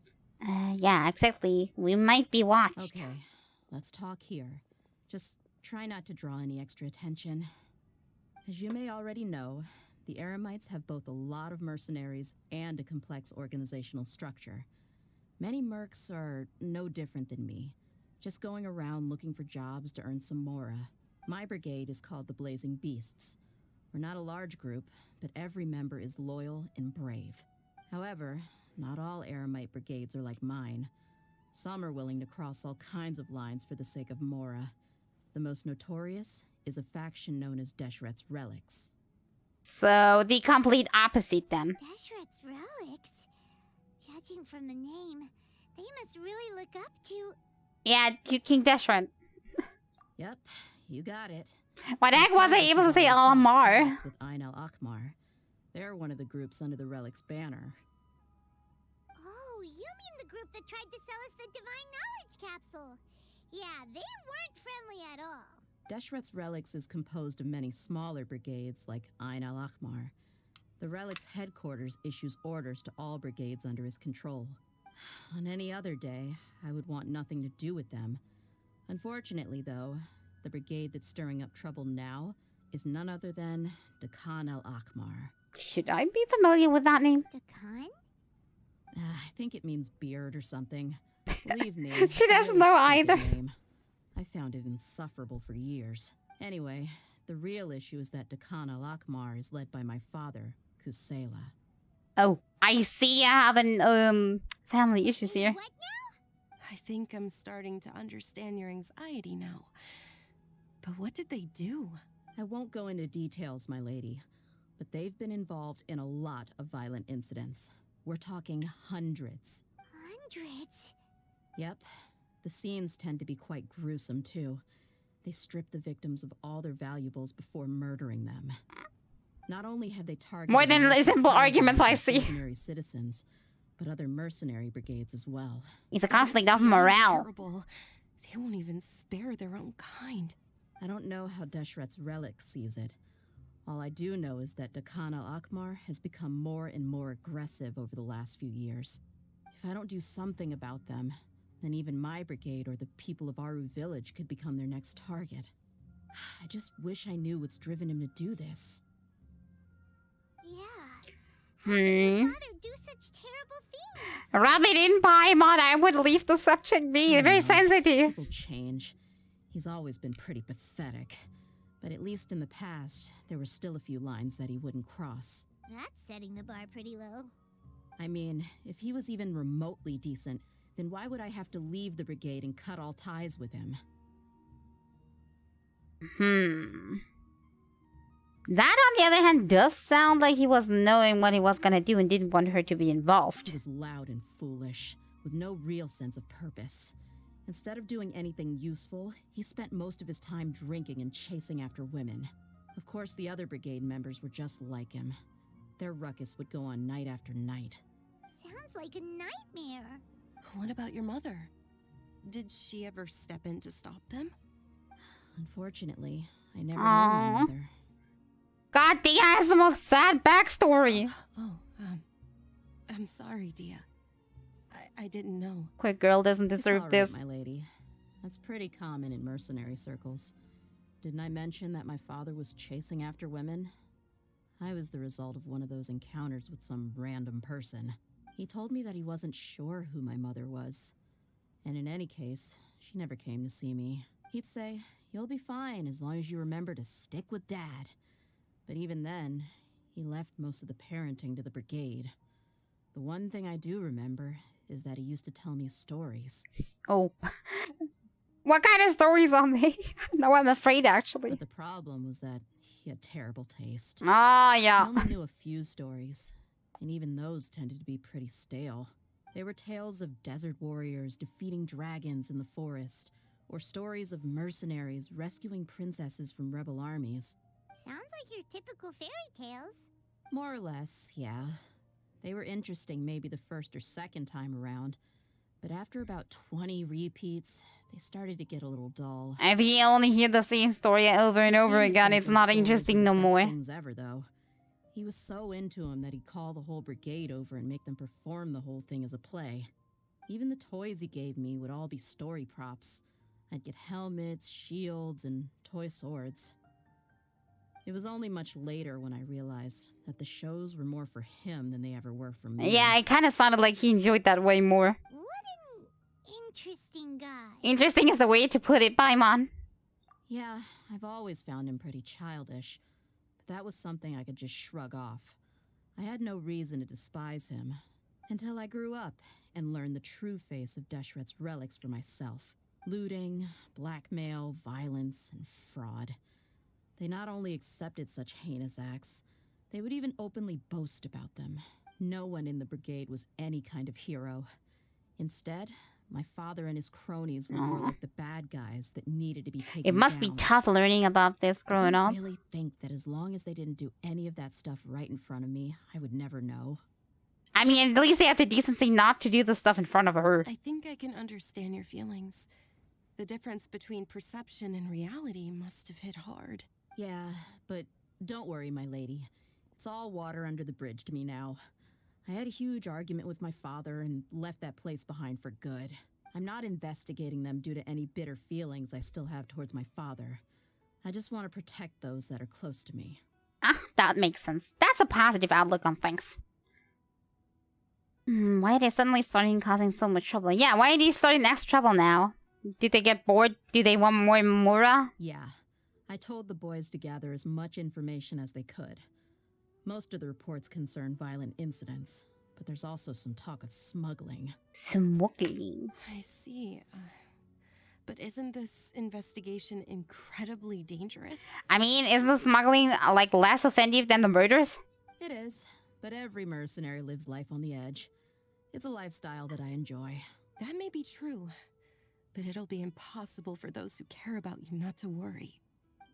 Yeah, exactly. We might be watched. Okay, let's talk here. Just try not to draw any extra attention. As you may already know, the Eremites have both a lot of mercenaries and a complex organizational structure. Many mercs are no different than me, just going around looking for jobs to earn some mora. My brigade is called the Blazing Beasts. We're not a large group, but every member is loyal and brave. However, not all Eremite brigades are like mine. Some are willing to cross all kinds of lines for the sake of mora. The most notorious is a faction known as Deshret's Relics. So, the complete opposite then. Deshret's Relics? Judging from the name, they must really look up to... Yeah, to King Deshret. Yep, you got it. Why the heck was I able to say Alamar? With Ain al-Akmar. They're one of the groups under the Relic's banner. Oh, you mean the group that tried to sell us the Divine Knowledge Capsule? Yeah, they weren't friendly at all. Deshret's Relics is composed of many smaller brigades like Ain al-Akmar. The Relic's headquarters issues orders to all brigades under his control. On any other day, I would want nothing to do with them. Unfortunately, though, the brigade that's stirring up trouble now is none other than Dakan al-Akmar. Should I be familiar with that name? Dakan? I think it means beard or something. Believe me. She it's a doesn't really know stupid either. Name. I found it insufferable for years. Anyway, the real issue is that Dakan al-Akmar is led by my father, Kusela. Oh, I see you have an family issues here. What now? I think I'm starting to understand your anxiety now. But what did they do? I won't go into details, my lady, but they've been involved in a lot of violent incidents. We're talking hundreds. Hundreds? Yep. The scenes tend to be quite gruesome, too. They strip the victims of all their valuables before murdering them. Not only have they targeted More than local simple arguments I and see. ordinary citizens, but other mercenary brigades as well. It's a conflict That's of beyond morale. terrible. They won't even spare their own kind. I don't know how Deshret's relic sees it. All I do know is that Dakan al-Akmar has become more and more aggressive over the last few years. If I don't do something about them, then even my brigade or the people of Aru village could become their next target. I just wish I knew what's driven him to do this. Yeah. How could your father do such terrible things? Rub it in, Paimon. I would leave the subject be. Very sensitive. People change. He's always been pretty pathetic. But at least in the past, there were still a few lines that he wouldn't cross. That's setting the bar pretty low. I mean, if he was even remotely decent, then why would I have to leave the brigade and cut all ties with him? That, on the other hand, does sound like he was knowing what he was gonna do and didn't want her to be involved. He was loud and foolish, with no real sense of purpose. Instead of doing anything useful, he spent most of his time drinking and chasing after women. Of course, the other brigade members were just like him. Their ruckus would go on night after night. Sounds like a nightmare. What about your mother? Did she ever step in to stop them? Unfortunately, I never knew my mother. God, Dia has the most sad backstory. Oh, I'm sorry, Dia. I didn't know. Quick girl doesn't It's deserve all right, this. my lady. That's pretty common in mercenary circles. Didn't I mention that my father was chasing after women? I was the result of one of those encounters with some random person. He told me that he wasn't sure who my mother was. And in any case, she never came to see me. He'd say, "You'll be fine as long as you remember to stick with Dad." But even then, he left most of the parenting to the brigade. The one thing I do remember is that he used to tell me stories. Oh. What kind of stories are they? No, I'm afraid, actually. But the problem was that he had terrible taste. Ah, yeah. I only knew a few stories, and even those tended to be pretty stale. They were tales of desert warriors defeating dragons in the forest, or stories of mercenaries rescuing princesses from rebel armies. Sounds like your typical fairy tales. More or less, yeah. They were interesting maybe the first or second time around, but after about 20 repeats, they started to get a little dull. If you only hear the same story over and over again, it's not interesting no more. Things ever, though. He was so into him that he'd call the whole brigade over and make them perform the whole thing as a play. Even the toys he gave me would all be story props. I'd get helmets, shields, and toy swords. It was only much later when I realized that the shows were more for him than they ever were for me. Yeah, it kind of sounded like he enjoyed that way more. What an interesting guy. Interesting is the way to put it, Paimon. Yeah, I've always found him pretty childish, but that was something I could just shrug off. I had no reason to despise him, until I grew up and learned the true face of Deshret's relics for myself. Looting, blackmail, violence, and fraud. They not only accepted such heinous acts, they would even openly boast about them. No one in the brigade was any kind of hero. Instead, my father and his cronies were more like the bad guys that needed to be taken down. It must be tough learning about this growing up. I really think that as long as they didn't do any of that stuff right in front of me, I would never know. I mean, at least they have the decency not to do the stuff in front of her. I think I can understand your feelings. The difference between perception and reality must have hit hard. Yeah, but don't worry, my lady. It's all water under the bridge to me now. I had a huge argument with my father and left that place behind for good. I'm not investigating them due to any bitter feelings I still have towards my father. I just want to protect those that are close to me. Ah, that makes sense. That's a positive outlook on things. Why are they suddenly starting causing so much trouble? Yeah, why are they starting extra trouble now? Did they get bored? Do they want more Mura? Yeah. I told the boys to gather as much information as they could. Most of the reports concern violent incidents, but there's also some talk of smuggling. Smuggling. I see. But isn't this investigation incredibly dangerous? I mean, isn't the smuggling like less offensive than the murders? It is, but every mercenary lives life on the edge. It's a lifestyle that I enjoy. That may be true, but it'll be impossible for those who care about you not to worry.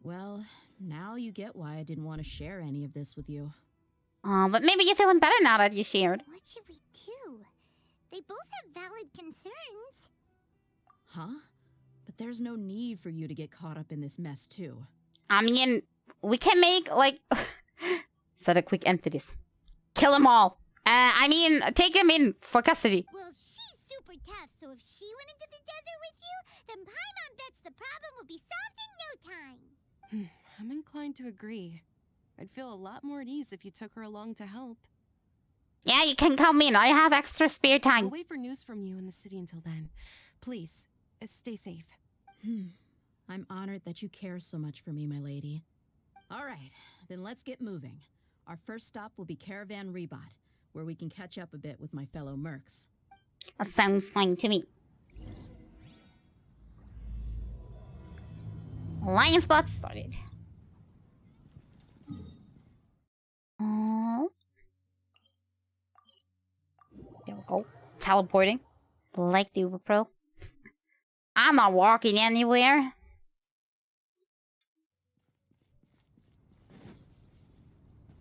Well, now you get why I didn't want to share any of this with you. But maybe you're feeling better now that you shared. What should we do? They both have valid concerns. Huh? But there's no need for you to get caught up in this mess, too. I mean, we can make, like... Set a quick end to this. Kill them all. I mean, take them in for custody. Well, she's super tough, so if she went into the desert with you, then Paimon bets the problem will be solved in no time. I'm inclined to agree. I'd feel a lot more at ease if you took her along to help. Yeah, you can come in. I have extra spare I'll time. wait for news from you in the city until then. Please, stay safe. I'm honored that you care so much for me, my lady. All right, then let's get moving. Our first stop will be Caravan Rebot, where we can catch up a bit with my fellow mercs. That sounds fine to me. Lion spot started. There we go. Teleporting. Like the Uber Pro. I'm not walking anywhere.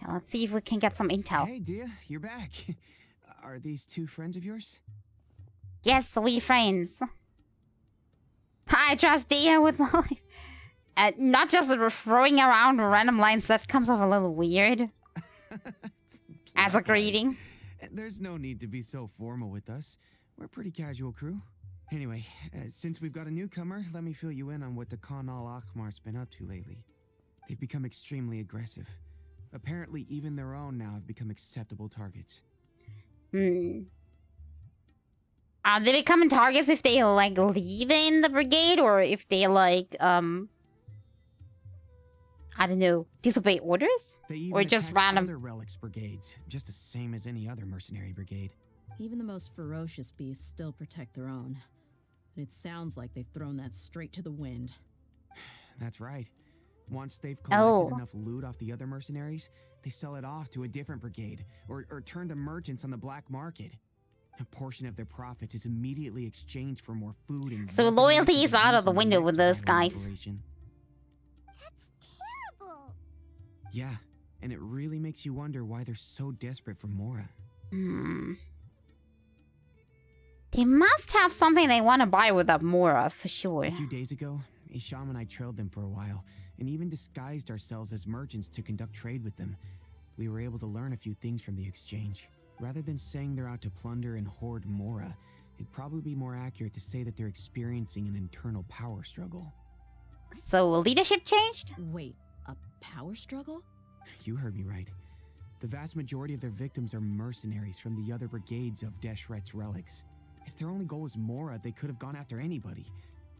Now let's see if we can get some intel. Hey, Dia, you're back. Are these two friends of yours? Yes, we friends. I trust Dia with my life. Not just throwing around random lines, that comes off a little weird. As a greeting. There's no need to be so formal with us. We're a pretty casual crew. Anyway, since we've got a newcomer, let me fill you in on what the Khan al-Akhmar's been up to lately. They've become extremely aggressive. Apparently, even their own now have become acceptable targets. They become targets if they, like, leave in the brigade, or if they, like, I don't know, disobey orders? They even Or just random... other relics brigades, just the same as any other mercenary brigade. Even the most ferocious beasts still protect their own. But it sounds like they've thrown that straight to the wind. That's right. Once they've collected enough loot off the other mercenaries, they sell it off to a different brigade, or turn to merchants on the black market. A portion of their profits is immediately exchanged for more food and... So loyalty is out of the window with those guys. That's terrible. Yeah, and it really makes you wonder why they're so desperate for Mora. They must have something they want to buy with that Mora, for sure. A few days ago, Isham and I trailed them for a while, and even disguised ourselves as merchants to conduct trade with them. We were able to learn a few things from the exchange. Rather than saying they're out to plunder and hoard Mora, it'd probably be more accurate to say that they're experiencing an internal power struggle. So leadership changed? Wait, a power struggle? You heard me right. The vast majority of their victims are mercenaries from the other brigades of Deshret's relics. If their only goal was Mora, they could have gone after anybody.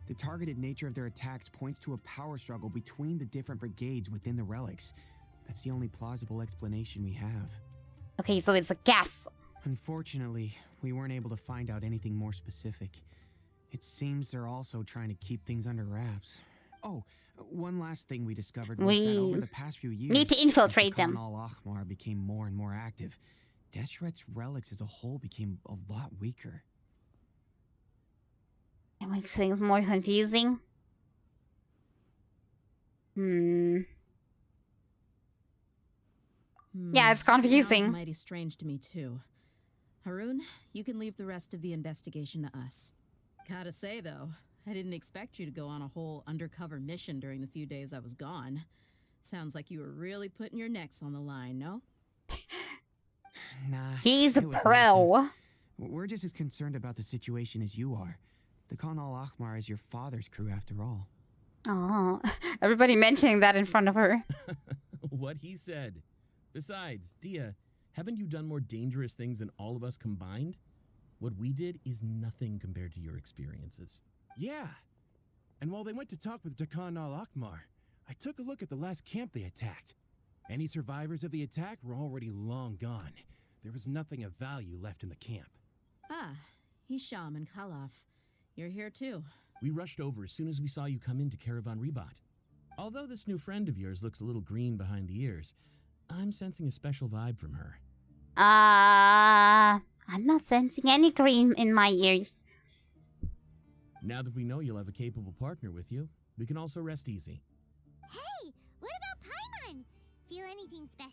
The targeted nature of their attacks points to a power struggle between the different brigades within the relics. That's the only plausible explanation we have. Okay, so it's a guess. Unfortunately, we weren't able to find out anything more specific. It seems they're also trying to keep things under wraps. Oh, one last thing we discovered was that over the past few years, need to infiltrate them. Khan al-Akhmar became more and more active. Deshret's relics as a whole became a lot weaker. It makes things more confusing. Yeah, it's confusing. Sounds mighty strange to me too. Harun, you can leave the rest of the investigation to us. Gotta say though, I didn't expect you to go on a whole undercover mission during the few days I was gone. Sounds like you were really putting your necks on the line, no? Nah. He's a pro. We're just as concerned about the situation as you are. The Khan al-Akhmar is your father's crew after all. Oh, everybody mentioning that in front of her. What he said. Besides, Dia, haven't you done more dangerous things than all of us combined? What we did is nothing compared to your experiences. Yeah. And while they went to talk with Khan al-Akhmar, I took a look at the last camp they attacked. Any survivors of the attack were already long gone. there was nothing of value left in the camp. Ah, Hisham and Khalaf. You're here too. We rushed over as soon as we saw you come into Caravan Rebat. Although this new friend of yours looks a little green behind the ears, I'm sensing a special vibe from her. I'm not sensing any green in my ears. Now that we know you'll have a capable partner with you, we can also rest easy. Hey, what about Paimon? Feel anything special?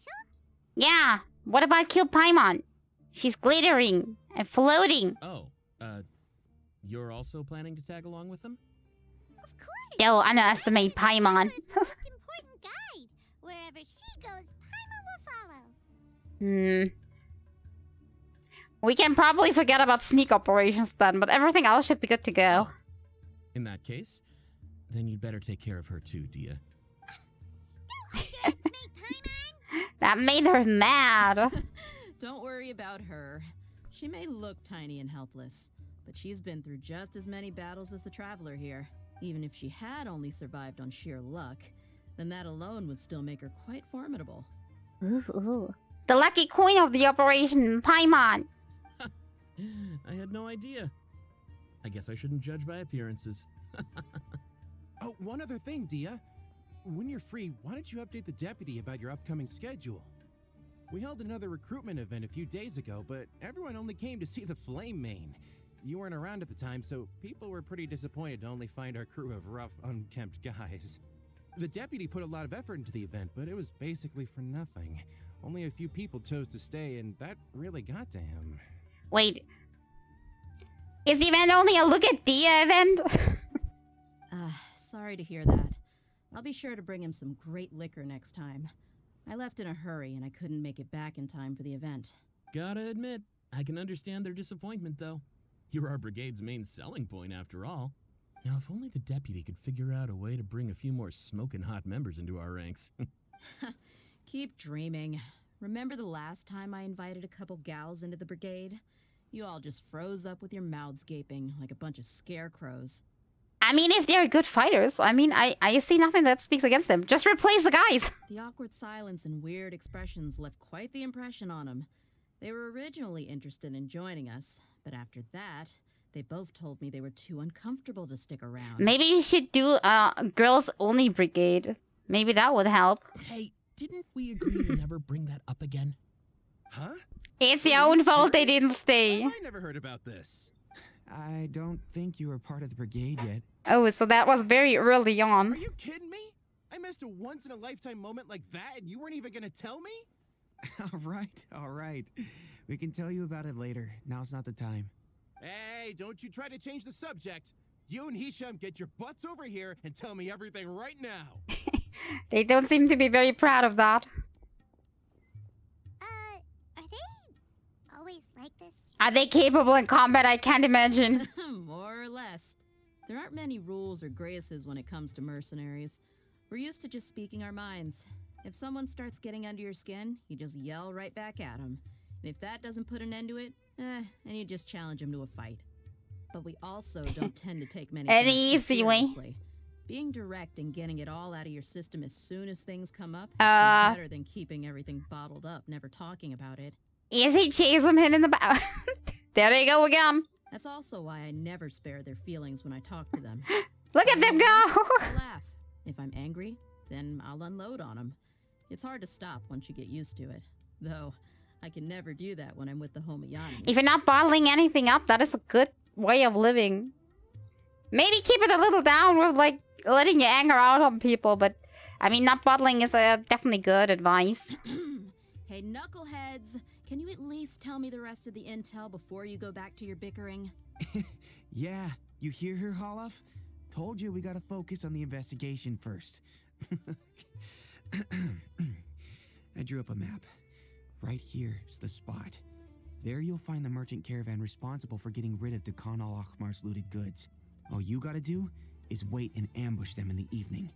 Yeah, what about Kill Paimon? She's glittering and floating. Oh, you're also planning to tag along with them? Of course. Don't underestimate Paimon. Paimon is the most important guide. Wherever she goes, Paimon will follow. We can probably forget about sneak operations then, but everything else should be good to go. In that case, then you'd better take care of her too, Dia. Don't underestimate Paimon. That made her mad. Don't worry about her. She may look tiny and helpless, but she's been through just as many battles as the Traveler here. Even if she had only survived on sheer luck, then that alone would still make her quite formidable. Ooh. The lucky queen of the operation, Paimon. I had no idea. I guess I shouldn't judge by appearances. Oh, one other thing, Dia. When you're free, why don't you update the deputy about your upcoming schedule? We held another recruitment event a few days ago, but everyone only came to see the Flame Main. You weren't around at the time, so people were pretty disappointed to only find our crew of rough, unkempt guys. The deputy put a lot of effort into the event, but it was basically for nothing. Only a few people chose to stay, and that really got to him. Wait. Is the event only a look at Dia event? Sorry to hear that. I'll be sure to bring him some great liquor next time. I left in a hurry and I couldn't make it back in time for the event. Gotta admit, I can understand their disappointment, though. You're our brigade's main selling point, after all. Now, if only the deputy could figure out a way to bring a few more smoking hot members into our ranks. Keep dreaming. Remember the last time I invited a couple gals into the brigade? You all just froze up with your mouths gaping like a bunch of scarecrows. I mean, if they're good fighters, I see nothing that speaks against them. Just replace the guys. The awkward silence and weird expressions left quite the impression on them. They were originally interested in joining us, but after that, they both told me they were too uncomfortable to stick around. Maybe you should do a girls-only brigade. Maybe that would help. Hey, didn't we agree to never bring that up again? Huh? It's your own fault they didn't stay. I never heard about this. I don't think you were part of the brigade yet. Oh, so that was very early on. Are you kidding me? I missed a once-in-a-lifetime moment like that, and you weren't even gonna tell me? All right. We can tell you about it later. Now's not the time. Hey, don't you try to change the subject. You and Hisham get your butts over here and tell me everything right now. They don't seem to be very proud of that. Are they always like this? Are they capable in combat? I can't imagine. More or less. There aren't many rules or graces when it comes to mercenaries. We're used to just speaking our minds. If someone starts getting under your skin, you just yell right back at them. And if that doesn't put an end to it, then you just challenge them to a fight. But we also don't tend to take many An things too easy way. seriously. Being direct and getting it all out of your system as soon as things come up is better than keeping everything bottled up, never talking about it. Easy chase them in the back. There they go again. That's also why I never spare their feelings when I talk to them. Look at them go. I'll laugh. If I'm angry, then I'll unload on them. It's hard to stop once you get used to it. Though, I can never do that when I'm with the Homayani. If you're not bottling anything up, that is a good way of living. Maybe keep it a little down with, like, letting your anger out on people, but, I mean, not bottling is definitely good advice. Hey, knuckleheads! Can you at least tell me the rest of the intel before you go back to your bickering? Yeah, you hear her, Holloff? Told you we gotta focus on the investigation first. I drew up a map. Right here is the spot. There you'll find the merchant caravan responsible for getting rid of Dakan al-Akhmar's looted goods. All you gotta do is wait and ambush them in the evening.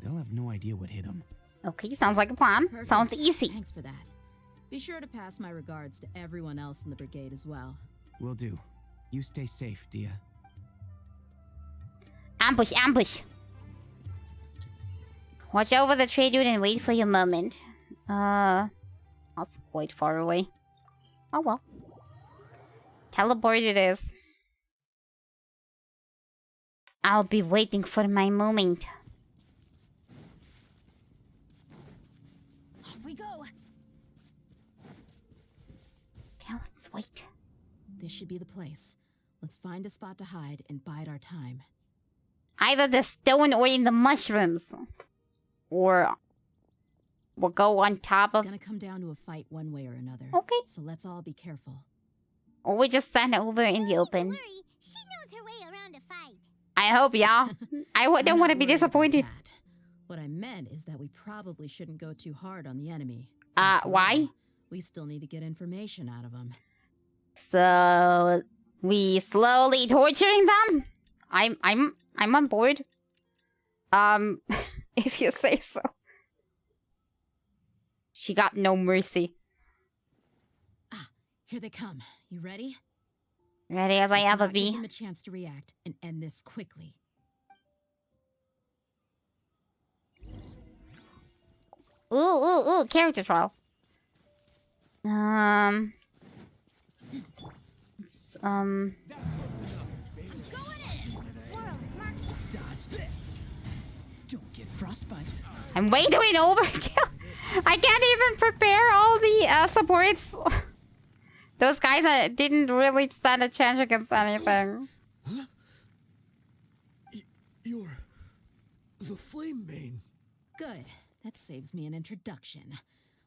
They'll have no idea what hit them. Okay, sounds like a plan. Perfect. Sounds easy. Thanks for that. Be sure to pass my regards to everyone else in the brigade as well. Will do. You stay safe, Dia. Ambush, ambush. Watch over the trade route and wait for your moment. That's quite far away. Oh well. Teleport it is. I'll be waiting for my moment. Off we go. Okay, let's wait. This should be the place. Let's find a spot to hide and bide our time. Either the stone or in the mushrooms. Or we'll go on top It's of... gonna come down to a fight one way or another. Okay. So let's all be careful. Or we just stand over in the open. Don't worry, she knows her way around a fight. I hope, yeah. Don't want to be disappointed. What I meant is that we probably shouldn't go too hard on the enemy. Why? We still need to get information out of them. So we slowly torturing them? I'm on board. If you say so. She got no mercy. Ah, here they come. You ready? Ready as I Let's ever not give be. them a chance to react and end this quickly. Ooh, character trial. Dodge this. Don't get frostbite. I'm way doing overkill. I can't even prepare all the supports. Those guys didn't really stand a chance against anything. Huh? You're the Flame Bane. Good. That saves me an introduction.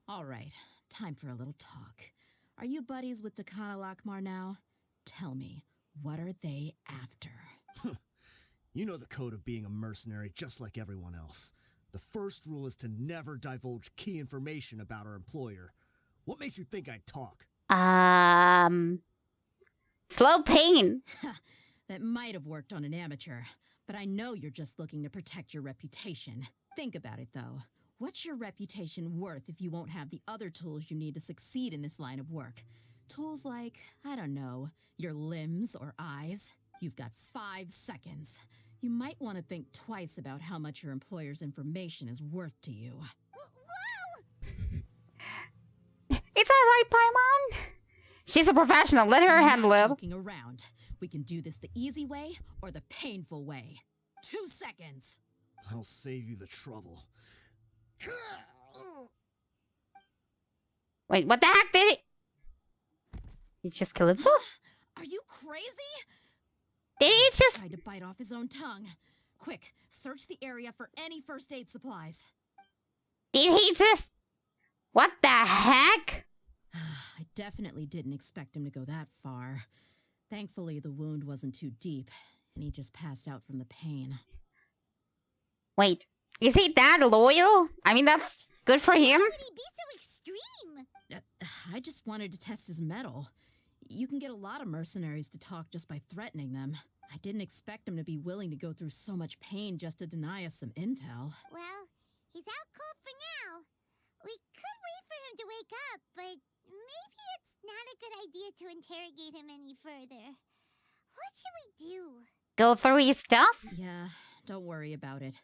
All right, time for a little talk. Are you buddies with Dakana Lakmar now? Tell me, what are they after? You know the code of being a mercenary just like everyone else. The first rule is to never divulge key information about our employer. What makes you think I'd talk? Slow pain. That might have worked on an amateur, but I know you're just looking to protect your reputation. Think about it, though. What's your reputation worth if you won't have the other tools you need to succeed in this line of work? Tools like, I don't know, your limbs or eyes? You've got 5 seconds. You might want to think twice about how much your employer's information is worth to you. It's alright, Paimon. She's a professional. Let her handle it. Looking around. We can do this the easy way or the painful way. 2 seconds. I'll save you the trouble. Wait, what the heck did he... He just kill himself? Are you crazy? Did he just... Tried to bite off his own tongue. Quick, search the area for any first aid supplies. Did he just... What the heck? I definitely didn't expect him to go that far. Thankfully, the wound wasn't too deep, and he just passed out from the pain. Wait, is he that loyal? I mean, that's good for him. Why would he be so extreme? I just wanted to test his mettle. You can get a lot of mercenaries to talk just by threatening them. I didn't expect him to be willing to go through so much pain just to deny us some intel. Well, he's out cold for now. We could wait for him to wake up, but maybe it's not a good idea to interrogate him any further. What should we do? Go through his stuff? Yeah, don't worry about it.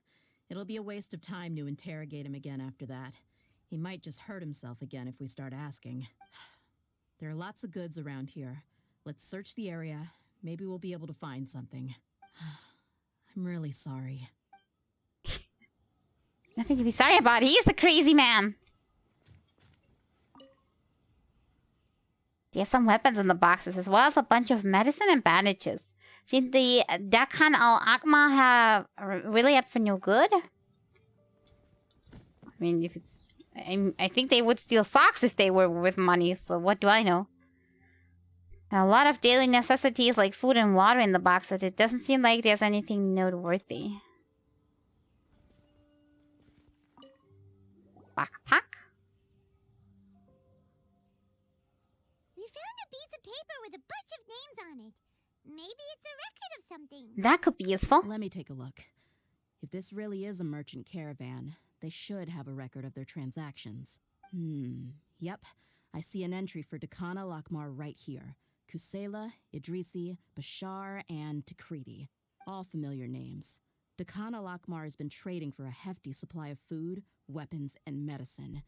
It'll be a waste of time to interrogate him again after that. He might just hurt himself again if we start asking. There are lots of goods around here. Let's search the area. Maybe we'll be able to find something. I'm really sorry. Nothing to be sorry about. He is the crazy man. There's some weapons in the boxes, as well as a bunch of medicine and bandages. See, the Dakan al-Akma have really up for no good? I mean, if it's... I think they would steal socks if they were with money, so what do I know? A lot of daily necessities like food and water in the boxes. It doesn't seem like there's anything noteworthy. Backpack? We found a piece of paper with a bunch of names on it. Maybe it's a record of something. That could be useful. Let me take a look. If this really is a merchant caravan, they should have a record of their transactions. Yep. I see an entry for Dakana Lakmar right here. Kusela, Idrisi, Bashar, and Takriti. All familiar names. Dakana Lakmar has been trading for a hefty supply of food, weapons, and medicine.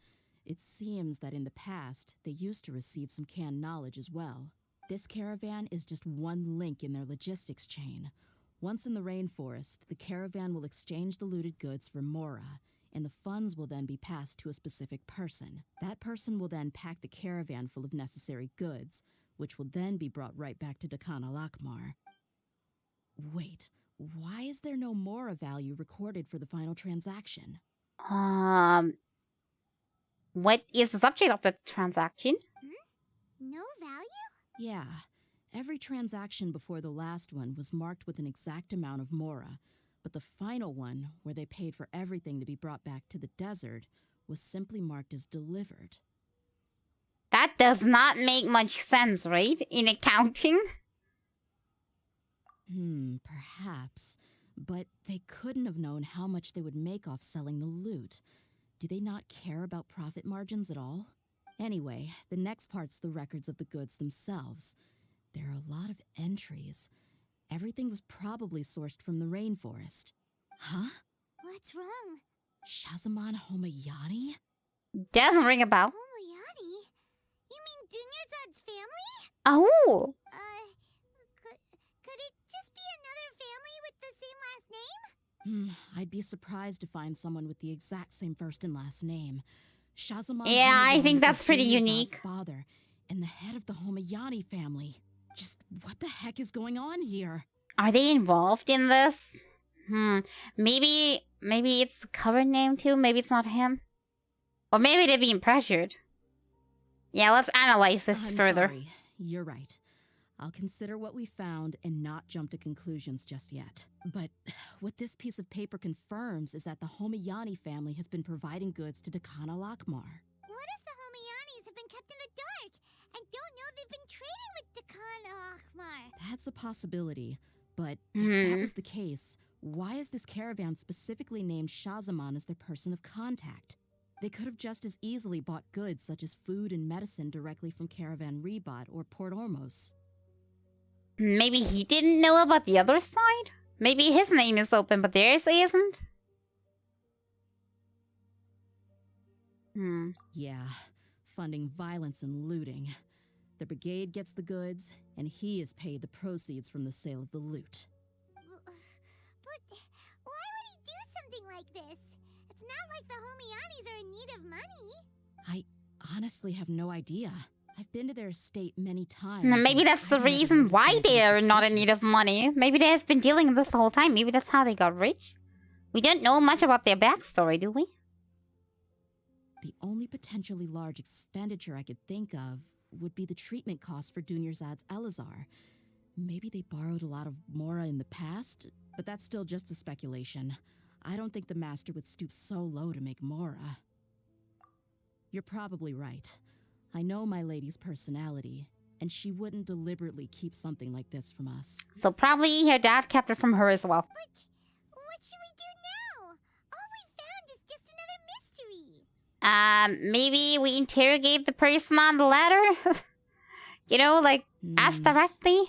It seems that in the past, they used to receive some canned knowledge as well. This caravan is just one link in their logistics chain. Once in the rainforest, the caravan will exchange the looted goods for Mora, and the funds will then be passed to a specific person. That person will then pack the caravan full of necessary goods, which will then be brought right back to Dakan al-Akmar. Wait, why is there no Mora value recorded for the final transaction? What is the subject of the transaction? No value? Yeah. Every transaction before the last one was marked with an exact amount of Mora, but the final one, where they paid for everything to be brought back to the desert, was simply marked as delivered. That does not make much sense, right? In accounting? Perhaps. But they couldn't have known how much they would make off selling the loot. Do they not care about profit margins at all? Anyway, the next part's the records of the goods themselves. There are a lot of entries. Everything was probably sourced from the rainforest. Huh? What's wrong? Shazamon Homayani? Doesn't ring a bell. Homayani? You mean Dunyarzad's family? Oh! Could it just be another family with the same last name? I'd be surprised to find someone with the exact same first and last name. Shazamon Yeah, I Homayani think that's is pretty Dunyarzad's unique. father and the head of the Homayani family. Just what the heck is going on here? Are they involved in this? Maybe it's a cover name too. Maybe it's not him. Or maybe they're being pressured. Yeah, let's analyze this I'm further. Sorry. You're right. I'll consider what we found and not jump to conclusions just yet. But what this piece of paper confirms is that the Homayani family has been providing goods to Dakan al-Akmar. What if the Homayanis have been kept in the dark and don't know they've been trading with Dakan al-Akmar? That's a possibility. But if that was the case, why is this caravan specifically named Shazamon as their person of contact? They could have just as easily bought goods such as food and medicine directly from Caravan Rebat or Port Ormos. Maybe he didn't know about the other side? Maybe his name is open, but theirs isn't? Yeah, funding violence and looting. The brigade gets the goods, and he is paid the proceeds from the sale of the loot. But why would he do something like this? It's not like the Homayanis are in need of money. I honestly have no idea. I've been to their estate many times. Maybe that's the reason why they're not in need of money. Maybe they have been dealing this the whole time. Maybe that's how they got rich. We don't know much about their backstory, do we? The only potentially large expenditure I could think of would be the treatment costs for Dunyarzad's Elazar. Maybe they borrowed a lot of Mora in the past, but that's still just a speculation. I don't think the master would stoop so low to make Mora. You're probably right. I know my lady's personality, and she wouldn't deliberately keep something like this from us. So probably her dad kept it from her as well. What should we do now? All we found is just another mystery. Maybe we interrogate the person on the ladder? You know, like, ask directly?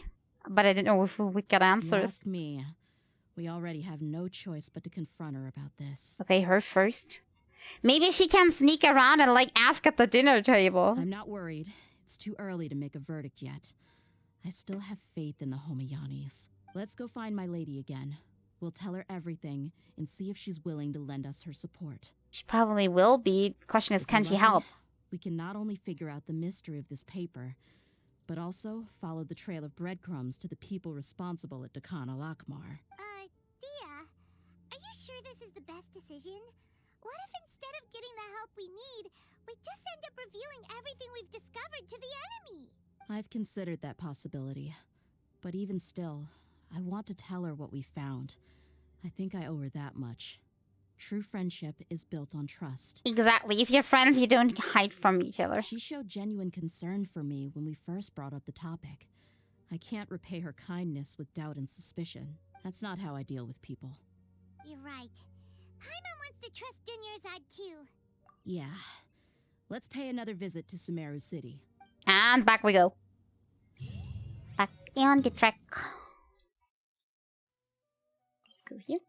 But I didn't know if we got answers. Ask me. We already have no choice but to confront her about this. Okay, her first. Maybe she can sneak around and, like, ask at the dinner table. I'm not worried. It's too early to make a verdict yet. I still have faith in the Homayanis. Let's go find my lady again. We'll tell her everything and see if she's willing to lend us her support. She probably will be. Question is, can she help? We can not only figure out the mystery of this paper, but also follow the trail of breadcrumbs to the people responsible at Dakan al-Akmar. Dia, are you sure this is the best decision? What if instead of getting the help we need, we just end up revealing everything we've discovered to the enemy? I've considered that possibility. But even still, I want to tell her what we found. I think I owe her that much. True friendship is built on trust. Exactly. If you're friends, you don't hide from each other. She showed genuine concern for me when we first brought up the topic. I can't repay her kindness with doubt and suspicion. That's not how I deal with people. You're right. Paimon wants to trust Dunyarzad too. Yeah. Let's pay another visit to Sumeru City. And back we go. Back on the track. Let's go here.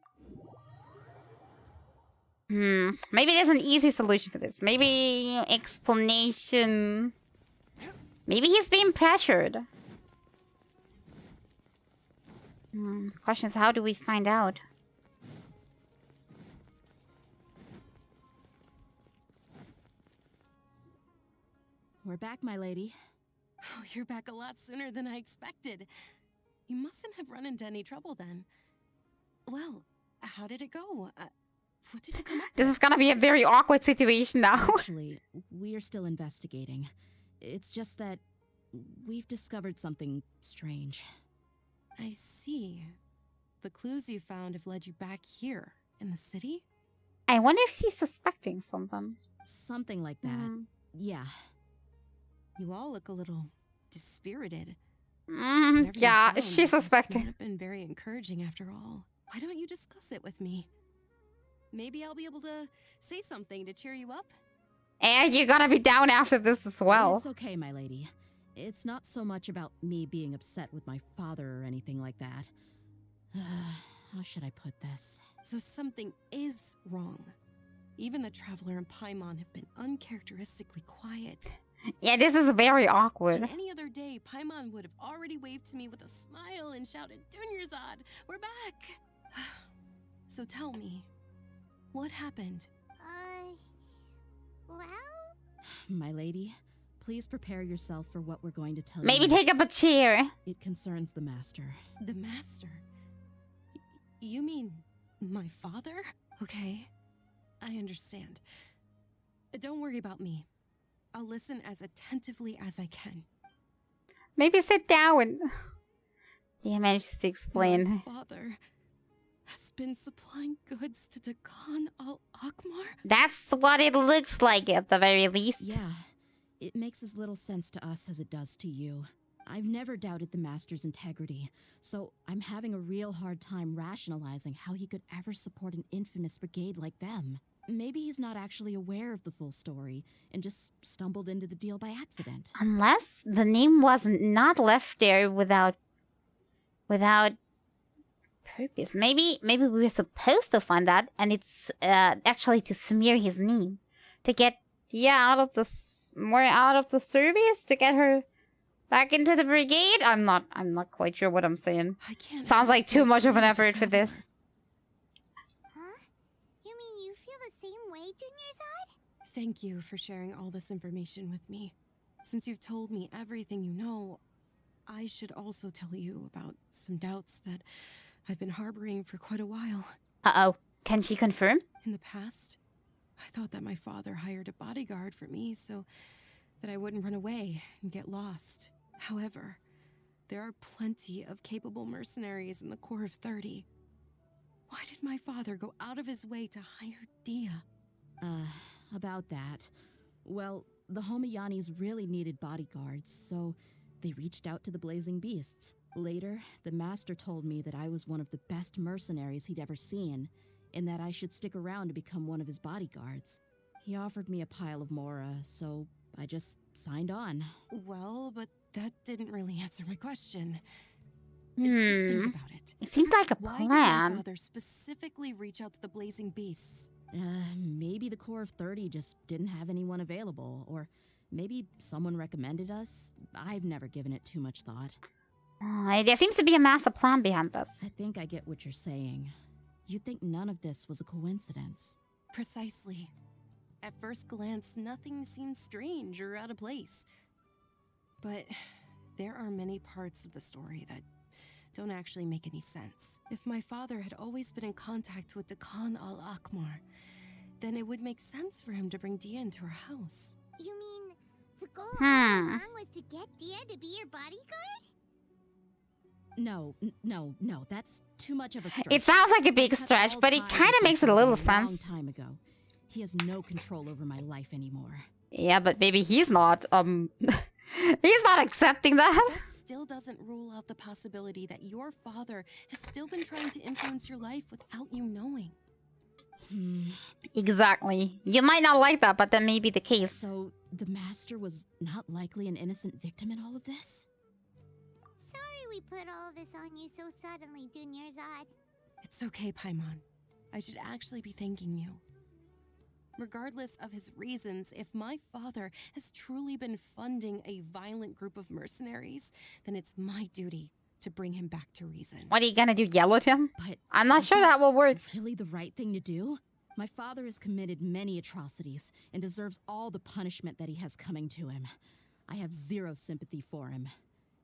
Maybe there's an easy solution for this. Maybe explanation. Maybe he's being pressured. Question is, how do we find out? We're back, my lady. Oh, you're back a lot sooner than I expected. You mustn't have run into any trouble then. Well, how did it go? What did you come up This is gonna be a very awkward situation now. Actually, we are still investigating. It's just that we've discovered something strange. I see. The clues you found have led you back here, in the city? I wonder if she's suspecting something. Something like that. Yeah. You all look a little dispirited. Yeah, she's suspecting. It's not been very encouraging after all. Why don't you discuss it with me? Maybe I'll be able to say something to cheer you up? And you're gonna be down after this as well. It's okay, my lady. It's not so much about me being upset with my father or anything like that. How should I put this? So something is wrong. Even the Traveler and Paimon have been uncharacteristically quiet. Yeah, this is very awkward. On any other day, Paimon would have already waved to me with a smile and shouted, "Dunyarzad, we're back!" So tell me, what happened? Well? My lady, please prepare yourself for what we're going to tell you. Maybe take up a chair. It concerns the Master. The Master? You mean my father? Okay, I understand. Don't worry about me. I'll listen as attentively as I can. Maybe sit down. He manages to explain. My father has been supplying goods to Dakan al-Akmar? That's what it looks like at the very least. Yeah, it makes as little sense to us as it does to you. I've never doubted the Master's integrity, so I'm having a real hard time rationalizing how he could ever support an infamous brigade like them. Maybe he's not actually aware of the full story and just stumbled into the deal by accident. Unless the name was not left there without purpose. Maybe we were supposed to find that, and it's actually to smear his name, to get out of the service, to get her back into the brigade. I'm not quite sure what I'm saying. Sounds like too much of an effort for this. You mean you feel the same way, Dunyarzad? Thank you for sharing all this information with me. Since you've told me everything you know, I should also tell you about some doubts that I've been harboring for quite a while. Uh-oh. Can she confirm? In the past, I thought that my father hired a bodyguard for me so that I wouldn't run away and get lost. However, there are plenty of capable mercenaries in the Corps of 30. Why did my father go out of his way to hire Dia? About that. Well, the Homayanis really needed bodyguards, so they reached out to the Blazing Beasts. Later, the Master told me that I was one of the best mercenaries he'd ever seen, and that I should stick around to become one of his bodyguards. He offered me a pile of mora, so I just signed on. Well, but that didn't really answer my question. Just think about it. It seemed like a Why did plan. my father specifically reach out to the Blazing Beasts? Maybe the Corps of 30 just didn't have anyone available, or maybe someone recommended us. I've never given it too much thought. There seems to be a master plan behind this. I think I get what you're saying. You'd think none of this was a coincidence. Precisely. At first glance, nothing seems strange or out of place. But there are many parts of the story that don't actually make any sense. If my father had always been in contact with Dakan al-Akmar, then it would make sense for him to bring Dia into our house. You mean the goal all along was to get Dia to be your bodyguard? No, that's too much of a stretch. It sounds like a big stretch, but it kind of makes it a little sense. Long time ago. He has no control over my life anymore. Yeah, but maybe he's not, he's not accepting that. That still doesn't rule out the possibility that your father has still been trying to influence your life without you knowing. Exactly. You might not like that, but that may be the case. So, the Master was not likely an innocent victim in all of this? Sorry we put all of this on you so suddenly, Dunyarzad. It's okay, Paimon. I should actually be thanking you. Regardless of his reasons, if my father has truly been funding a violent group of mercenaries, then it's my duty to bring him back to reason. What are you gonna do, yell at him? But I'm not is sure that will work. really the right thing to do? My father has committed many atrocities and deserves all the punishment that he has coming to him. I have zero sympathy for him.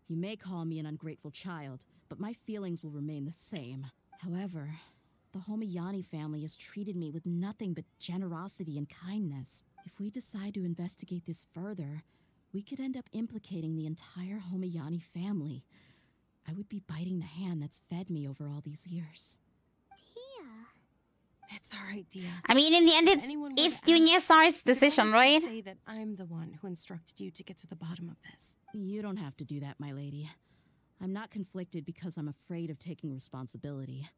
You may call me an ungrateful child, but my feelings will remain the same. However, the Homayani family has treated me with nothing but generosity and kindness. If we decide to investigate this further, we could end up implicating the entire Homayani family. I would be biting the hand that's fed me over all these years. Tia. It's all right, Dia. I mean, in the end, it's UNSR's decision, right? Say that I'm the one who instructed you to get to the bottom of this. You don't have to do that, my lady. I'm not conflicted because I'm afraid of taking responsibility.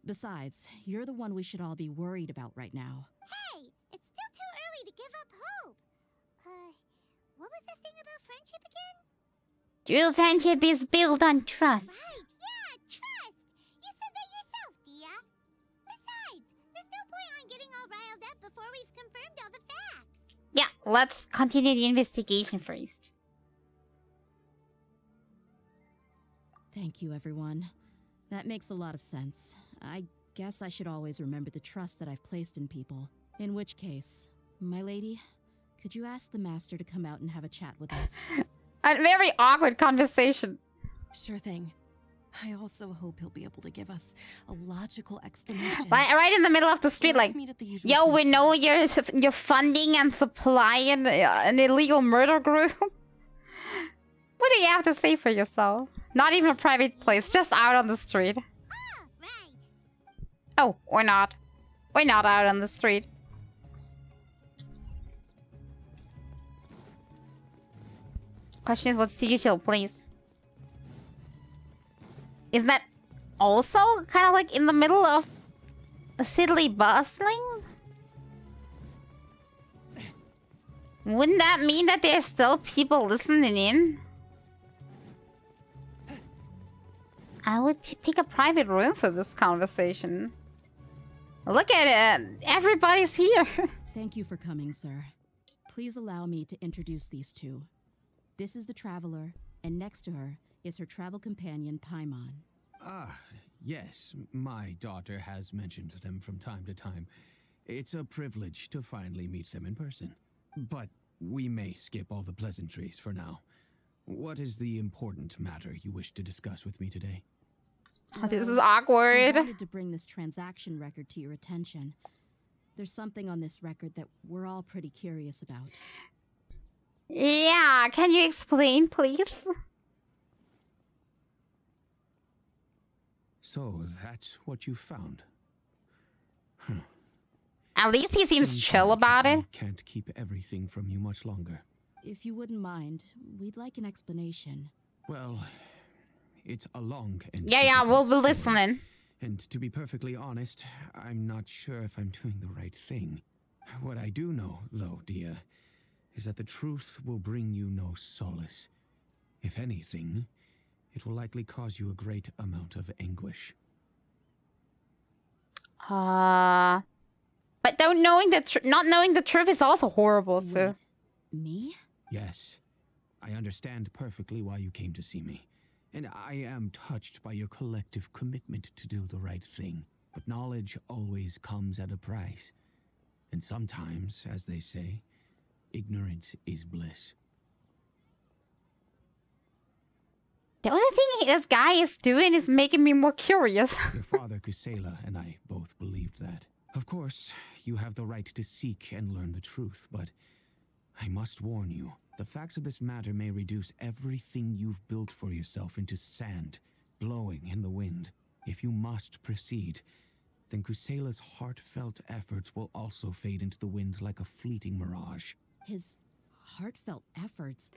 Besides, you're the one we should all be worried about right now. Hey, it's still too early to give up hope. What was the thing about friendship again? True friendship is built on trust. Right, yeah, trust. You said that yourself, Dia. Besides, there's no point on getting all riled up before we've confirmed all the facts. Yeah, let's continue the investigation first. Thank you, everyone. That makes a lot of sense. I guess I should always remember the trust that I've placed in people. In which case, my lady, could you ask the master to come out and have a chat with us? A very awkward conversation. Sure thing. I also hope he'll be able to give us a logical explanation. Right in the middle of the street, like, yo, we know you're funding and supplying an illegal murder group. What do you have to say for yourself? Not even a private place, just out on the street. Oh, we're not. We're not out on the street. Question is, what's the usual place? Isn't that also kind of like in the middle of a city bustling? Wouldn't that mean that there's still people listening in? I would pick a private room for this conversation. Look at it! Everybody's here! Thank you for coming, sir. Please allow me to introduce these two. This is the Traveler, and next to her is her travel companion, Paimon. Ah, yes. My daughter has mentioned them from time to time. It's a privilege to finally meet them in person. But we may skip all the pleasantries for now. What is the important matter you wish to discuss with me today? Oh, this is awkward. I wanted to bring this transaction record to your attention. There's something on this record that we're all pretty curious about. Yeah, can you explain, please? So, that's what you found. At least he seems chill about it. I can't keep everything from you much longer. If you wouldn't mind, we'd like an explanation. Well, it's a long and Yeah, we'll be listening. And to be perfectly honest, I'm not sure if I'm doing the right thing. What I do know, though, Dia, is that the truth will bring you no solace. If anything, it will likely cause you a great amount of anguish. But not knowing the truth is also horrible, so... Me? Yes. I understand perfectly why you came to see me. And I am touched by your collective commitment to do the right thing. But knowledge always comes at a price. And sometimes, as they say, ignorance is bliss. The other thing this guy is doing is making me more curious. Your father, Kusela, and I both believed that. Of course, you have the right to seek and learn the truth, but I must warn you, the facts of this matter may reduce everything you've built for yourself into sand, blowing in the wind. If you must proceed, then Kusela's heartfelt efforts will also fade into the wind like a fleeting mirage. His heartfelt efforts?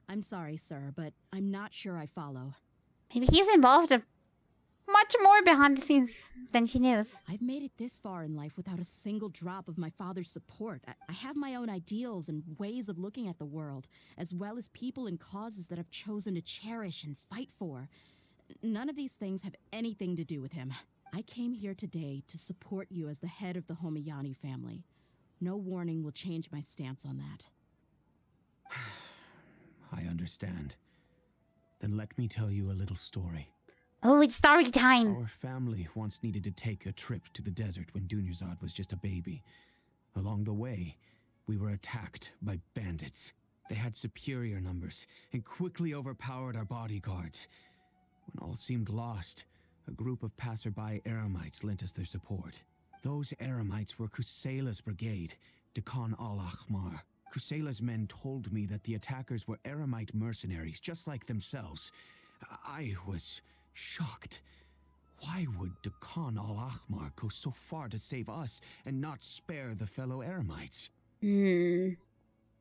I'm sorry, sir, but I'm not sure I follow. Maybe he's involved much more behind the scenes than she knows. I've made it this far in life without a single drop of my father's support. I have my own ideals and ways of looking at the world, as well as people and causes that I've chosen to cherish and fight for. None of these things have anything to do with him. I came here today to support you as the head of the Homayani family. No warning will change my stance on that. I understand. Then let me tell you a little story. Oh, it's story time. Our family once needed to take a trip to the desert when Dunyarzad was just a baby. Along the way, we were attacked by bandits. They had superior numbers and quickly overpowered our bodyguards. When all seemed lost, a group of passerby Eremites lent us their support. Those Eremites were Kusela's brigade, Dekan al-Ahmar. Kusela's men told me that the attackers were Eremite mercenaries, just like themselves. I was shocked. Why would Dekan al-Ahmar go so far to save us and not spare the fellow Eremites? And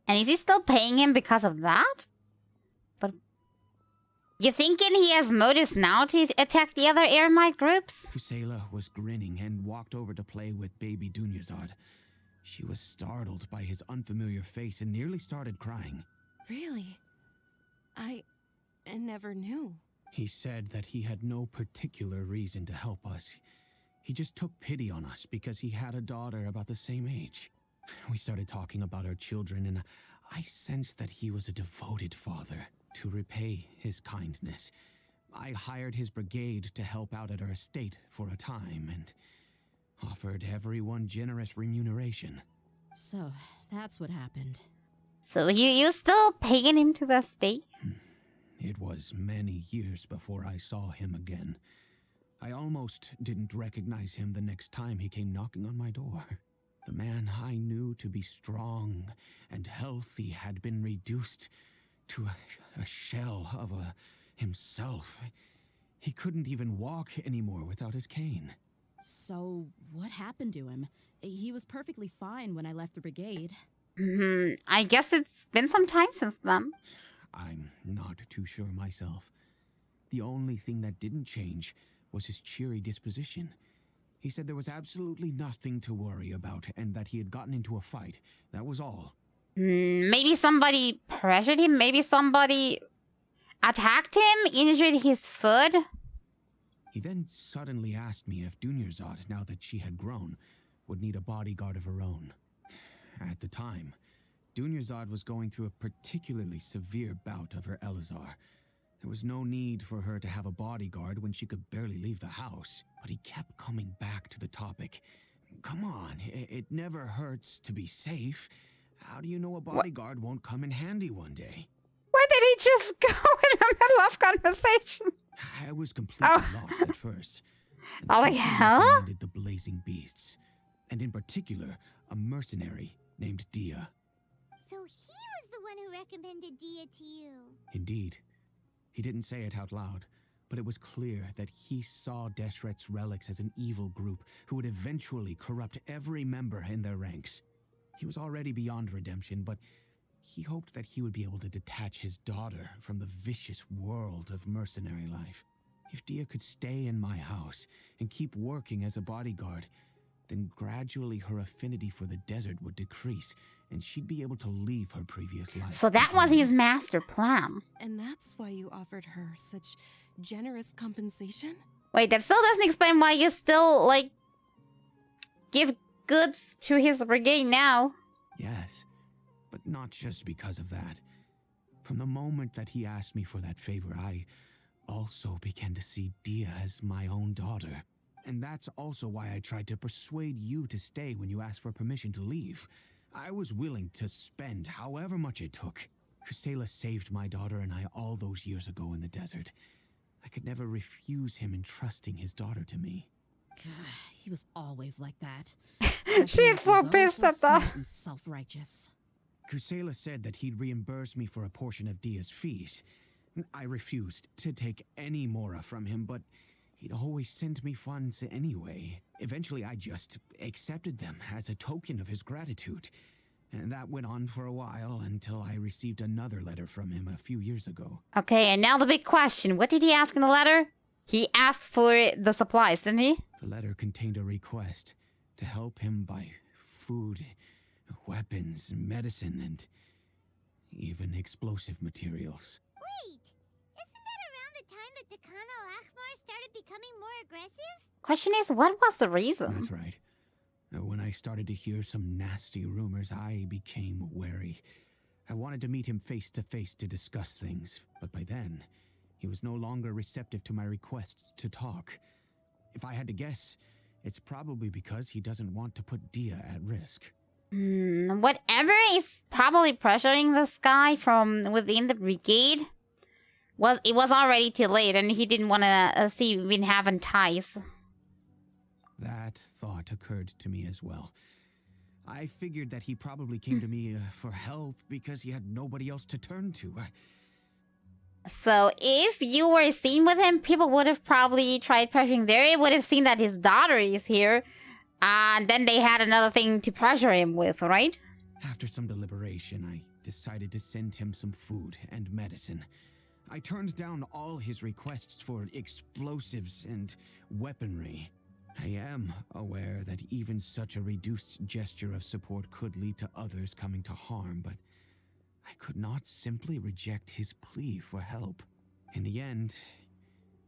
is he still paying him because of that? But you thinking he has motives now to attack the other Eremite groups? Kusela was grinning and walked over to play with baby Dunyarzad. She was startled by his unfamiliar face and nearly started crying. Really? I never knew. He said that he had no particular reason to help us. He just took pity on us because he had a daughter about the same age. We started talking about our children, and I sensed that he was a devoted father. To repay his kindness, I hired his brigade to help out at our estate for a time and offered everyone generous remuneration. So, that's what happened. So you still paying him to the state? It was many years before I saw him again. I almost didn't recognize him the next time he came knocking on my door. The man I knew to be strong and healthy had been reduced to a shell of himself. He couldn't even walk anymore without his cane. So, what happened to him? He was perfectly fine when I left the brigade. I guess it's been some time since then. I'm not too sure myself. The only thing that didn't change was his cheery disposition. He said there was absolutely nothing to worry about and that he had gotten into a fight. That was all. Maybe somebody pressured him. Maybe somebody attacked him, injured his foot. He then suddenly asked me if Dunyarzad, now that she had grown, would need a bodyguard of her own. At the time, Dunyarzad was going through a particularly severe bout of her Elazar. There was no need for her to have a bodyguard when she could barely leave the house. But he kept coming back to the topic. Come on, it never hurts to be safe. How do you know a bodyguard won't come in handy one day? Why did he just go in the middle of conversation? I was completely lost at first. Oh, like hell? Recommended the blazing beasts, and in particular, a mercenary named Dia. So he was the one who recommended Dia to you. Indeed. He didn't say it out loud, but it was clear that he saw Deshret's relics as an evil group who would eventually corrupt every member in their ranks. He was already beyond redemption, but he hoped that he would be able to detach his daughter from the vicious world of mercenary life. If Dia could stay in my house and keep working as a bodyguard, then gradually her affinity for the desert would decrease, and she'd be able to leave her previous life. So that was his master plan. And that's why you offered her such generous compensation? Wait, that still doesn't explain why you still, like, give goods to his brigade now. Yes, but not just because of that. From the moment that he asked me for that favor, I also began to see Dia as my own daughter. And that's also why I tried to persuade you to stay when you asked for permission to leave. I was willing to spend however much it took. Kusela saved my daughter and I all those years ago in the desert. I could never refuse him entrusting his daughter to me. He was always like that. She's so pissed at that. Self-righteous. Kusela said that he'd reimburse me for a portion of Dia's fees. I refused to take any mora from him, but he'd always send me funds anyway. Eventually, I just accepted them as a token of his gratitude. And that went on for a while until I received another letter from him a few years ago. Okay, and now the big question. What did he ask in the letter? He asked for the supplies, didn't he? The letter contained a request to help him buy food, weapons, medicine, and even explosive materials. Wait, isn't that around the time that Dekan al-Ahmar started becoming more aggressive? Question is, what was the reason? That's right. When I I started to hear some nasty rumors, I became wary. I wanted to meet him face to face to discuss things, but by then, he was no longer receptive to my requests to talk. If I had to guess, it's probably because he doesn't want to put Dia at risk. Whatever is probably pressuring this guy from within the brigade was already too late, and he didn't want to see Vin having ties. That thought occurred to me as well. I figured that he probably came to me for help because he had nobody else to turn to. So if you were seen with him, people would have probably tried pressuring. They would have seen that his daughter is here, and then they had another thing to pressure him with, right? After some deliberation, I decided to send him some food and medicine. I turned down all his requests for explosives and weaponry. I am aware that even such a reduced gesture of support could lead to others coming to harm, but I could not simply reject his plea for help. In the end,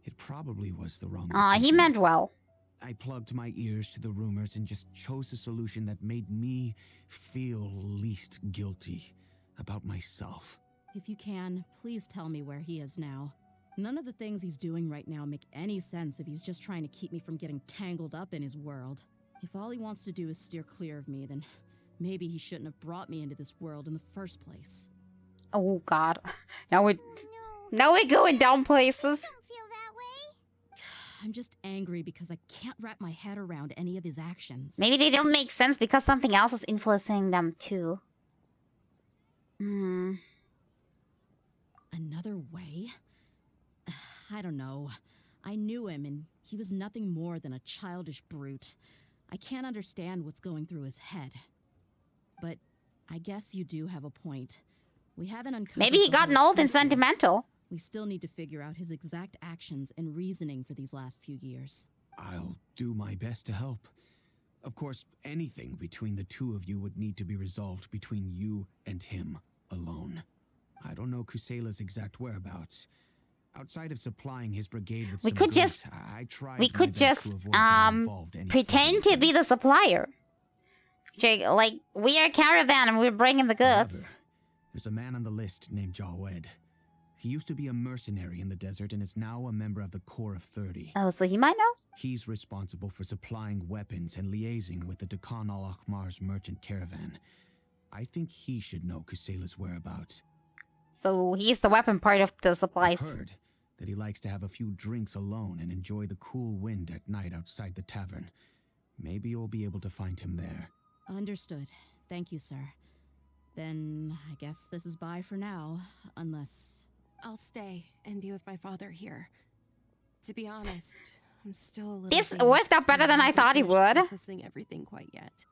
it probably was the wrong decision. He meant well. I plugged my ears to the rumors and just chose a solution that made me feel least guilty about myself. If you can, please tell me where he is now. None of the things he's doing right now make any sense if he's just trying to keep me from getting tangled up in his world. If all he wants to do is steer clear of me, then maybe he shouldn't have brought me into this world in the first place. Oh God, now we're going down places. Don't feel that way. I'm just angry because I can't wrap my head around any of his actions. Maybe they don't make sense because something else is influencing them too. Another way? I don't know. I knew him, and he was nothing more than a childish brute. I can't understand what's going through his head. But I guess you do have a point. We haven't uncovered. Maybe he got old and sentimental. We still need to figure out his exact actions and reasoning for these last few years. I'll do my best to help. Of course, anything between the two of you would need to be resolved between you and him alone. I don't know Kusela's exact whereabouts. Outside of supplying his brigade with We some could goods, just I tried we my could best just to avoid getting involved any pretend to be the supplier. Like, we are a caravan and we're bringing the goods. However, there's a man on the list named Jawed. He used to be a mercenary in the desert and is now a member of the Corps of 30. Oh, so he might know? He's responsible for supplying weapons and liaising with the Dakan al-Akhmar's merchant caravan. I think he should know Kusela's whereabouts. So he's the weapon part of the supplies. I've heard that he likes to have a few drinks alone and enjoy the cool wind at night outside the tavern. Maybe you'll be able to find him there. Understood. Thank you, sir. Then I guess this is bye for now, unless... I'll stay and be with my father here. To be honest, I'm still a little... This worked out better than I thought it would. Processing everything quite yet.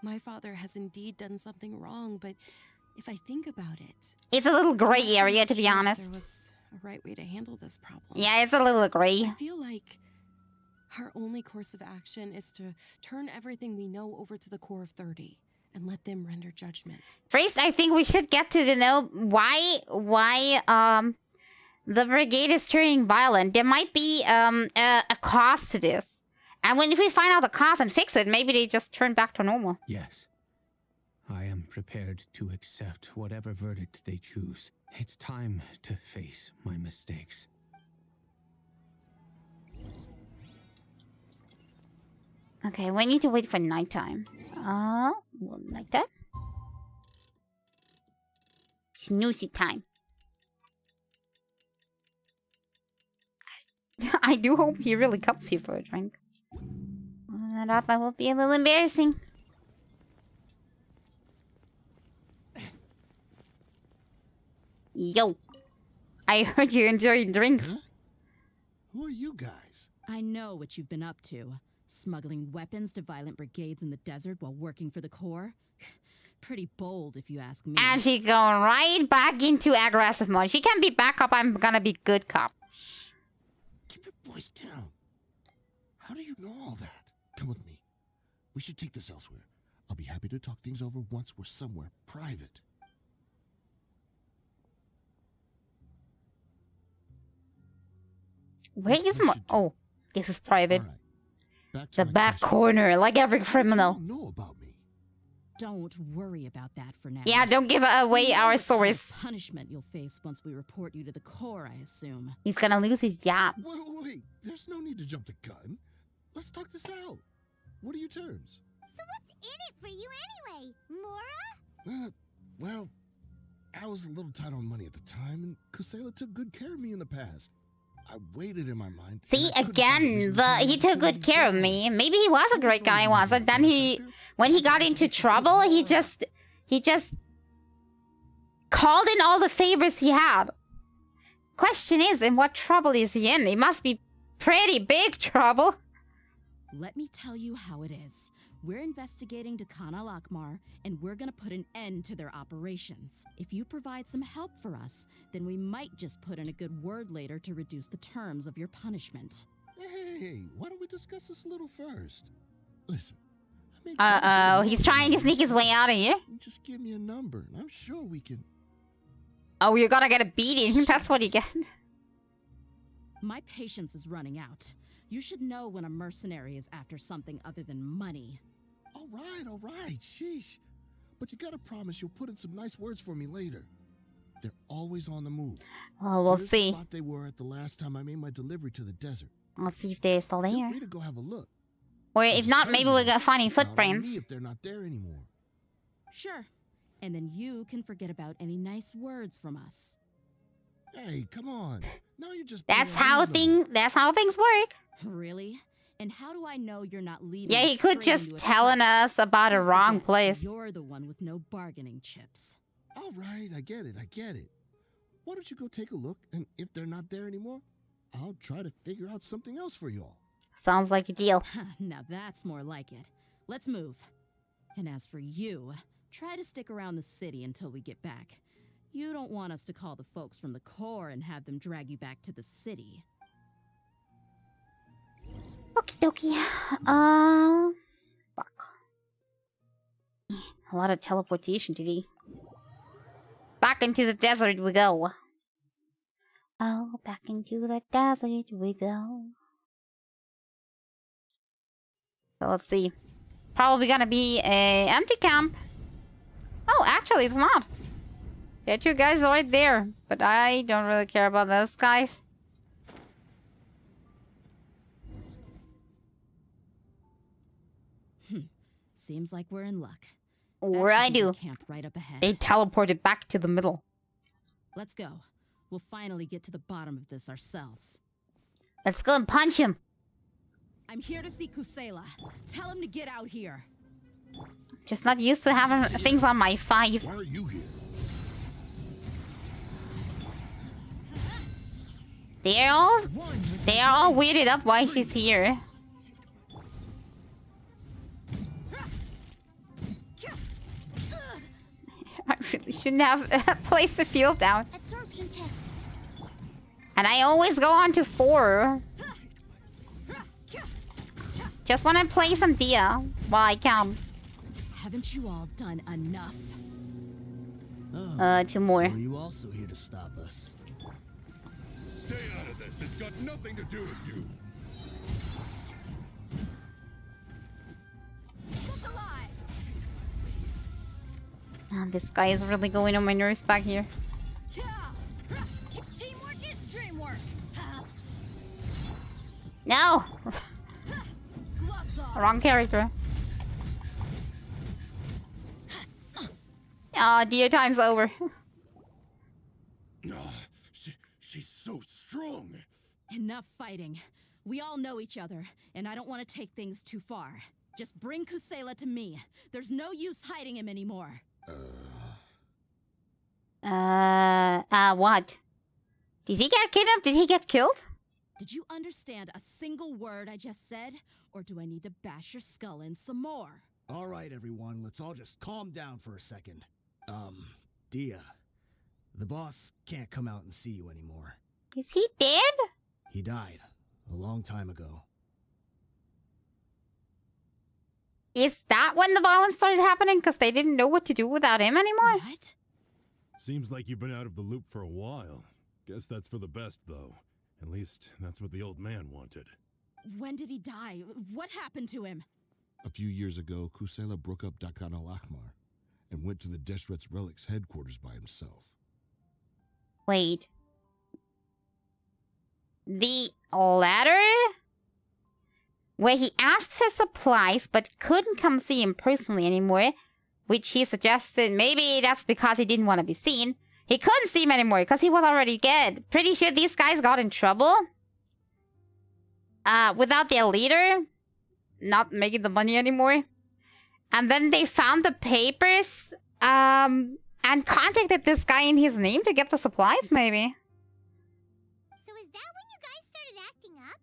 My father has indeed done something wrong, but if I think about it... It's a little gray area, to be there honest. was a right way to handle this problem. Yeah, it's a little gray. I feel like our only course of action is to turn everything we know over to the Corps of 30 and let them render judgment. First, I think we should get to know why the brigade is turning violent. There might be a cost to this. And if we find out the cost and fix it, maybe they just turn back to normal. Yes. I am prepared to accept whatever verdict they choose. It's time to face my mistakes. Okay, we need to wait for nighttime. Like that. Snoozy time. I do hope he really comes here for a drink. That will be a little embarrassing. Yo, I heard you enjoying drinks. Huh? Who are you guys? I know what you've been up to. Smuggling weapons to violent brigades in the desert while working for the Corps? Pretty bold, if you ask me. And she's going right back into aggressive mode. She can be backup, I'm gonna be good cop. Shh. Keep your voice down. How do you know all that? Come with me. We should take this elsewhere. I'll be happy to talk things over once we're somewhere private. Where is my... Oh, this is private. All right. back to The my back question. corner, like every criminal. What do you know about me? Don't worry about that for now. Yeah, don't give away You know our what kind of source. punishment you'll face once we report you to the core, I assume. He's gonna lose his job. Wait. There's no need to jump the gun. Let's talk this out. What are your terms? So what's in it for you anyway, Mora? Well, I was a little tight on money at the time, and Kusela took good care of me in the past. I waited in my mind. See, again, he took good care of me. Maybe he was a great guy once, and then when he got into trouble, he just called in all the favors he had. Question is, in what trouble is he in? It must be pretty big trouble. Let me tell you how it is. We're investigating Dakan al-Akmar, and we're gonna put an end to their operations. If you provide some help for us, then we might just put in a good word later to reduce the terms of your punishment. Hey, why don't we discuss this a little first? Listen. He's trying to sneak his way out of here. Just give me a number, and I'm sure we can... Oh, you're gonna get a beating. That's what you get. My patience is running out. You should know when a mercenary is after something other than money. All right, sheesh. But you gotta promise you'll put in some nice words for me later. They're always on the move. Well, we'll Here's see. The spot they were at the last time I made my delivery to the desert. Let's see if they're still Feel there. free to go have a look. Or if not, maybe we're gonna find Not on footprints. me if they're not there anymore. Sure. And then you can forget about any nice words from us. Hey, come on. Now you're just... That's how things work. Really? And how do I know you're not leading? Yeah, he us could straight just into a telling trap? us about a Don't wrong forget, place. You're the one with no bargaining chips. All right, I get it. Why don't you go take a look, and if they're not there anymore, I'll try to figure out something else for y'all. Sounds like a deal. Now that's more like it. Let's move. And as for you, try to stick around the city until we get back. You don't want us to call the folks from the core and have them drag you back to the city. Okie dokie. Fuck. A lot of teleportation today. Back into the desert we go. Oh, back into the desert we go. So let's see. Probably gonna be a empty camp. Oh, actually, it's not. Get you guys right there. But I don't really care about those guys. Seems like we're in luck. Or I do. Camp right up ahead. They teleported back to the middle. Let's go. We'll finally get to the bottom of this ourselves. Let's go and punch him. I'm here to see Kusela. Tell him to get out here. Just not used to having things on my 5. Why are you here? They're all weirded up why she's here. I really shouldn't have placed the field down. Absorption test. And I always go on to 4. Just want to play some Dia while I can. Haven't you all done enough? 2 more. So are you also here to stop us? Stay out of this. It's got nothing to do with you. This guy is really going on my nerves back here. Teamwork is dreamwork. No! Wrong character. Aw, Dia time's over. She's so strong. Enough fighting. We all know each other, and I don't want to take things too far. Just bring Kusela to me. There's no use hiding him anymore. What? Did he get kidnapped? Did he get killed? Did you understand a single word I just said? Or do I need to bash your skull in some more? All right, everyone, let's all just calm down for a second. Dia, the boss can't come out and see you anymore. Is he dead? He died a long time ago. Is that when the violence started happening? Because they didn't know what to do without him anymore? What? Seems like you've been out of the loop for a while. Guess that's for the best, though. At least, that's what the old man wanted. When did he die? What happened to him? A few years ago, Kusela broke up Dakan al-Ahmar and went to the Deshret's Relics headquarters by himself. Wait. The letter? Where he asked for supplies but couldn't come see him personally anymore, which he suggested maybe that's because he didn't want to be seen. He couldn't see him anymore because he was already dead. Pretty sure these guys got in trouble. Without their leader not making the money anymore. And then they found the papers and contacted this guy in his name to get the supplies, maybe. So is that when you guys started acting up?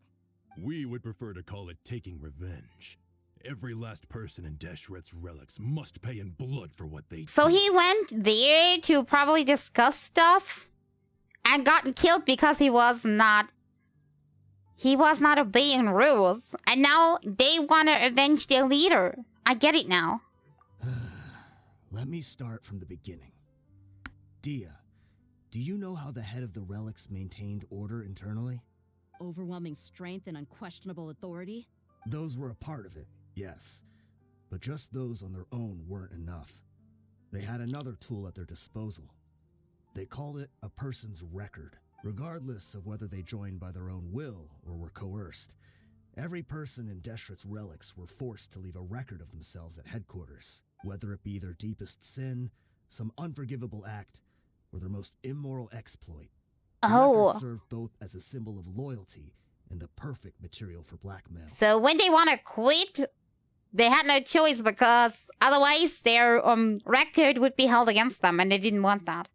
We would prefer to call it taking revenge. Every last person in Deshret's Relics must pay in blood for what they So did. he went there to probably discuss stuff and got killed because he was not obeying rules. And now they want to avenge their leader. I get it now. Let me start from the beginning. Dia, do you know how the head of the Relics maintained order internally? Overwhelming strength and unquestionable authority? Those were a part of it, yes. But just those on their own weren't enough. They had another tool at their disposal. They called it a person's record, regardless of whether they joined by their own will or were coerced. Every person in Deshret's Relics were forced to leave a record of themselves at headquarters, whether it be their deepest sin, some unforgivable act, or their most immoral exploit. The record served both as a symbol of loyalty and the perfect material for blackmail. So when they want to quit, they had no choice because otherwise their record would be held against them, and they didn't want that.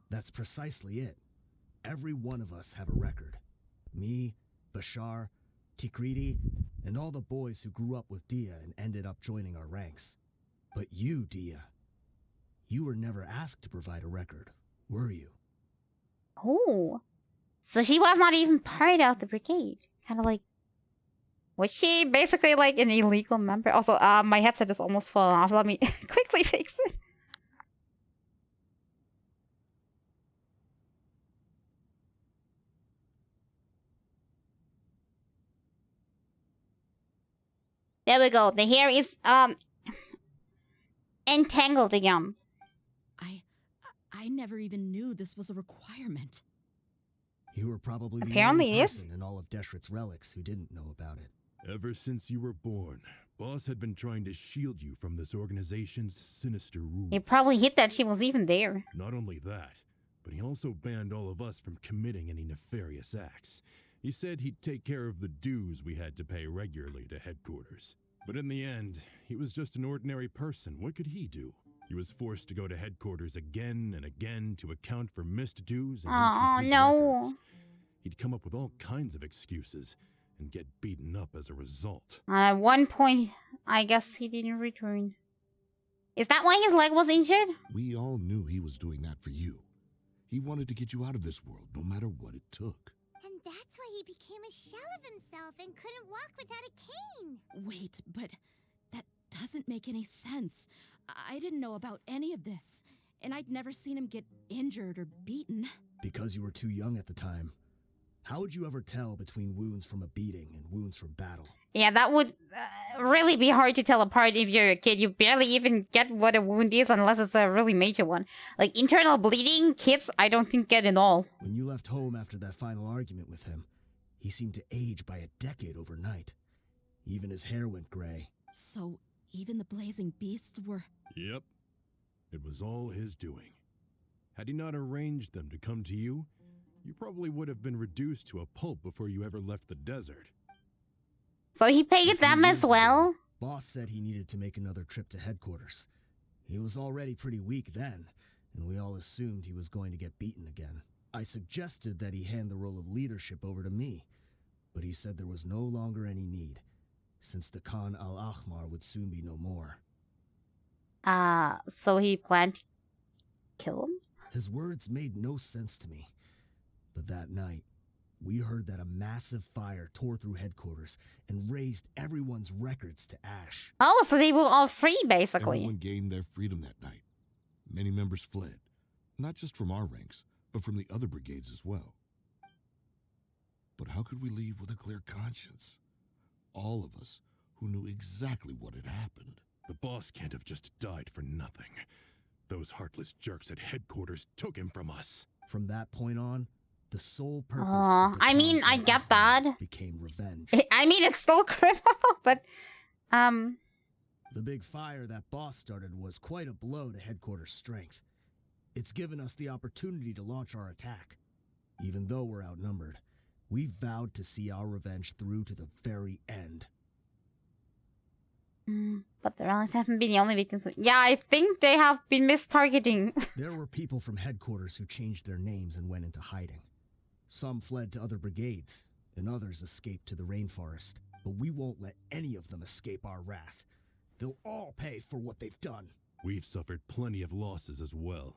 That's precisely it. Every one of us have a record. Me, Bashar, Tikriti, and all the boys who grew up with Dia and ended up joining our ranks. But you, Dia, you were never asked to provide a record, were you? Oh. So she was not even part of the brigade. Kind of like... Was she basically like an illegal member? Also, my headset is almost falling off. Let me quickly fix it. There we go. The hair is entangled again. I never even knew this was a requirement. You were probably the Apparently only it is. person in all of Deshret's Relics who didn't know about it. Ever since you were born, Boss had been trying to shield you from this organization's sinister rules. He probably hit that she was even there. Not only that, but he also banned all of us from committing any nefarious acts. He said he'd take care of the dues we had to pay regularly to headquarters. But in the end, he was just an ordinary person. What could he do? He was forced to go to headquarters again and again to account for missed dues and incomplete records. He'd come up with all kinds of excuses and get beaten up as a result. At one point, I guess he didn't return. Is that why his leg was injured? We all knew he was doing that for you. He wanted to get you out of this world, no matter what it took. And that's why he became a shell of himself and couldn't walk without a cane. Wait, but that doesn't make any sense. I didn't know about any of this, and I'd never seen him get injured or beaten. Because you were too young at the time. How would you ever tell between wounds from a beating and wounds from battle? Yeah, that would really be hard to tell apart if you're a kid. You barely even get what a wound is unless it's a really major one. Like internal bleeding, kids, I don't think get it all. When you left home after that final argument with him, he seemed to age by a decade overnight. Even his hair went gray. So even the blazing beasts were... Yep. It was all his doing. Had he not arranged them to come to you, you probably would have been reduced to a pulp before you ever left the desert. So he paid them as well? Boss said he needed to make another trip to headquarters. He was already pretty weak then, and we all assumed he was going to get beaten again. I suggested that he hand the role of leadership over to me, but he said there was no longer any need, since the Khan al-Ahmar would soon be no more. So he planned to kill him? His words made no sense to me. But that night, we heard that a massive fire tore through headquarters and razed everyone's records to ash. Oh, so they were all free, basically. Everyone gained their freedom that night. Many members fled, not just from our ranks, but from the other brigades as well. But how could we leave with a clear conscience? All of us who knew exactly what had happened. The boss can't have just died for nothing. Those heartless jerks at headquarters took him from us. From that point on, the sole purpose Oh, of the I mean, I get that. became revenge. I mean, it's still criminal, but The big fire that boss started was quite a blow to headquarters' strength. It's given us the opportunity to launch our attack. Even though we're outnumbered, we vowed to see our revenge through to the very end. But the relics haven't been the only victims. Yeah, I think they have been mistargeting. There were people from headquarters who changed their names and went into hiding. Some fled to other brigades, and others escaped to the rainforest. But we won't let any of them escape our wrath. They'll all pay for what they've done. We've suffered plenty of losses as well.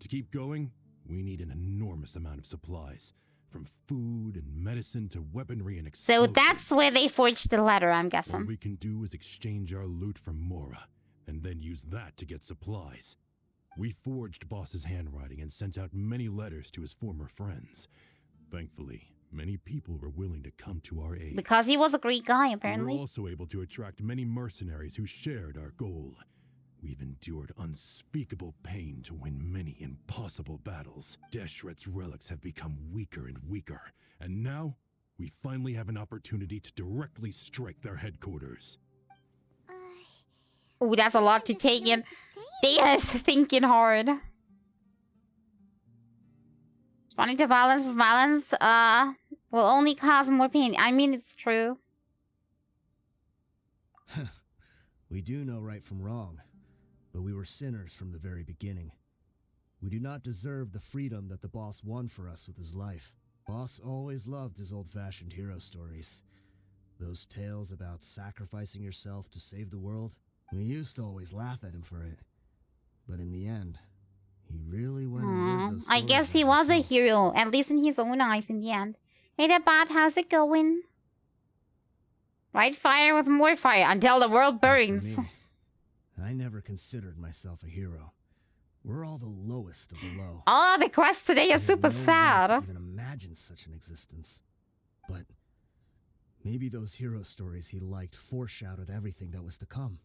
To keep going, we need an enormous amount of supplies. From food and medicine to weaponry and explosives. So that's where they forged the letter, I'm guessing. What we can do is exchange our loot from Mora, and then use that to get supplies. We forged Boss's handwriting and sent out many letters to his former friends. Thankfully, many people were willing to come to our aid. Because he was a great guy, apparently. We were also able to attract many mercenaries who shared our goal. We've endured unspeakable pain to win many impossible battles. Deshret's relics have become weaker and weaker, and now we finally have an opportunity to directly strike their headquarters. Ooh, that's a lot to take in. Data is thinking hard. Responding to violence with violence will only cause more pain. I mean, it's true. We do know right from wrong. But we were sinners from the very beginning. We do not deserve the freedom that the boss won for us with his life. Boss always loved his old-fashioned hero stories. Those tales about sacrificing yourself to save the world. We used to always laugh at him for it. But in the end, he really went and lived those I guess he was a hero, at least in his own eyes in the end. Hey there, Bot, how's it going? Right fire with more fire until the world burns. I never considered myself a hero. We're all the lowest of the low. Oh, the quest today is super sad. I can't even imagine such an existence. But maybe those hero stories he liked foreshadowed everything that was to come.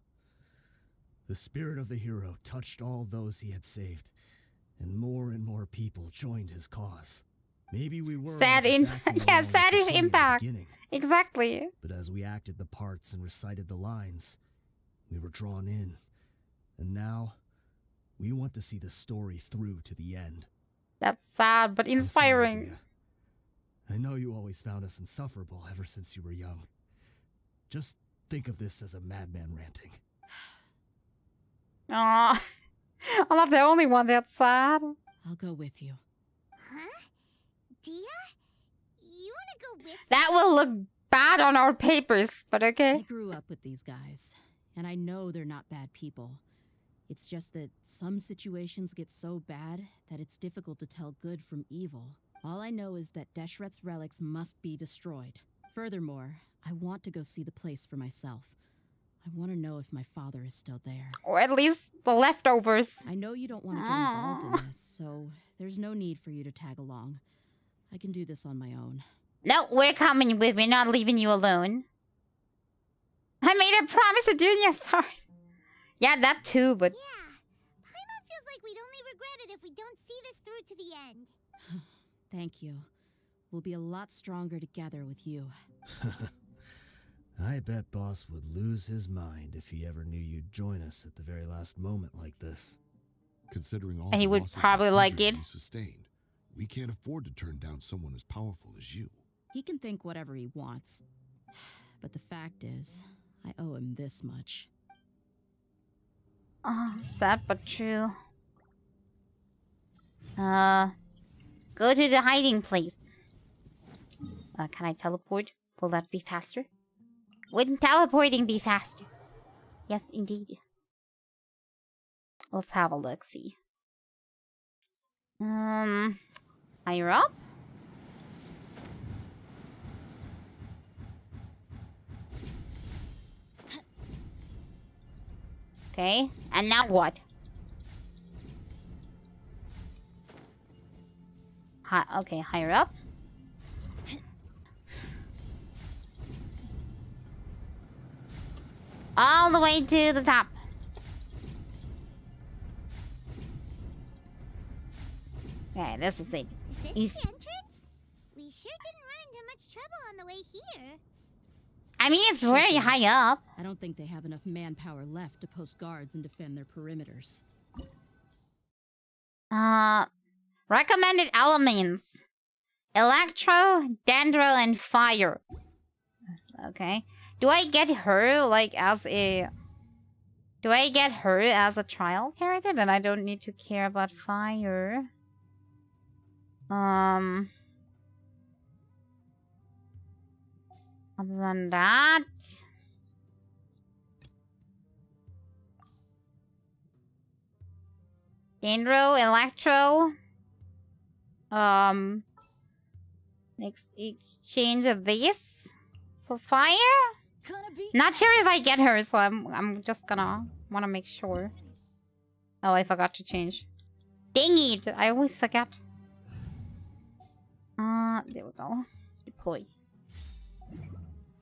The spirit of the hero touched all those he had saved, and more people joined his cause. Maybe we were sadish impact. Exactly. But as we acted the parts and recited the lines, we were drawn in, and now we want to see the story through to the end. That's sad, but inspiring. I'm sorry, Dia. I know you always found us insufferable ever since you were young. Just think of this as a madman ranting. Aw, I'm not the only one that's sad. I'll go with you. Huh? Dia? You wanna go with That will look bad on our papers, but okay. I grew up with these guys. And I know they're not bad people. It's just that some situations get so bad that it's difficult to tell good from evil. All I know is that Deshret's relics must be destroyed. Furthermore, I want to go see the place for myself. I want to know if my father is still there. Or at least the leftovers. I know you don't want to get involved in this, so there's no need for you to tag along. I can do this on my own. No, we're coming with. We're not leaving you alone. I made a promise to Dunya, sorry. Yeah, that too, but... Yeah. Paimon feels like we'd only regret it if we don't see this through to the end. Thank you. We'll be a lot stronger together with you. I bet Boss would lose his mind if he ever knew you'd join us at the very last moment like this. Considering all and he the would losses probably and like injuries it. you sustained, we can't afford to turn down someone as powerful as you. He can think whatever he wants. But the fact is, I owe him this much. Oh, sad but true. Go to the hiding place. Can I teleport? Will that be faster? Wouldn't teleporting be faster? Yes, indeed. Let's have a look-see. Higher up? Okay, and now what? Okay, higher up. All the way to the top. Okay, this is it. Is this the entrance? We sure didn't run into much trouble on the way here. I mean, it's very high up. I don't think they have enough manpower left to post guards and defend their perimeters. Recommended elements. Electro, dendro, and fire. Okay. Do I get her, like, as a... Do I get her as a trial character? Then I don't need to care about fire. Other than that... Dendro, electro... exchange of this for fire? Not sure if I get her, so I'm just gonna wanna make sure. Oh, I forgot to change. Dang it! I always forget. There we go. Deploy.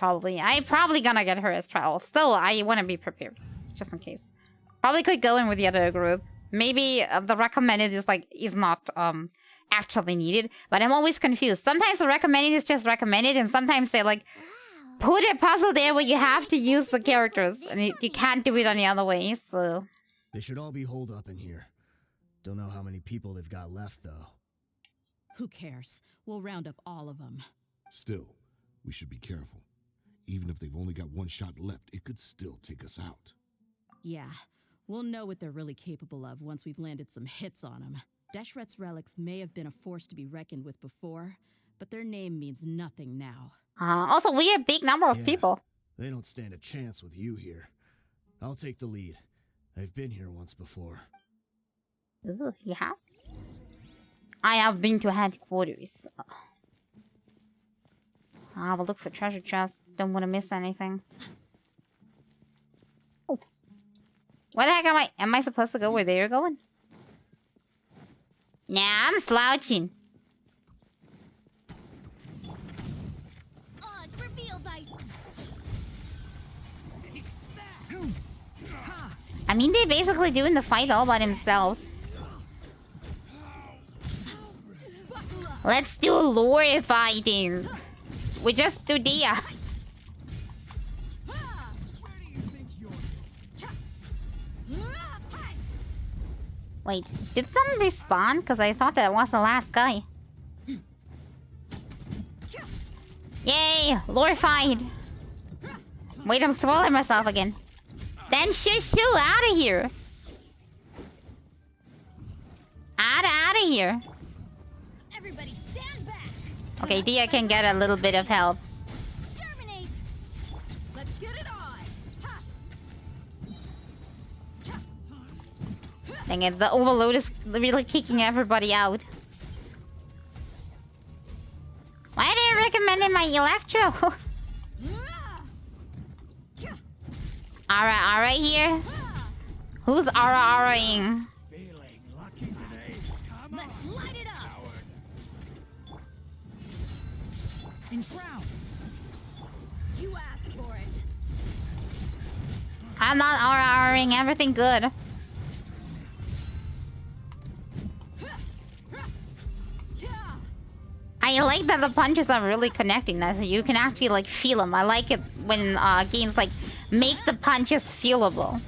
I'm probably gonna get her as trial. Still, I wanna be prepared. Just in case. Probably could go in with the other group. Maybe the recommended is not actually needed, but I'm always confused. Sometimes the recommended is just recommended, and sometimes they put a puzzle there where you have to use the characters, and you can't do it any other way. So They should all be holed up in here. Don't know how many people they've got left though. Who cares? We'll round up all of them. Still, we should be careful. Even if they've only got one shot left, it could still take us out. Yeah, we'll know what they're really capable of once we've landed some hits on them. Deshret's relics may have been a force to be reckoned with before, but their name means nothing now. Also, we're a big number of people. They don't stand a chance with you here. I'll take the lead. I've been here once before. Ooh, he has? I have been to headquarters. I'll have a look for treasure chests. Don't want to miss anything. Oh. Where the heck am I supposed to go where they're going? Nah, I'm slouching. Odds reveal dice. I mean, they're basically doing the fight all by themselves. Let's do lore fighting. We just do Dia. Wait, did someone respawn? Because I thought that was the last guy. Yay! Lore fight! Wait, I'm swallowing myself again. Then shoo out of here! Out of here! Everybody stand back. Okay, Dia can get a little bit of help. Terminate. Let's get it on. Dang it, the overload is really kicking everybody out. Why are they recommending my electro? Ara here? Who's Ara-ing? Let's light it up. Enshroud. You asked for it. I'm not Ara-ing everything good. I like that the punches are really connecting. That you can actually feel them. I like it when games make the punches feelable.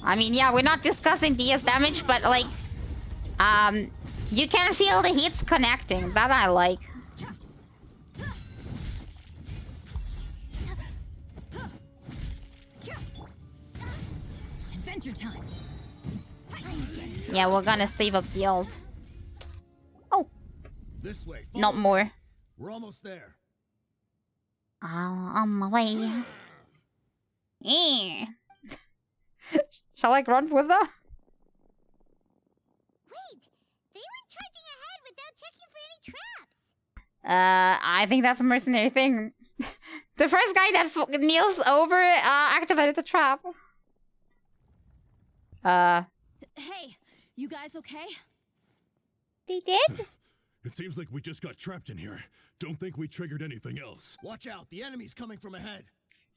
I mean, yeah, we're not discussing DS damage, but you can feel the hits connecting. That I like. Adventure time. Yeah, we're gonna save up the ult. Oh. This way. Not more. We're almost there. On my way. Eh. Shall I grunt with her? Wait, they went charging ahead without checking for any traps. I think that's a mercenary thing. The first guy that kneels over activated the trap. Hey, you guys okay? They did? It seems like we just got trapped in here. Don't think we triggered anything else. Watch out, the enemy's coming from ahead.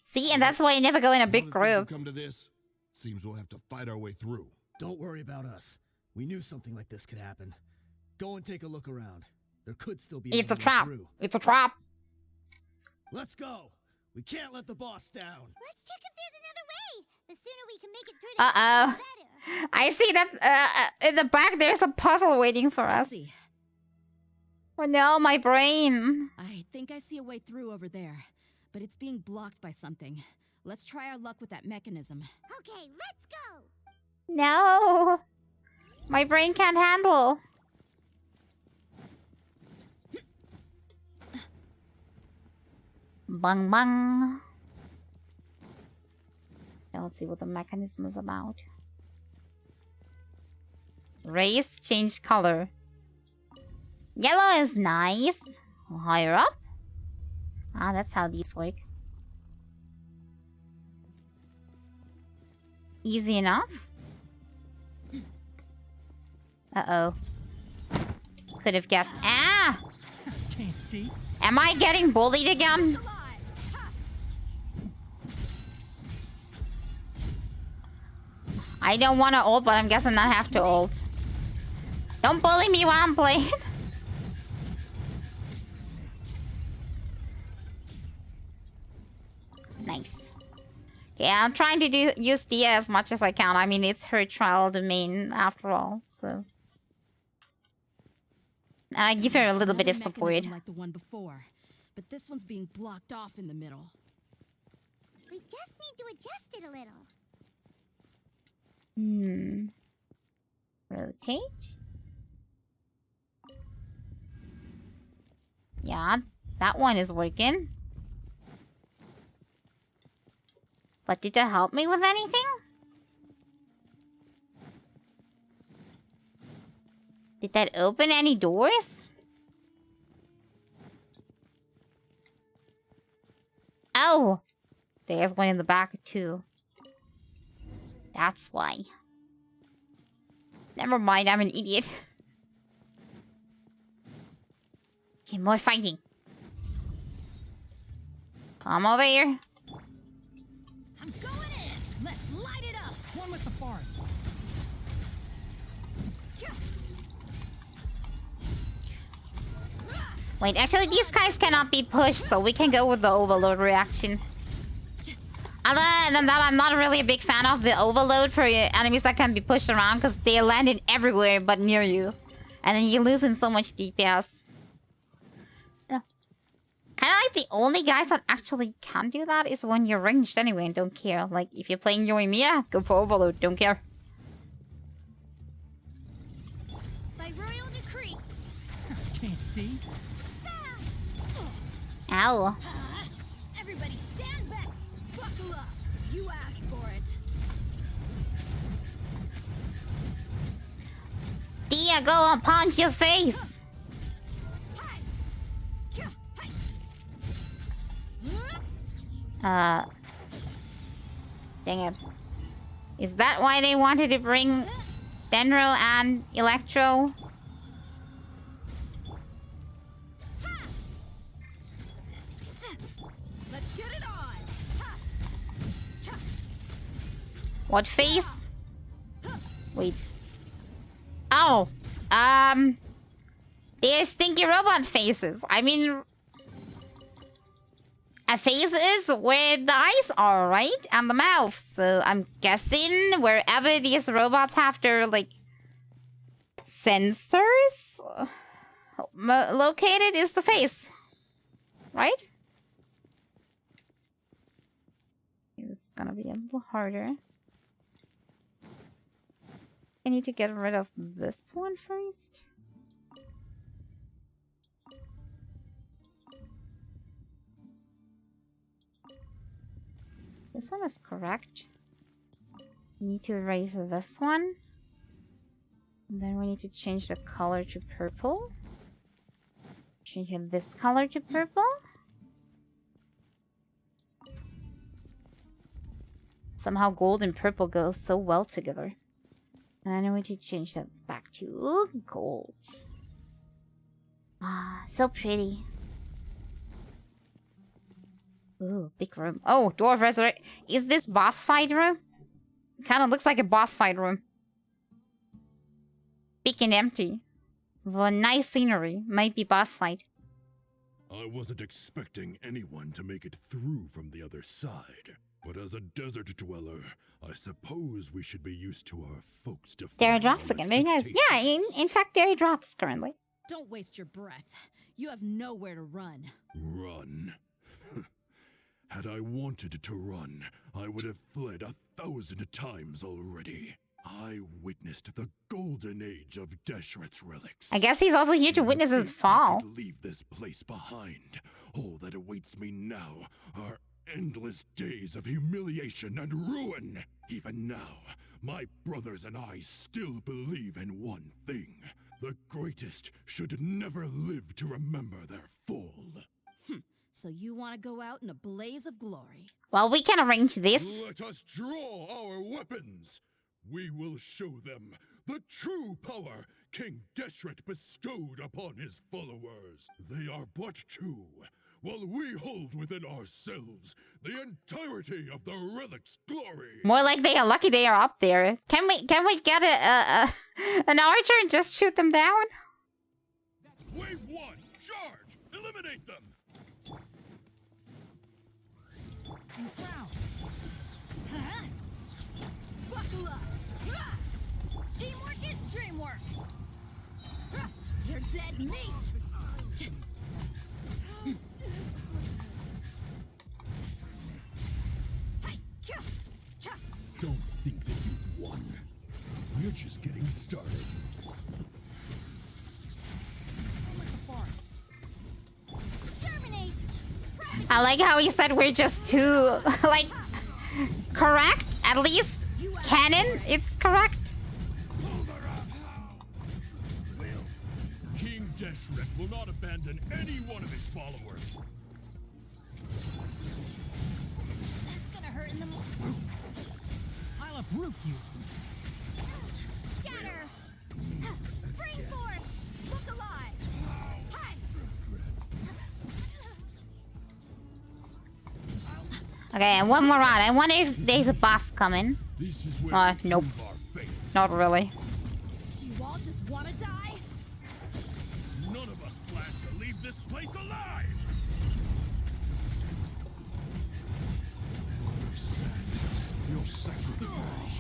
See, and that's why you never go in a Now big that things have group. come to this, seems we'll have to fight our way through. Don't worry about us. We knew something like this could happen. Go and take a look around. There could still be It's a another way trap. through. It's a trap. Let's go. We can't let the boss down. Let's check if there's another way. The sooner we can make it through to the Uh-oh. better. I see that in the back there's a puzzle waiting for us. See, Oh no, my brain. I think I see a way through over there, but it's being blocked by something. Let's try our luck with that mechanism. Okay, let's go. No. My brain can't handle. Bang bang. Now let's see what the mechanism is about. Race change color. Yellow is nice. Higher up. Ah, that's how these work. Easy enough. Uh-oh. Could have guessed. Ah! Can't see. Am I getting bullied again? I don't want to ult, but I'm guessing I have to ult. Don't bully me while I'm playing. Nice. Yeah, I'm trying to use Dia as much as I can. I mean, it's her trial domain after all, so. And I give her a little bit of Another support. mechanism like the one before, but this one's being blocked off in the middle. We just need to adjust it a little. Rotate. Yeah, that one is working. But did that help me with anything? Did that open any doors? Oh! There's one in the back too. That's why. Never mind, I'm an idiot. Okay, more fighting. Come over here. I'm going in! Let's light it up! One with the forest. Wait, actually these guys cannot be pushed, so we can go with the overload reaction. Other than that, I'm not really a big fan of the overload for enemies that can be pushed around because they land in everywhere but near you. And then you're losing so much DPS. Kind of like the only guys that actually can do that is when you're ranged anyway and don't care. Like, if you're playing Yoimiya, go for overload, don't care. By royal decree. Can't see. Ow. Everybody stand back! Buckle up! You asked for it. Dia, go and punch your face! Dang it. Is that why they wanted to bring Dendro and Electro? Let's get it on! What face? Wait. Oh. They're stinky robot faces. I mean... A face is where the eyes are, right? And the mouth. So I'm guessing wherever these robots have their, like... sensors? Located is the face. Right? This is gonna be a little harder. I need to get rid of this one first. This one is correct. We need to erase this one. And then we need to change the color to purple. Changing this color to purple. Somehow gold and purple go so well together. And I need to change that back to gold. Ah, so pretty. Ooh, big room. Oh, dwarf resurrect. Is this boss fight room? Kind of looks like a boss fight room. Big and empty. Well, nice scenery. Might be boss fight. I wasn't expecting anyone to make it through from the other side. But as a desert dweller, I suppose we should be used to our folks defying There are drops all again. Very nice. Yeah, in fact, there are drops currently. Don't waste your breath. You have nowhere to run. Run. Had I wanted to run, I would have fled 1,000 times already. I witnessed the golden age of Deshret's relics. I guess he's also here to witness his fall. To leave this place behind, all that awaits me now are endless days of humiliation and ruin. Even now, my brothers and I still believe in one thing. The greatest should never live to remember their fall. So you want to go out in a blaze of glory? Well, we can arrange this. Let us draw our weapons. We will show them the true power King Deshret bestowed upon his followers. They are but two, while we hold within ourselves the entirety of the relic's glory. More like they are lucky they are up there. Can we get an archer and just shoot them down? Wave 1, charge! Eliminate them! Buckle up! Teamwork is dreamwork! You're dead meat! Don't think that you've won. We're just getting started. Terminate! I like how he said we're just too, like, correct? At least canon, it's correct. King Deshret will not abandon any one of his followers. That's gonna hurt in the morning. I'll uproot you. Scatter! Spring forth! Look alive! Hi! Okay, and one more round. I wonder if there's a boss coming. This is where we Nope. prove our faith. Not really. Do you all just want to die? None of us plans to leave this place alive! Your sacrifice.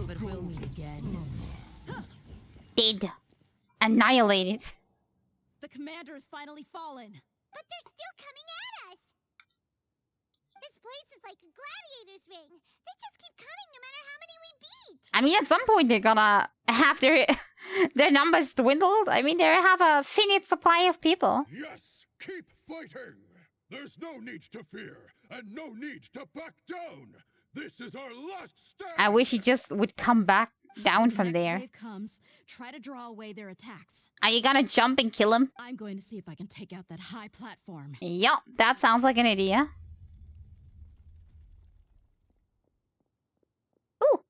But we'll meet again. Dead. Annihilated. The commander has finally fallen. But they're still coming at us! This place is like a gladiator's ring. They just keep coming no matter how many we beat! I mean, at some point they're gonna have their numbers dwindled. I mean, they have a finite supply of people. Yes, keep fighting! There's no need to fear, and no need to back down! This is our last stand! I wish he just would come back down from Next there. wave comes, try to draw away their attacks. Are you gonna jump and kill him? I'm going to see if I can take out that high platform. Yup, that sounds like an idea. Ooh.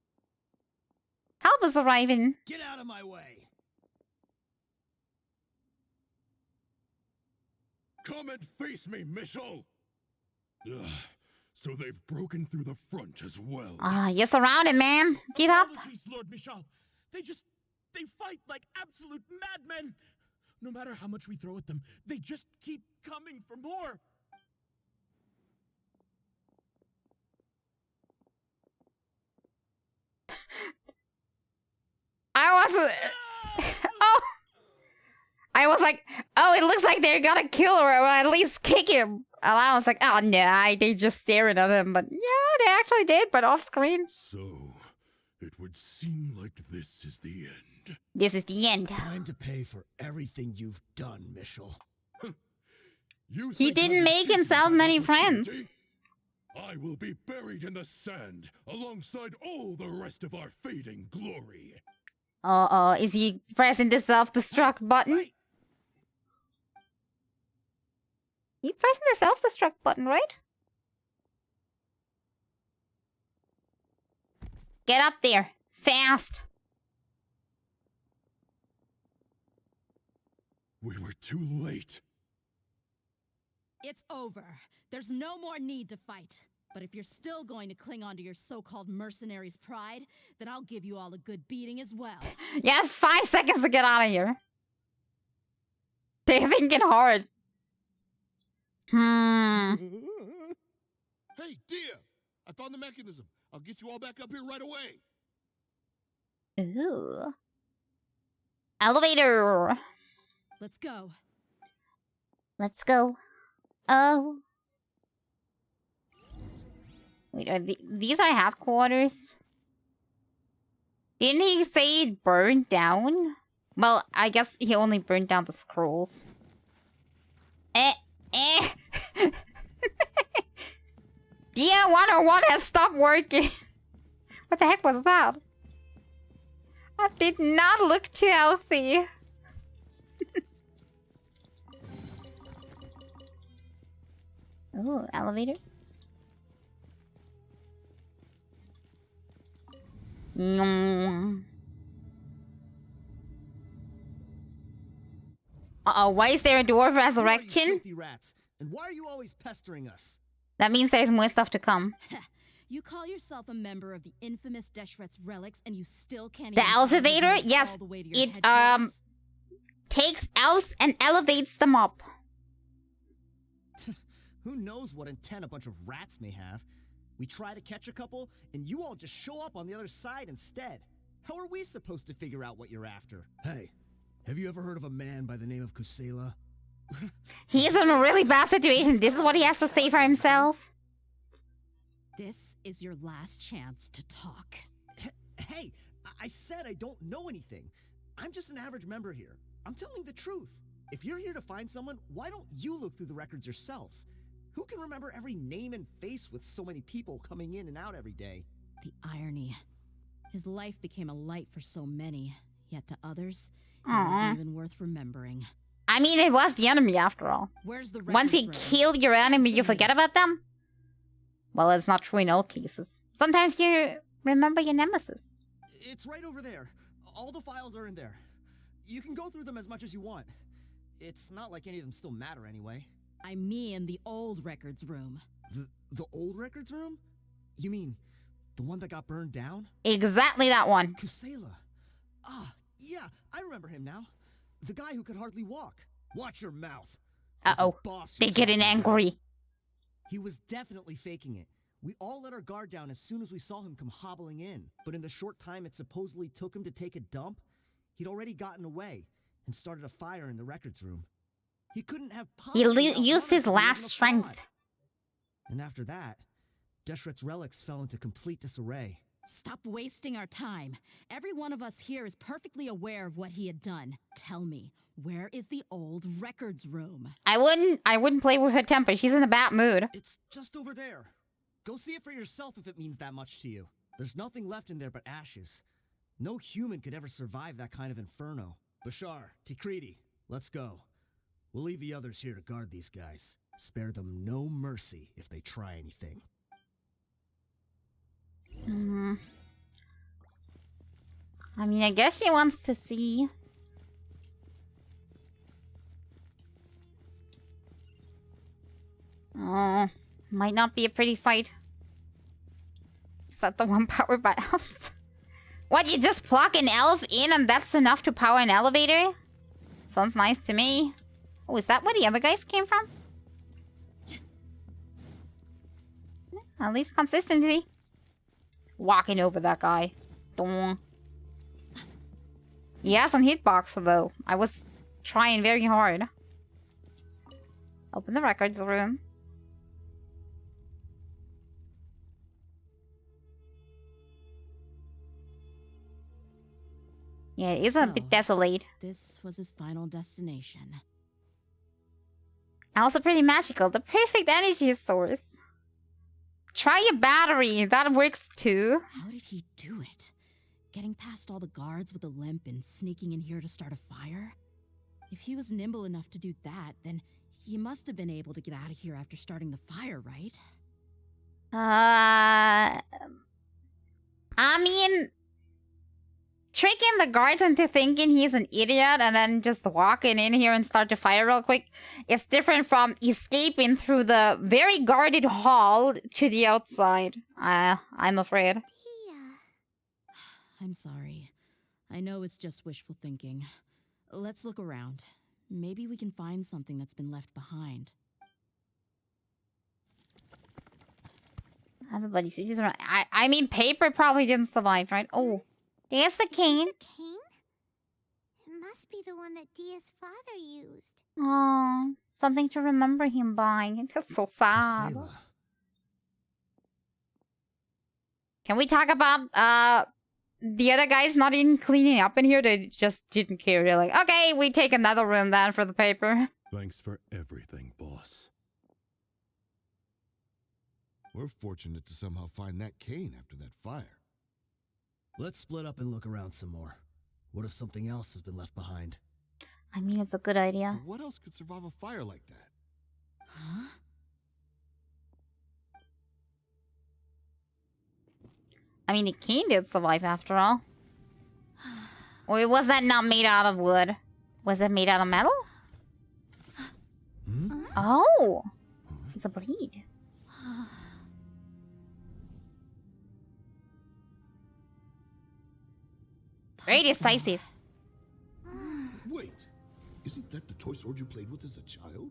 Help is arriving. Get out of my way! Come and face me, Michel! Ugh, so they've broken through the front as well. You're surrounded, man. Give up. Apologies, Lord Michal. They fight like absolute madmen. No matter how much we throw at them, they just keep coming for more. I was like, oh, it looks like they're gonna kill her or at least kick him. And I was like, oh, nah, they just staring at him. But yeah, they actually did, but off screen. So, it would seem like this is the end. This is the end. Time to pay for everything you've done, Michel. He didn't make himself many friends. I will be buried in the sand alongside all the rest of our fading glory. Is he pressing the self-destruct button? He's pressing the self-destruct button, right? Get up there. Fast. We were too late. It's over. There's no more need to fight. But if you're still going to cling on to your so-called mercenary's pride, then I'll give you all a good beating as well. Yeah, 5 seconds to get out of here. They're thinking hard. Hey, Dia! I found the mechanism. I'll get you all back up here right away. Ooh. Elevator. Let's go. Let's go. Oh. Wait, are these are headquarters? Didn't he say it burned down? Well, I guess he only burned down the scrolls. Yeah, 101 has stopped working. What the heck was that? That did not look too healthy. Ooh, elevator. Uh-oh, why is there a dwarf resurrection? Who are you filthy rats? And why are you always pestering us? That means there's more stuff to come. You call yourself a member of the infamous Deshret's relics and you still can't The even elevator? Yes. all the way to your It headquarters? takes elves and elevates them up. Who knows what intent a bunch of rats may have? We try to catch a couple, and you all just show up on the other side instead. How are we supposed to figure out what you're after? Hey, have you ever heard of a man by the name of Kusela? He's in a really bad situation. This is what he has to say for himself. This is your last chance to talk. Hey, I said I don't know anything. I'm just an average member here. I'm telling the truth. If you're here to find someone, why don't you look through the records yourselves? Who can remember every name and face with so many people coming in and out every day? The irony. His life became a light for so many, yet to others, it wasn't even worth remembering. I mean, it was the enemy after all. Where's the Once you records room? kill your enemy, you forget about them? Well, it's not true in all cases. Sometimes you remember your nemesis. It's right over there. All the files are in there. You can go through them as much as you want. It's not like any of them still matter anyway. I mean the old records room. The old records room? You mean the one that got burned down? Exactly that one. Kusela. Ah, yeah, I remember him now. The guy who could hardly walk. Watch your mouth. Uh-oh. They're getting angry. He was definitely faking it. We all let our guard down as soon as we saw him come hobbling in. But in the short time it supposedly took him to take a dump, he'd already gotten away and started a fire in the records room. He couldn't have possibly used his last strength. And after that, Deshret's relics fell into complete disarray. Stop wasting our time. Every one of us here is perfectly aware of what he had done. Tell me, where is the old records room? I wouldn't play with her temper. She's in a bad mood. It's just over there. Go see it for yourself if it means that much to you. There's nothing left in there but ashes. No human could ever survive that kind of inferno. Bashar, Tikriti, let's go. We'll leave the others here to guard these guys. Spare them no mercy if they try anything. I mean, I guess she wants to see. Might not be a pretty sight. Is that the one powered by elves? What, you just plug an elf in and that's enough to power an elevator? Sounds nice to me. Oh, is that where the other guys came from? At least consistency. Walking over that guy. Dong. He has some hitbox though. I was trying very hard. Open the records room. Yeah, it is a bit desolate. This was his final destination. Also pretty magical. The perfect energy source. Try your battery. That works too. How did he do it? Getting past all the guards with a limp and sneaking in here to start a fire? If he was nimble enough to do that, then he must have been able to get out of here after starting the fire, right? I mean, tricking the guards into thinking he's an idiot and then just walking in here and start to fire real quick is different from escaping through the very guarded hall to the outside. I'm afraid. I'm sorry. I know it's just wishful thinking. Let's look around. Maybe we can find something that's been left behind. Everybody switches around. I mean, paper probably didn't survive, right? Oh, there's the cane. Cane? It must be the one that Dia's father used. Oh, something to remember him by. That's so sad. Priscilla. Can we talk about the other guys not even cleaning up in here? They just didn't care. They're like, okay, we take another room then for the paper. Thanks for everything, boss. We're fortunate to somehow find that cane after that fire. Let's split up and look around some more. What if something else has been left behind? I mean, it's a good idea. But what else could survive a fire like that? Huh? I mean, the cane did survive after all. Or was that not made out of wood? Was it made out of metal? Hmm? Oh, it's a blade. Very decisive. Wait, isn't that the toy sword you played with as a child?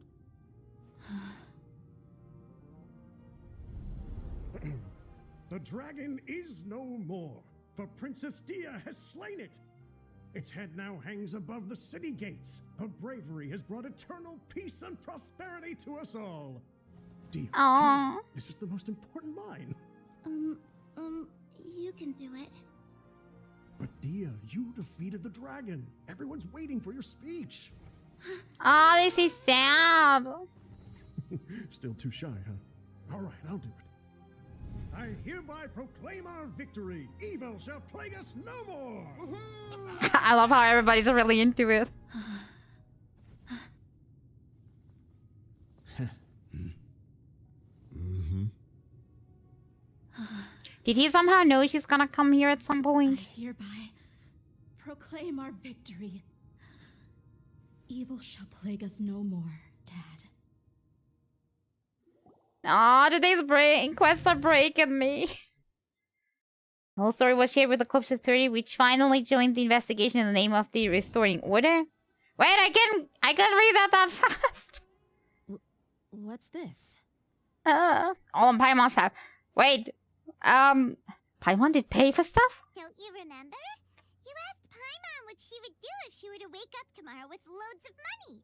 The dragon is no more, for Princess Dia has slain it. Its head now hangs above the city gates. Her bravery has brought eternal peace and prosperity to us all. Dia, Aww. this is the most important line. You can do it. But Dia, you defeated the dragon. Everyone's waiting for your speech. Oh, this is sad. Still too shy, huh? All right, I'll do it. I hereby proclaim our victory. Evil shall plague us no more. I love how everybody's really into it. Did he somehow know she's gonna come here at some point? I hereby proclaim our victory. Evil shall plague us no more, Dad. Aw, today's quests are breaking me. The whole story was shared with the Corps of 30, which finally joined the investigation in the name of the Restoring Order. Wait, I can read that fast. What's this? All of Paimon's have. Wait, Paimon did pay for stuff? Don't you remember? You asked Paimon what she would do if she were to wake up tomorrow with loads of money.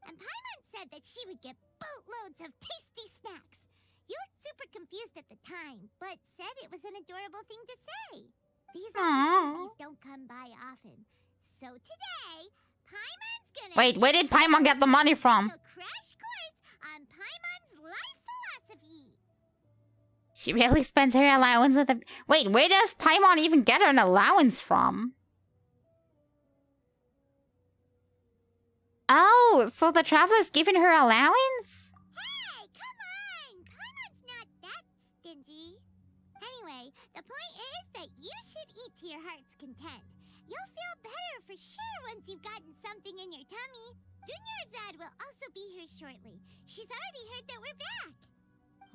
And Paimon said that she would get boatloads of tasty snacks. You looked super confused at the time, but said it was an adorable thing to say. These opportunities don't come by often. So today, Paimon's gonna... Wait, where did Paimon get the money from? A crash course on Paimon's life philosophy. She really spends her allowance at the... Wait, where does Paimon even get an allowance from? Oh, so the traveler's giving her allowance? Hey, come on! Paimon's not that stingy. Anyway, the point is that you should eat to your heart's content. You'll feel better for sure once you've gotten something in your tummy. Dunyarzad will also be here shortly. She's already heard that we're back.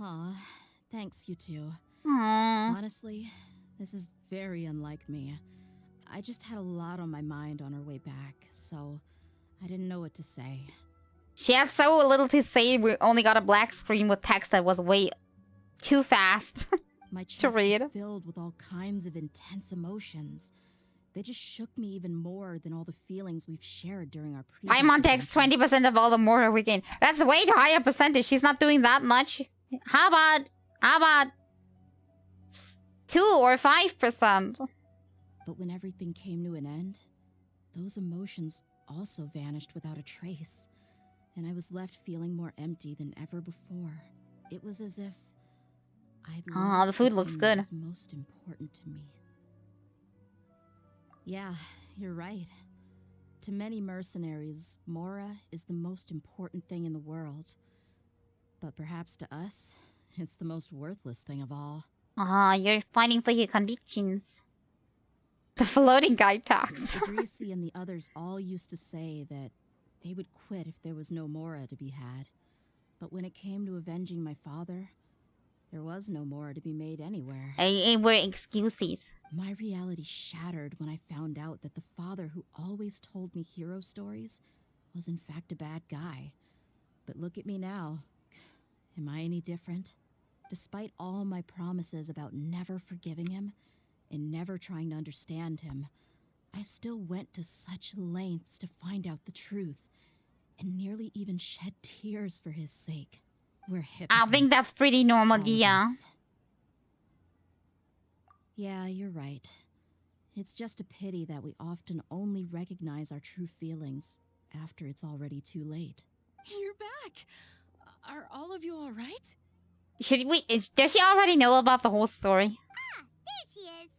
Aw, thanks, you two. Aww. Honestly, this is very unlike me. I just had a lot on my mind on our way back, so I didn't know what to say. She had so little to say, we only got a black screen with text that was way too fast My to chest read. was filled with all kinds of intense emotions. They just shook me even more than all the feelings we've shared during our previous Paimon takes adventures. 20% of all the mortar we gain. That's way too high a percentage. She's not doing that much. How about 2 or 5%? But when everything came to an end, those emotions also vanished without a trace, and I was left feeling more empty than ever before. It was as if I'd Ah, lost the food looks thing good. that was most important to me. Yeah, you're right. To many mercenaries, Mora is the most important thing in the world. But perhaps to us, it's the most worthless thing of all. Ah, you're fighting for your convictions. The floating guy talks. Idrisi and the others all used to say that they would quit if there was no Mora to be had. But when it came to avenging my father, there was no Mora to be made anywhere. It were excuses. My reality shattered when I found out that the father who always told me hero stories was in fact a bad guy. But look at me now. Am I any different? Despite all my promises about never forgiving him and never trying to understand him, I still went to such lengths to find out the truth and nearly even shed tears for his sake. We're hypocrites. I think that's pretty normal, all of Dia. us. Yeah, you're right. It's just a pity that we often only recognize our true feelings after it's already too late. You're back. Are all of you all right? Should we? Does she already know about the whole story? There she is.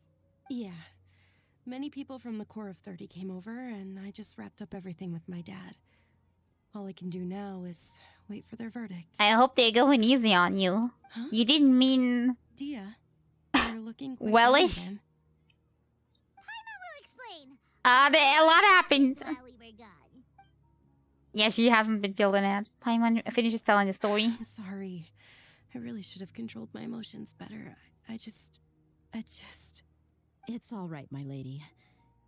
Yeah. Many people from the Corps of 30 came over, and I just wrapped up everything with my dad. All I can do now is wait for their verdict. I hope they're going easy on you. Huh? You didn't mean Dia, you're looking quite wellish. down again. Paimon will explain. A lot happened. While we were gone. Yeah, she hasn't been feeling it. Paimon finishes telling the story. I'm sorry. I really should have controlled my emotions better. I just... It's all right, my lady.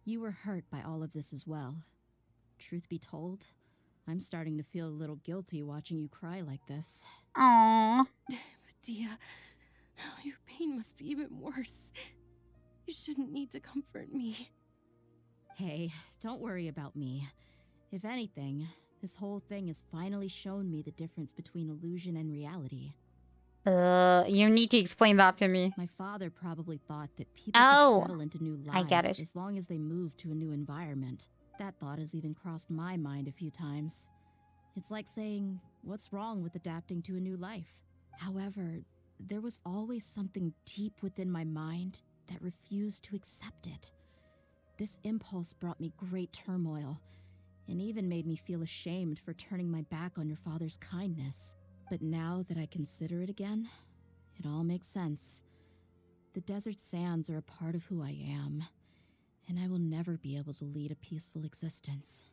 You were hurt by all of this as well. Truth be told, I'm starting to feel a little guilty watching you cry like this. Aww. But Dia, your pain must be even worse. You shouldn't need to comfort me. Hey, don't worry about me. If anything, this whole thing has finally shown me the difference between illusion and reality. You need to explain that to me. My father probably thought that people Oh, could settle into new lives I get it. as long as they moved to a new environment. That thought has even crossed my mind a few times. It's like saying, what's wrong with adapting to a new life? However, there was always something deep within my mind that refused to accept it. This impulse brought me great turmoil, and even made me feel ashamed for turning my back on your father's kindness. But now that I consider it again, it all makes sense. The desert sands are a part of who I am, and I will never be able to lead a peaceful existence.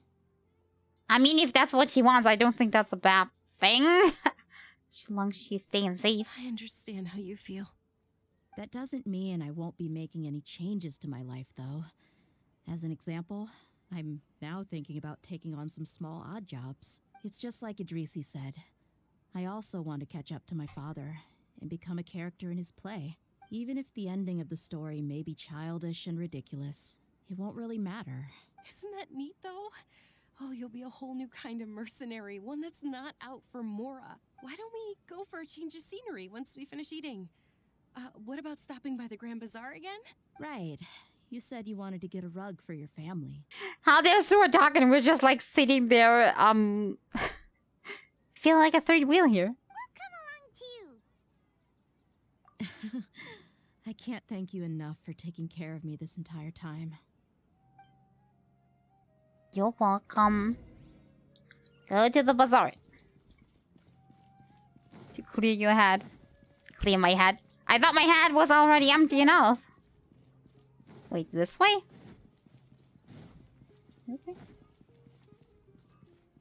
I mean, if that's what she wants, I don't think that's a bad thing. As long as she's staying safe. I understand how you feel. That doesn't mean I won't be making any changes to my life, though. As an example, I'm now thinking about taking on some small odd jobs. It's just like Idrisi said. I also want to catch up to my father and become a character in his play. Even if the ending of the story may be childish and ridiculous, it won't really matter. Isn't that neat, though? Oh, you'll be a whole new kind of mercenary, one that's not out for Mora. Why don't we go for a change of scenery once we finish eating? What about stopping by the Grand Bazaar again? Right. You said you wanted to get a rug for your family. How those two are talking, we're just like sitting there, feel like a third wheel here. We'll come along too. I can't thank you enough for taking care of me this entire time. You're welcome. Go to the bazaar. To clear your head. Clear my head. I thought my head was already empty enough. Wait, this way? Okay.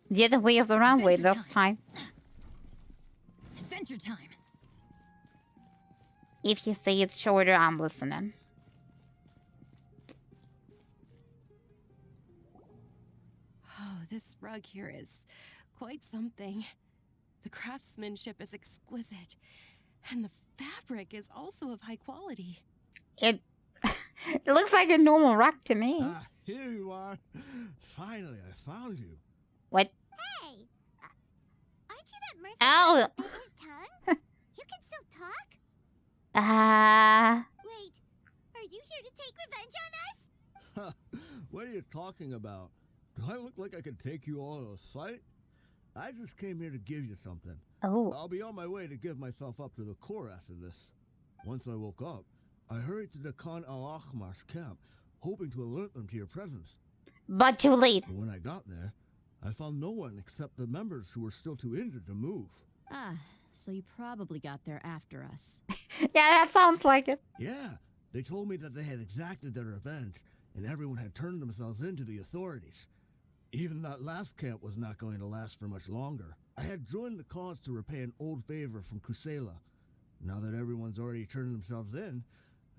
The other way of the runway this time. Adventure time. If you say it's shorter, I'm listening. Oh, this rug here is quite something. The craftsmanship is exquisite, and the fabric is also of high quality. It looks like a normal rug to me. Ah, here you are. Finally, I found you. What? Hey! Aren't you that mercenary Ow! with his tongue? You can still talk? Wait, are you here to take revenge on us? What are you talking about? Do I look like I could take you all to a fight? I just came here to give you something. Oh. I'll be on my way to give myself up to the Corps after this. Once I woke up, I hurried to the Khan al-Ahmar's camp, hoping to alert them to your presence. But too late. But when I got there, I found no one except the members who were still too injured to move. Ah, so you probably got there after us. Yeah, that sounds like it. Yeah, they told me that they had exacted their revenge and everyone had turned themselves in to the authorities. Even that last camp was not going to last for much longer. I had joined the cause to repay an old favor from Kusela. Now that everyone's already turned themselves in,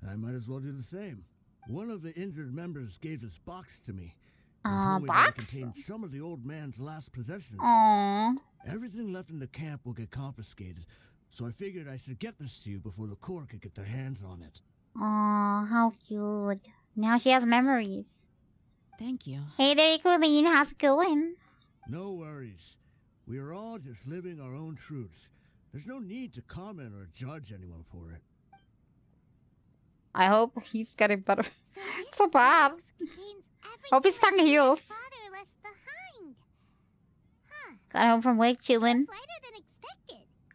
I might as well do the same. One of the injured members gave this box to me and told me that it contained some of the old man's last possessions. Aww. Everything left in the camp will get confiscated, so I figured I should get this to you before the Corps could get their hands on it. Aww, how cute. Now she has memories. Thank you. Hey there, Colleen. How's it going? No worries. We are all just living our own truths. There's no need to comment or judge anyone for it. I hope he's getting better. So bad. Hope his tongue heals. Father left behind. Got home from work, chilling.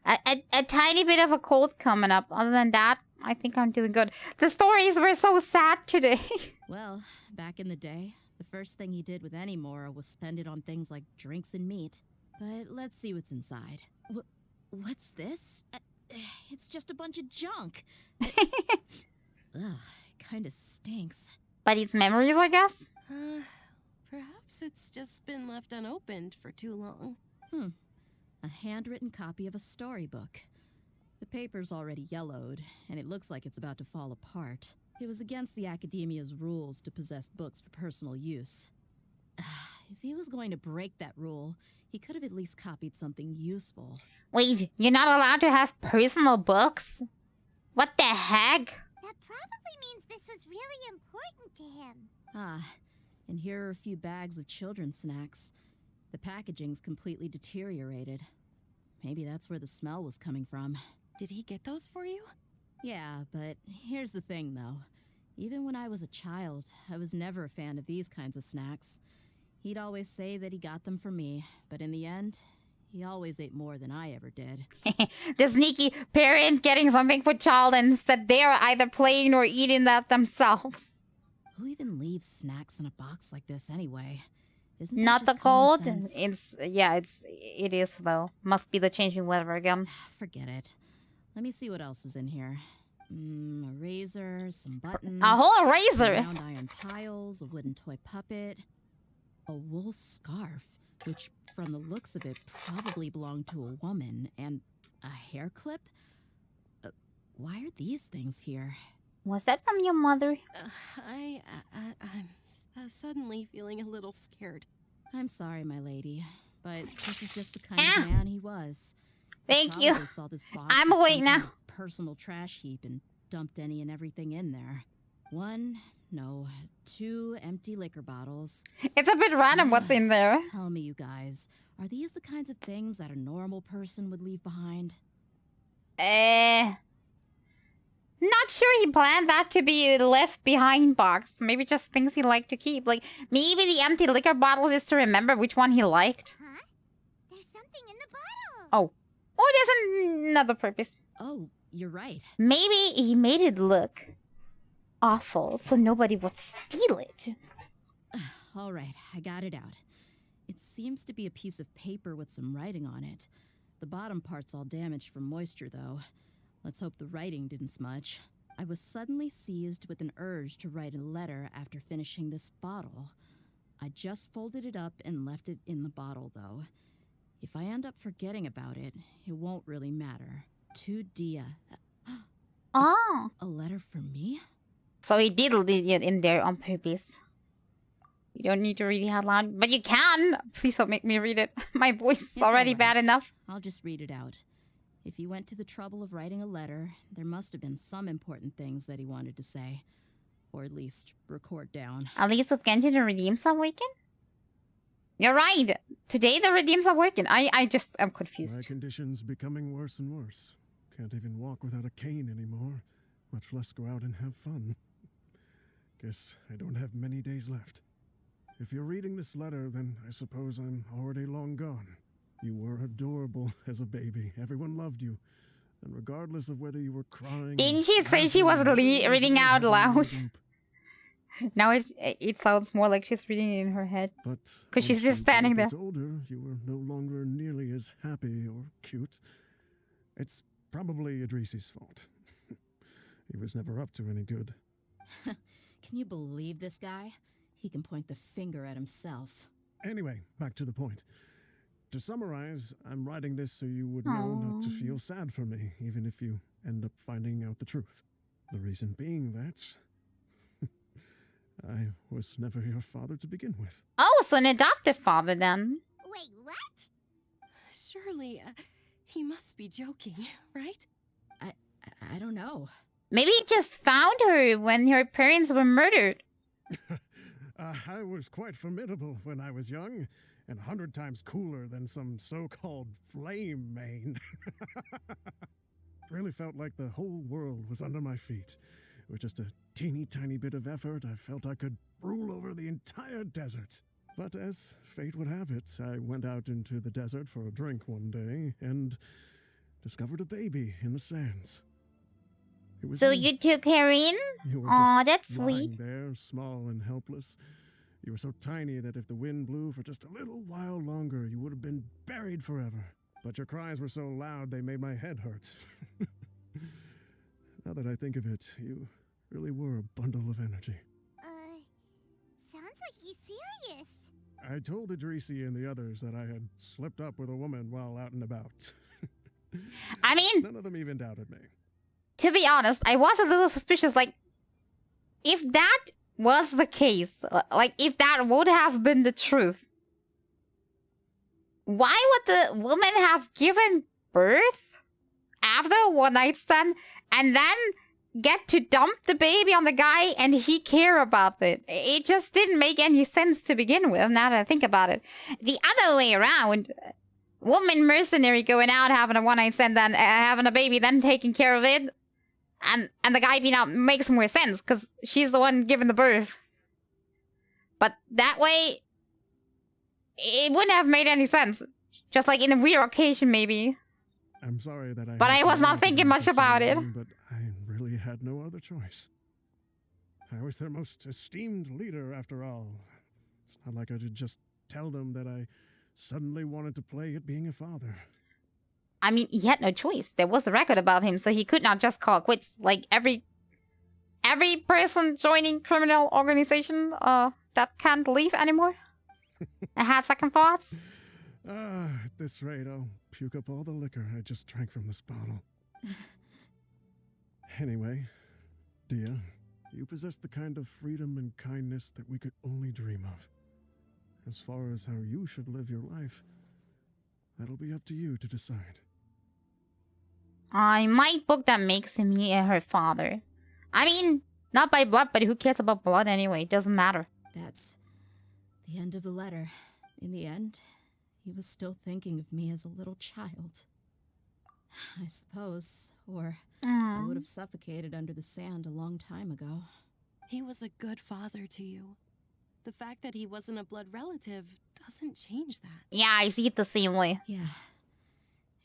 A tiny bit of a cold coming up. Other than that, I think I'm doing good. The stories were so sad today. Well, back in the day, the first thing he did with any Mora was spend it on things like drinks and meat. But let's see what's inside. What's this? It's just a bunch of junk. Ugh, kind of stinks. But it's memories, I guess? Perhaps it's just been left unopened for too long. A handwritten copy of a storybook. The paper's already yellowed, and it looks like it's about to fall apart. It was against the Academia's rules to possess books for personal use. If he was going to break that rule, he could have at least copied something useful. Wait, you're not allowed to have personal books? What the heck? That probably means this was really important to him. And here are a few bags of children's snacks. The packaging's completely deteriorated. Maybe that's where the smell was coming from. Did he get those for you? Yeah, but here's the thing, though. Even when I was a child, I was never a fan of these kinds of snacks. He'd always say that he got them for me, but in the end, he always ate more than I ever did. The sneaky parent getting something for child and instead they're either playing or eating that themselves. Who even leaves snacks in a box like this anyway? Isn't Not the that just common cold. sense? It is though. Must be the changing weather again. Forget it. Let me see what else is in here. A razor, some buttons. A whole razor! Some round iron tiles, a wooden toy puppet. A wool scarf, which, from the looks of it, probably belonged to a woman. And a hair clip? Why are these things here? Was that from your mother? I'm suddenly feeling a little scared. I'm sorry, my lady, but this is just the kind of man he was. Thank you. Saw this box I'm as awake some now. kind of personal trash heap and dumped any and everything in there. 2 empty liquor bottles. It's a bit random what's in there. Tell me, you guys, are these the kinds of things that a normal person would leave behind? Not sure he planned that to be left behind box. Maybe just things he liked to keep. Like, maybe the empty liquor bottles is to remember which one he liked. Huh? There's something in the bottle. Oh. Or there's another purpose. Oh, you're right. Maybe he made it look awful so nobody would steal it. All right, I got it out. It seems to be a piece of paper with some writing on it. The bottom part's all damaged from moisture, though. Let's hope the writing didn't smudge. I was suddenly seized with an urge to write a letter after finishing this bottle. I just folded it up and left it in the bottle, though. If I end up forgetting about it, it won't really matter. To Dia. Oh. A letter for me? So he did leave it in there on purpose. You don't need to read it out loud, but you can. Please don't make me read it. My voice is already bad enough. I'll just read it out. If he went to the trouble of writing a letter, there must have been some important things that he wanted to say. Or at least record down. At least with Genshin, the redeems are working? You're right. Today the redeems are working. I'm My confused. condition's becoming worse and worse. Can't even walk without a cane anymore, much less go out and have fun. Guess I don't have many days left. If you're reading this letter, then I suppose I'm already long gone. You were adorable as a baby. Everyone loved you. And regardless of whether you were crying... Didn't she say she was reading out loud? Now it sounds more like she's reading it in her head. But because she's just standing there. Older, you were no longer nearly as happy or cute. It's probably Idrisi's fault. He was never up to any good. Can you believe this guy? He can point the finger at himself. Anyway, back to the point. To summarize, I'm writing this so you would know not to feel sad for me, even if you end up finding out the truth. The reason being that I was never your father to begin with. Oh, so an adoptive father then. Wait, what? Surely, he must be joking, right? I don't know. Maybe he just found her when her parents were murdered. I was quite formidable when I was young, and 100 times cooler than some so-called flame main. Really felt like the whole world was under my feet. With just a teeny tiny bit of effort, I felt I could rule over the entire desert. But as fate would have it, I went out into the desert for a drink one day and discovered a baby in the sands. So you took her in? Aw, that's sweet. There, small and helpless. You were so tiny that if the wind blew for just a little while longer, you would have been buried forever. But your cries were so loud they made my head hurt. Now that I think of it, you really were a bundle of energy. Sounds like he's serious. I told Idrisi and the others that I had slept up with a woman while out and about. I mean, none of them even doubted me. To be honest, I was a little suspicious, like, if that was the case, like, if that would have been the truth, why would the woman have given birth after a one-night stand and then get to dump the baby on the guy and he care about it? It just didn't make any sense to begin with, now that I think about it. The other way around, woman mercenary going out, having a one-night stand, then having a baby, then taking care of it, and the guy being out makes more sense, because she's the one giving the birth. But that way, it wouldn't have made any sense. Just like in a rare occasion, maybe. I'm sorry that But I was not thinking much about it. But I really had no other choice. I was their most esteemed leader, after all. It's not like I could just tell them that I suddenly wanted to play at being a father. I mean, he had no choice. There was a record about him, so he could not just call quits. Like every person joining criminal organization that can't leave anymore and had second thoughts. At this rate, I'll puke up all the liquor I just drank from this bottle. Anyway, Dia, you possess the kind of freedom and kindness that we could only dream of. As far as how you should live your life, that'll be up to you to decide. I might book that makes him her father. I mean, not by blood, but who cares about blood anyway? It doesn't matter. That's the end of the letter. In the end, he was still thinking of me as a little child. I suppose, or I would have suffocated under the sand a long time ago. He was a good father to you. The fact that he wasn't a blood relative doesn't change that. Yeah, I see it the same way. Yeah.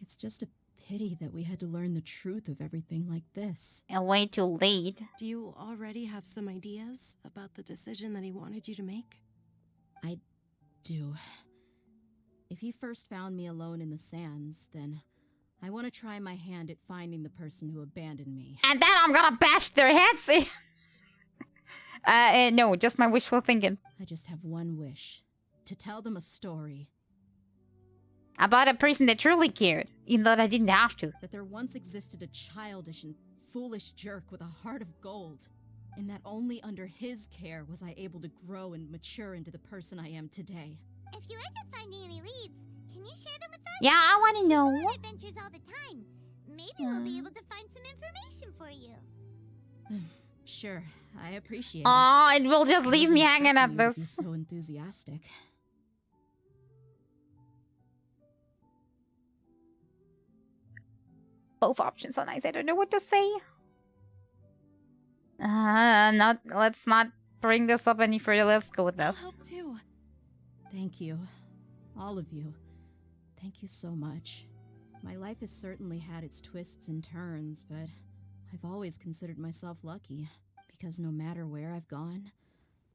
It's just a pity that we had to learn the truth of everything like this. And way too late. Do you already have some ideas about the decision that he wanted you to make? I do. If he first found me alone in the sands, then I want to try my hand at finding the person who abandoned me. And then I'm gonna bash their heads in. No, just my wishful thinking. I just have one wish. To tell them a story. About a person that truly cared, even though I didn't have to. That there once existed a childish and foolish jerk with a heart of gold. And that only under his care was I able to grow and mature into the person I am today. If you end up finding any leads, can you share them with us? Yeah, I want to know. We go on adventures all the time. Maybe we'll be able to find some information for you. Sure, I appreciate it. Aw, it will just leave me hanging at this. You're so enthusiastic. Both options are nice. I don't know what to say. Let's not bring this up any further. Let's go with this. I hope too. Thank you. All of you. Thank you so much. My life has certainly had its twists and turns, but I've always considered myself lucky, because no matter where I've gone,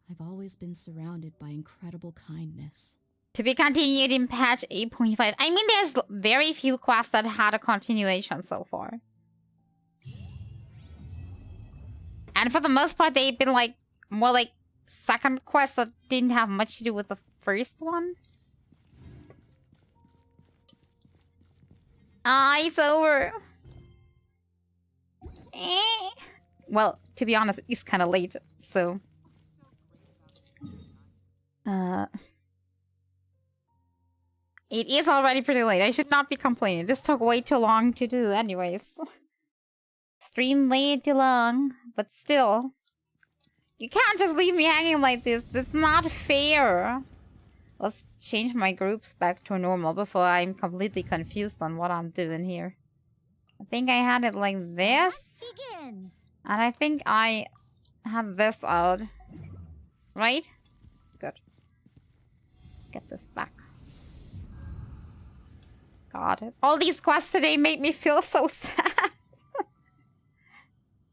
I've always been surrounded by incredible kindness. To be continued in patch 8.5. I mean, there's very few quests that had a continuation so far. And for the most part, they've been like more like second quest that didn't have much to do with the first one. Ah, it's over. Eh. Well, to be honest, it's kind of late, so... It is already pretty late. I should not be complaining. This took way too long to do anyways. Stream way too long, but still. You can't just leave me hanging like this. That's not fair. Let's change my groups back to normal before I'm completely confused on what I'm doing here. I think I had it like this. And I think I had this out. Right? Good. Let's get this back. God, all these quests today made me feel so sad.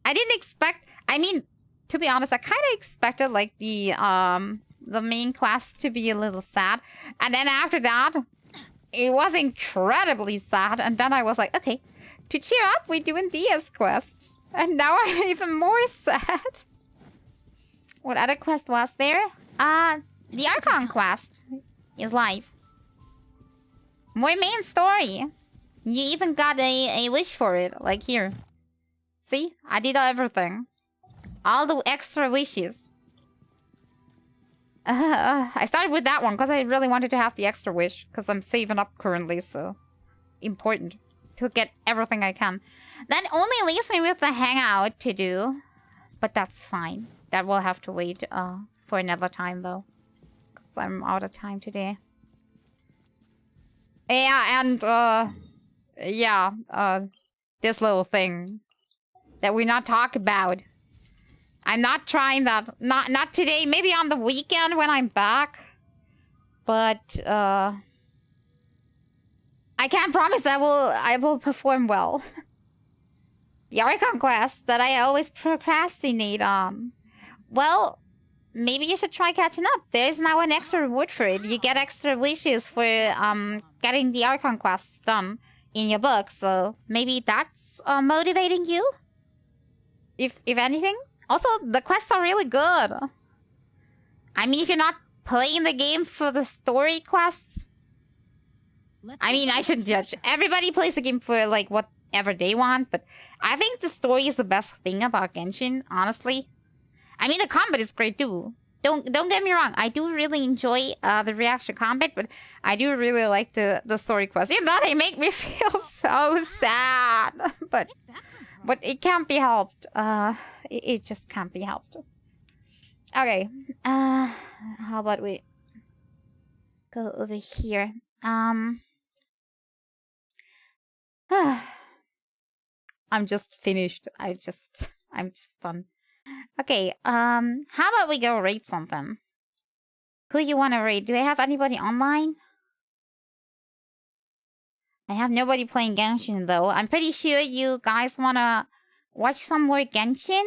I didn't expect... I mean, to be honest, I kind of expected, like, the main quest to be a little sad. And then after that, it was incredibly sad. And then I was like, okay, to cheer up, we're doing DS quests. And now I'm even more sad. What other quest was there? The Archon quest is live. More main story. You even got a wish for it. Like here. See? I did everything. All the extra wishes. I started with that one because I really wanted to have the extra wish. Because I'm saving up currently, so... important. To get everything I can. Then only leaves me with the hangout to do. But that's fine. That will have to wait for another time, though. Because I'm out of time today. Yeah, and, this little thing that we're not talking about. I'm not trying that. Not today. Maybe on the weekend when I'm back. But, I can't promise I will perform well. The Archon quest that I always procrastinate on. Well... maybe you should try catching up. There is now an extra reward for it. You get extra wishes for getting the Archon quests done in your book. So maybe that's motivating you? If anything? Also, the quests are really good. I mean, if you're not playing the game for the story quests... I mean, I shouldn't judge. Everybody plays the game for, like, whatever they want. But I think the story is the best thing about Genshin, honestly. I mean, the combat is great too. Don't get me wrong. I do really enjoy the reaction combat, but I do really like the story quests. Even though they make me feel so sad, but it can't be helped. It just can't be helped. Okay. How about we go over here? I'm just finished. I'm just done. Okay, how about we go rate something? Who you wanna rate? Do I have anybody online? I have nobody playing Genshin though. I'm pretty sure you guys wanna watch some more Genshin?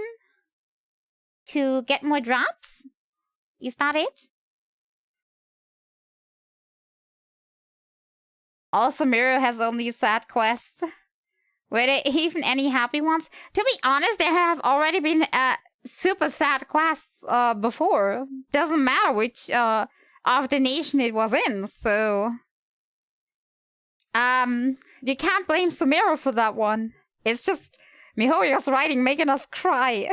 To get more drops? Is that it? Also, Mirror has only sad quests. Were there even any happy ones? To be honest, there have already been super sad quests before. Doesn't matter which of the nation it was in, so you can't blame Sumero for that one. It's just MiHoYo's writing making us cry.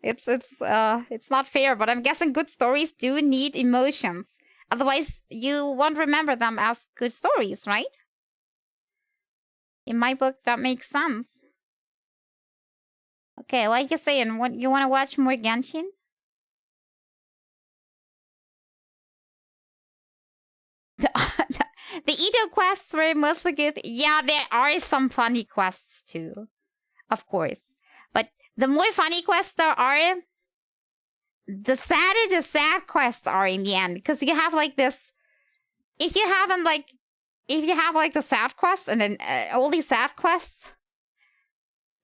It's not fair, but I'm guessing good stories do need emotions. Otherwise, you won't remember them as good stories, right? In my book, that makes sense. Okay, what are you saying? What, you want to watch more Genshin? The Ito quests were mostly good. Yeah, there are some funny quests too. Of course. But the more funny quests there are, the sadder the sad quests are in the end. Because you have like this... If you have like the sad quests and then all these sad quests,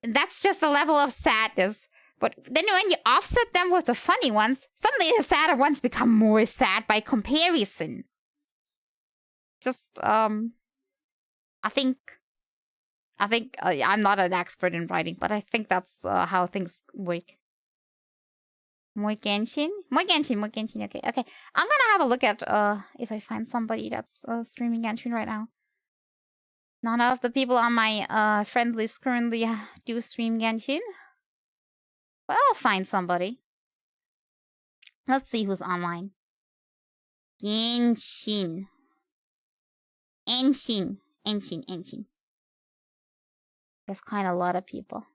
that's just the level of sadness. But then when you offset them with the funny ones, suddenly the sadder ones become more sad by comparison. Just, I think I'm not an expert in writing, but I think that's how things work. More Genshin? More Genshin, more Genshin. Okay, okay. I'm gonna have a look at if I find somebody that's streaming Genshin right now. None of the people on my friend list currently do stream Genshin. But I'll find somebody. Let's see who's online. Genshin. Enshin. There's quite a lot of people.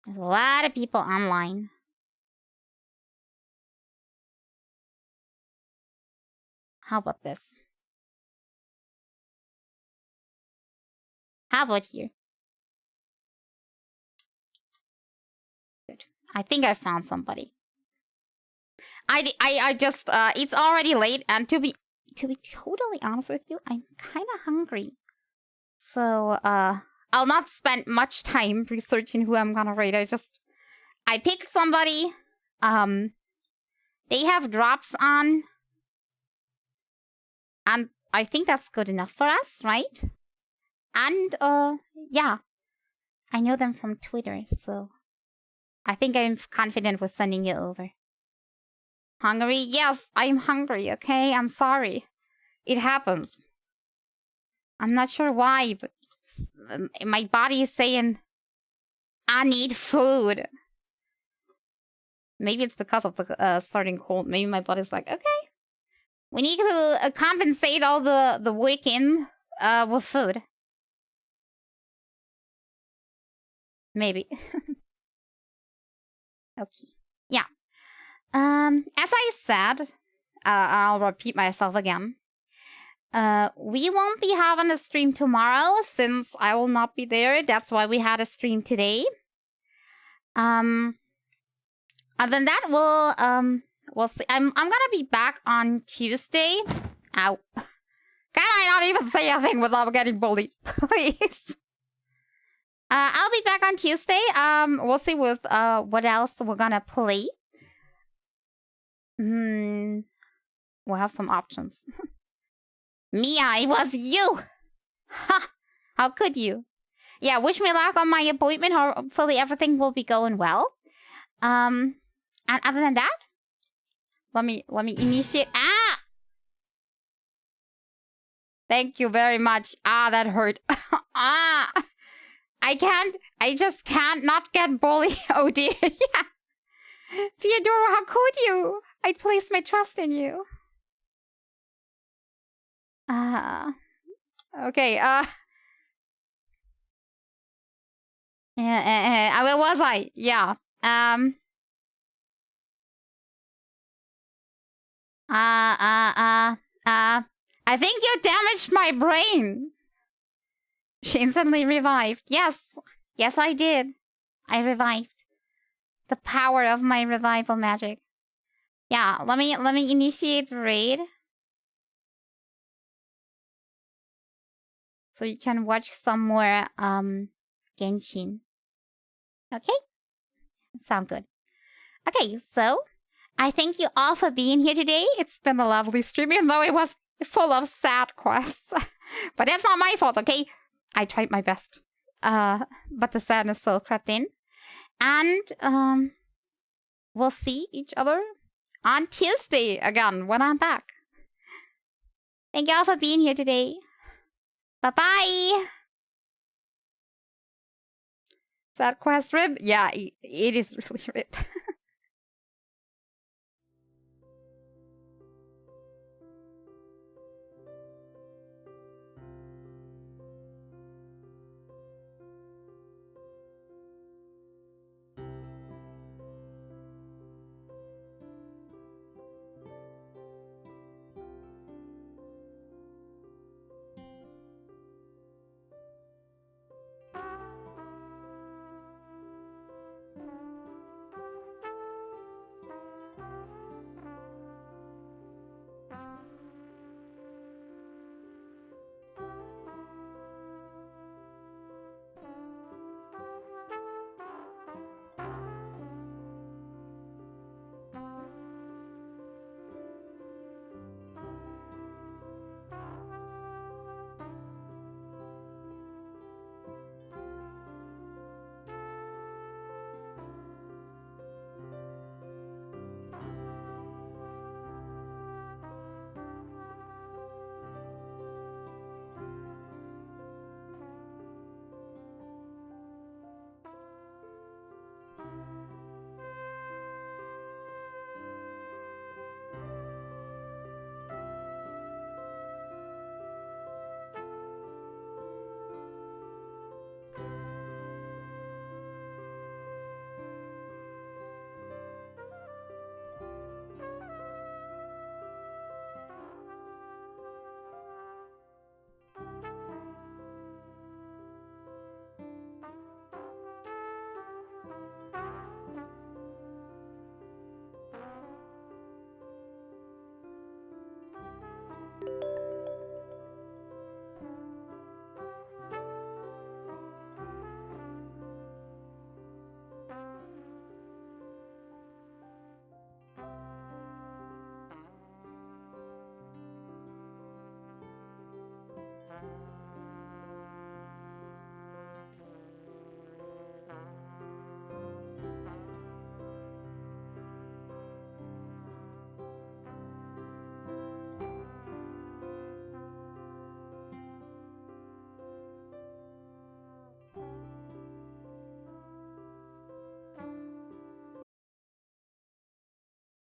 There's a lot of people online. How about this? How about here? Good. I think I found somebody. I just it's already late, and to be totally honest with you, I'm kind of hungry. So I'll not spend much time researching who I'm gonna raid. I picked somebody. They have drops on, and I think that's good enough for us, right? And yeah, I know them from Twitter, so I think I'm confident with sending you over. Hungry? Yes, I'm hungry, okay? I'm sorry. It happens. I'm not sure why, but my body is saying, I need food. Maybe it's because of the starting cold. Maybe my body's like, okay, we need to compensate all the weekend with food. Maybe. Okay. Yeah. As I said, I'll repeat myself again. We won't be having a stream tomorrow since I will not be there. That's why we had a stream today. Other than that, we'll see. I'm gonna be back on Tuesday. Ow. Can I not even say a thing without getting bullied? Please. I'll be back on Tuesday. We'll see with what else we're gonna play. We'll have some options. Mia, it was you! Ha! How could you? Yeah, wish me luck on my appointment. Hopefully everything will be going well. And other than that, let me initiate. Ah! Thank you very much. Ah, that hurt. Ah! I just can't not get bullied. Oh dear. Yeah. Theodora, how could you? I placed my trust in you. Okay, where was I? Yeah. I think you damaged my brain. She instantly revived. Yes. Yes, I did. I revived. The power of my revival magic. Yeah, let me initiate the raid. So you can watch some more Genshin. Okay? Sound good. Okay, so I thank you all for being here today. It's been a lovely stream, even though it was full of sad quests. But that's not my fault, okay? I tried my best. But the sadness still crept in. And we'll see each other on Tuesday again when I'm back. Thank you all for being here today. Bye-bye! Sad quest rib? Yeah, it is really rib.